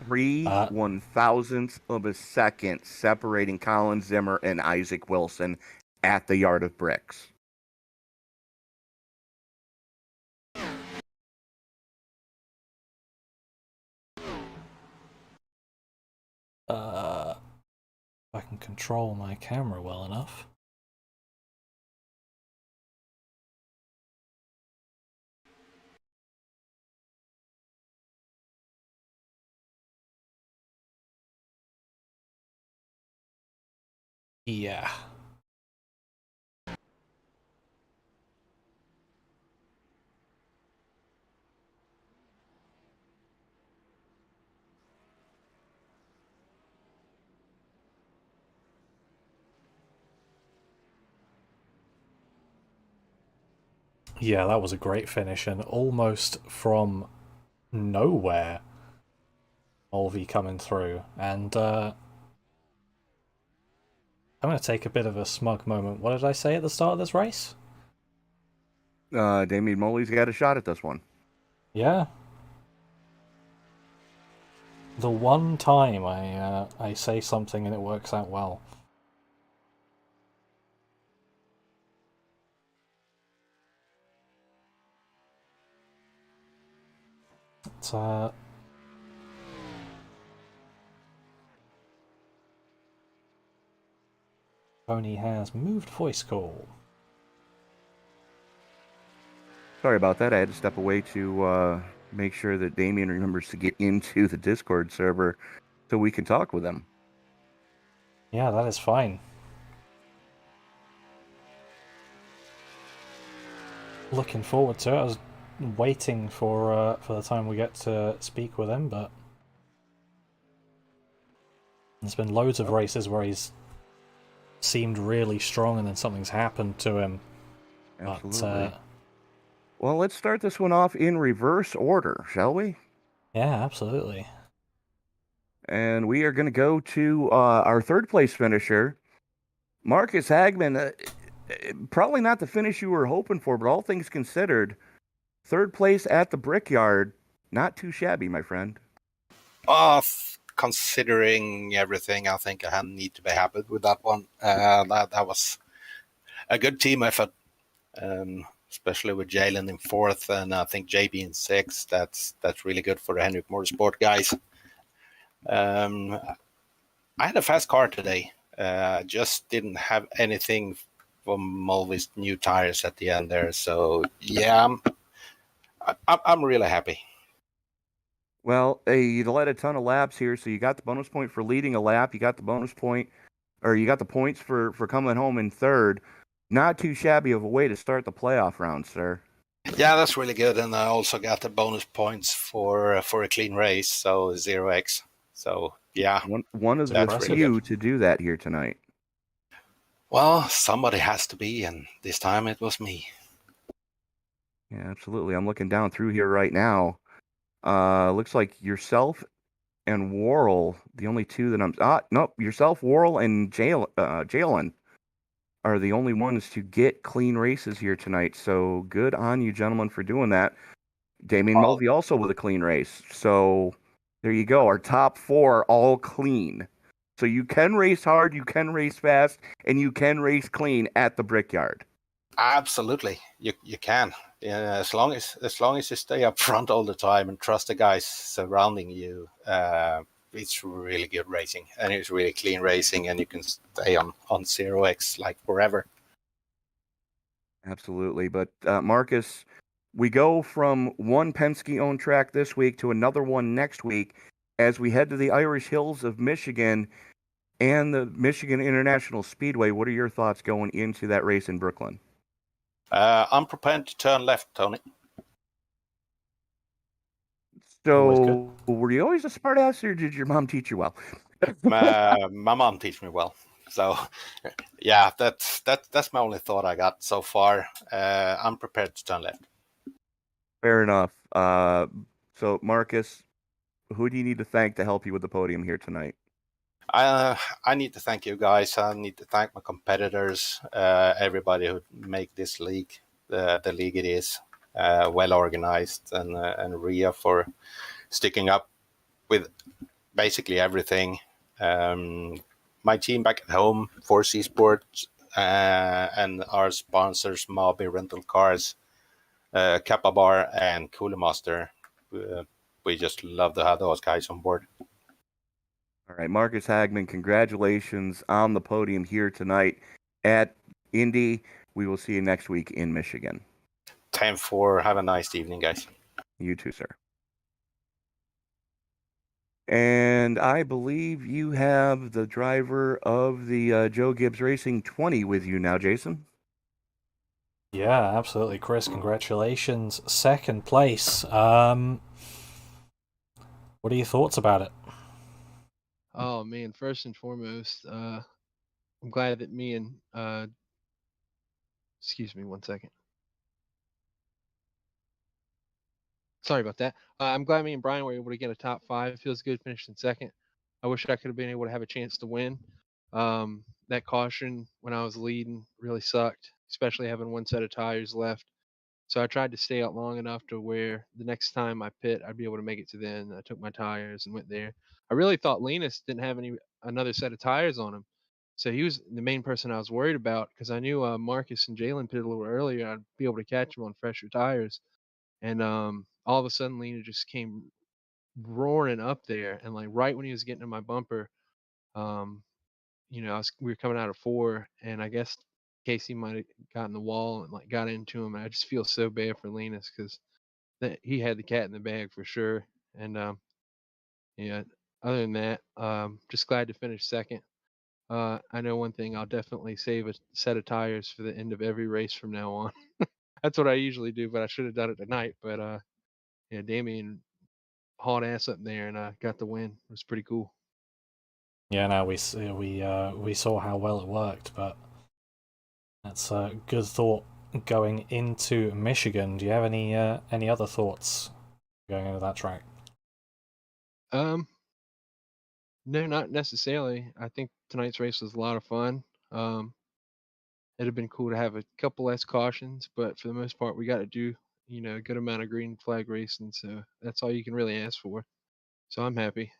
3/1000th of a second separating Colin Zimmer and Isaac Wilson at the yard of bricks.
If I can control my camera well enough. Yeah. Yeah, that was a great finish, and almost from nowhere, Mulvey coming through. And I'm going to take a bit of a smug moment. What did I say at the start of this race?
Damien Moley's got a shot at this one.
Yeah. The one time I say something and it works out well. It's, Tony has moved voice call.
Sorry about that. I had to step away to make sure that Damien remembers to get into the Discord server so we can talk with him.
Yeah, that is fine. Looking forward to it. I was waiting for the time we get to speak with him, but there's been loads of races where he's seemed really strong and then something's happened to him.
Absolutely. Well, let's start this one off in reverse order, shall we?
Yeah, absolutely.
And we are going to go to our third place finisher, Marcus Hagman. Probably not the finish you were hoping for, but all things considered, third place at the Brickyard, not too shabby, my friend.
Considering everything, I think I need to be happy with that one. That was a good team effort, especially with Jalen in fourth, and I think JB in sixth. That's really good for the Henrik Motorsport guys. I had a fast car today. Just didn't have anything from all these new tires at the end there. So yeah, I'm really happy.
Well, you led a ton of laps here, so you got the bonus point for leading a lap. You got the bonus point, or you got the points for coming home in third. Not too shabby of a way to start the playoff round, sir.
Yeah, that's really good, and I also got the bonus points for a clean race, so 0x. So yeah,
one of the few to do that here tonight.
Well, somebody has to be, and this time it was me.
Yeah, absolutely. I'm looking down through here right now. Looks like yourself and Worrell, the only two that I'm... nope, yourself, Worrell, and Jalen are the only ones to get clean races here tonight. So good on you, gentlemen, for doing that. Damien Mulvey also with a clean race. So there you go. Our top four all clean. So you can race hard, you can race fast, and you can race clean at the Brickyard.
Absolutely, you can. Yeah, as long as you stay up front all the time and trust the guys surrounding you, it's really good racing, and it's really clean racing, and you can stay on 0x like forever.
Absolutely, but Marcus, we go from one Penske-owned track this week to another one next week as we head to the Irish Hills of Michigan and the Michigan International Speedway. What are your thoughts going into that race in Brooklyn?
I'm prepared to turn left, Tony.
So, were you always a smartass, or did your mom teach you well?
My mom teach me well. So, yeah, that's my only thought I got so far. I'm prepared to turn left.
Fair enough. So, Marcus, who do you need to thank to help you with the podium here tonight?
I need to thank you guys. I need to thank my competitors, everybody who make this league the league it is, well organized, and Ria for sticking up with basically everything. My team back at home, 4C Sports, and our sponsors, Moby Rental Cars, Kappa Bar, and Cooler Master. We just love to have those guys on board.
All right, Marcus Hagman, congratulations on the podium here tonight at Indy. We will see you next week in Michigan.
10-4. Have a nice evening, guys.
You too, sir. And I believe you have the driver of the Joe Gibbs Racing 20 with you now, Jason.
Yeah, absolutely, Chris. Congratulations. Second place. What are your thoughts about it?
Oh man, first and foremost, I'm glad that me and excuse me one second. Sorry about that. I'm glad me and Brian were able to get a top 5. It feels good finishing second. I wish I could have been able to have a chance to win. That caution when I was leading really sucked, especially having one set of tires left. So I tried to stay out long enough to where the next time I pit, I'd be able to make it to the end. I took my tires and went there. I really thought Linus didn't have another set of tires on him, so he was the main person I was worried about because I knew Marcus and Jalen pitted a little earlier. I'd be able to catch him on fresher tires, and all of a sudden Lena just came roaring up there, and like right when he was getting to my bumper, um, we were coming out of 4, and I guess Casey might have gotten the wall and like got into him. And I just feel so bad for Linus because he had the cat in the bag for sure. And yeah, other than that, just glad to finish second. I know one thing: I'll definitely save a set of tires for the end of every race from now on. That's what I usually do, but I should have done it tonight. But yeah, Damien hauled ass up there and got the win. It was pretty cool.
Yeah, no, we saw how well it worked, but that's a good thought going into Michigan. Do you have any other thoughts going into that track?
No, not necessarily. I think tonight's race was a lot of fun. It'd have been cool to have a couple less cautions, but for the most part, we got to do a good amount of green flag racing, so that's all you can really ask for. So I'm happy.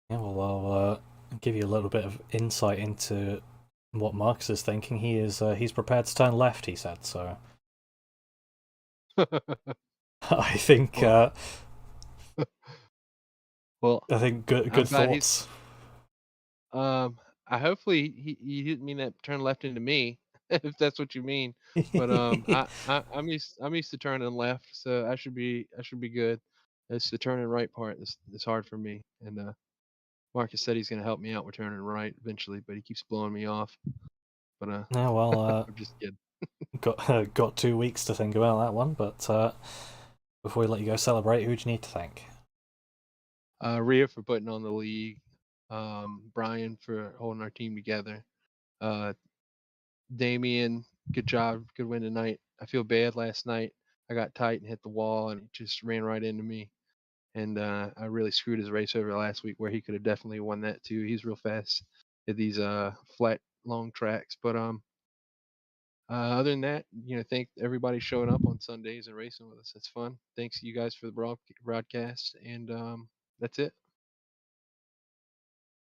Yeah, well, I'll give you a little bit of insight into what Marcus is thinking. He's prepared to turn left, he said. So I think
Well,
I think good thoughts.
I hopefully he didn't mean that turn left into me, if that's what you mean. But I'm used to turning left, so I should be good. It's the turning right part that's hard for me. And Marcus said he's going to help me out with turning right eventually, but he keeps blowing me off. But
Yeah, well,
I'm just kidding.
got 2 weeks to think about that one. But before we let you go celebrate, who do you need to thank?
Rhea for putting on the league, Brian for holding our team together, Damien, good job, good win tonight. I feel bad last night. I got tight and hit the wall, and it just ran right into me. And I really screwed his race over last week, where he could have definitely won that too. He's real fast at these flat, long tracks. But other than that, thank everybody showing up on Sundays and racing with us. It's fun. Thanks you guys for the broadcast, and that's it.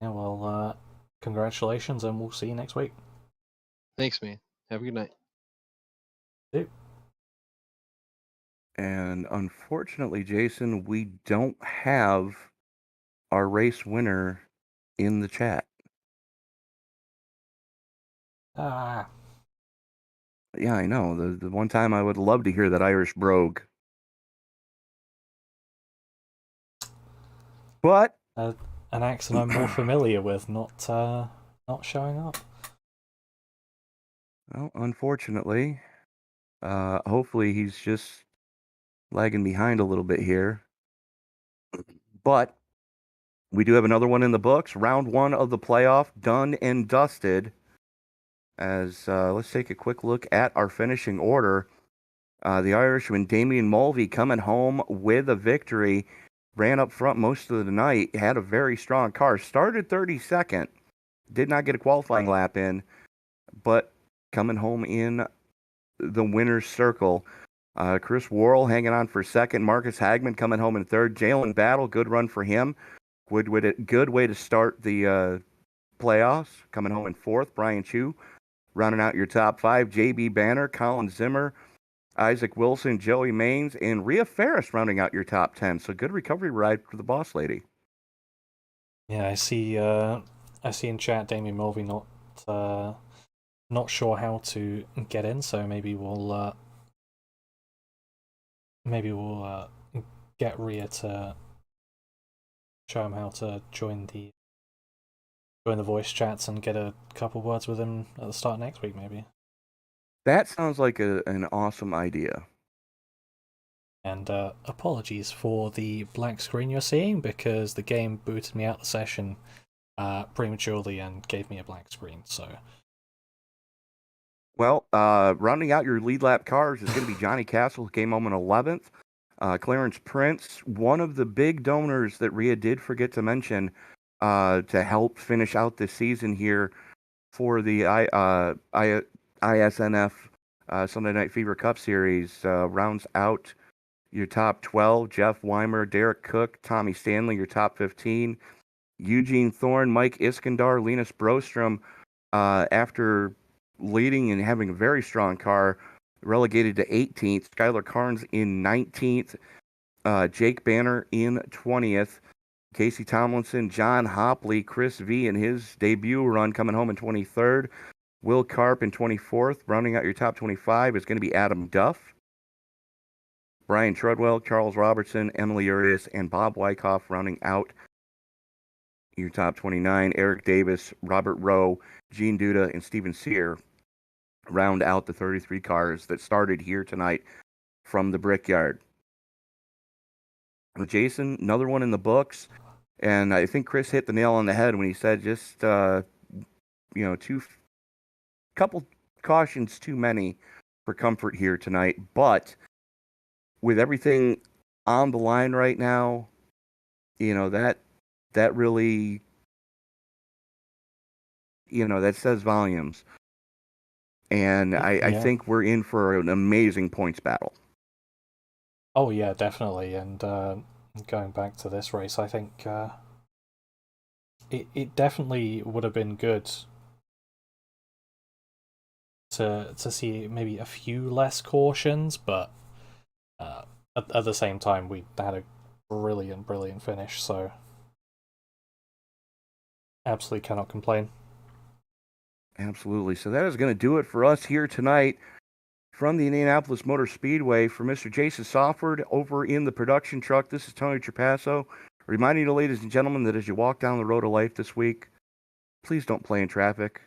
Yeah, well, congratulations, and we'll see you next week.
Thanks, man. Have a good night.
Yep.
And unfortunately, Jason, we don't have our race winner in the chat.
Ah.
Yeah, I know. The one time I would love to hear that Irish brogue. But
An accent I'm more familiar with not showing up.
Well, unfortunately, hopefully he's just lagging behind a little bit here. But we do have another one in the books. Round 1 of the playoff done and dusted. As let's take a quick look at our finishing order. The Irishman Damien Mulvey coming home with a victory. Ran up front most of the night. Had a very strong car. Started 32nd. Did not get a qualifying lap in. But coming home in the winner's circle. Chris Worrell hanging on for second. Marcus Hagman coming home in third. Jalen Battle, good run for him. Good way to start the playoffs. Coming home in fourth. Brian Chu rounding out your top 5. JB Banner, Colin Zimmer, Isaac Wilson, Joey Maines, and Rhea Ferris rounding out your top 10. So good recovery ride for the boss lady.
Yeah, I see in chat Damien Mulvey not sure how to get in, so maybe we'll get Rhea to show him how to join the voice chats and get a couple words with him at the start of next week, maybe.
That sounds like an awesome idea.
And apologies for the black screen you're seeing, because the game booted me out of the session prematurely and gave me a black screen, so...
Well, rounding out your lead lap cars is going to be Johnny Castle, who came home in 11th. Clarence Prince, one of the big donors that Rhea did forget to mention, to help finish out this season here for the iSNF Sunday Night Fever Cup Series. Rounds out your top 12. Jeff Weimer, Derek Cook, Tommy Stanley, your top 15. Eugene Thorne, Mike Iskandar, Linus Brostrom, after leading and having a very strong car, relegated to 18th. Skylar Carnes in 19th. Jake Banner in 20th. Casey Tomlinson, John Hopley, Chris V in his debut run coming home in 23rd. Will Karp in 24th. Rounding out your top 25 is going to be Adam Duff, Brian Treadwell, Charles Robertson, Emily Urias, and Bob Wyckoff rounding out your top 29. Eric Davis, Robert Rowe, Gene Duda, and Steven Sear round out the 33 cars that started here tonight from the Brickyard. Jason, another one in the books, and I think Chris hit the nail on the head when he said just couple cautions too many for comfort here tonight. But with everything on the line right now, that really, that says volumes. And I think we're in for an amazing points battle.
Oh yeah, definitely. And going back to this race, I think it definitely would have been good to see maybe a few less cautions, but at the same time, we had a brilliant finish, so absolutely cannot complain.
Absolutely. So that is going to do it for us here tonight from the Indianapolis Motor Speedway. For Mr. Jason Softward over in the production truck, this is Tony Trapasso, reminding you, ladies and gentlemen, that as you walk down the road of life this week, please don't play in traffic.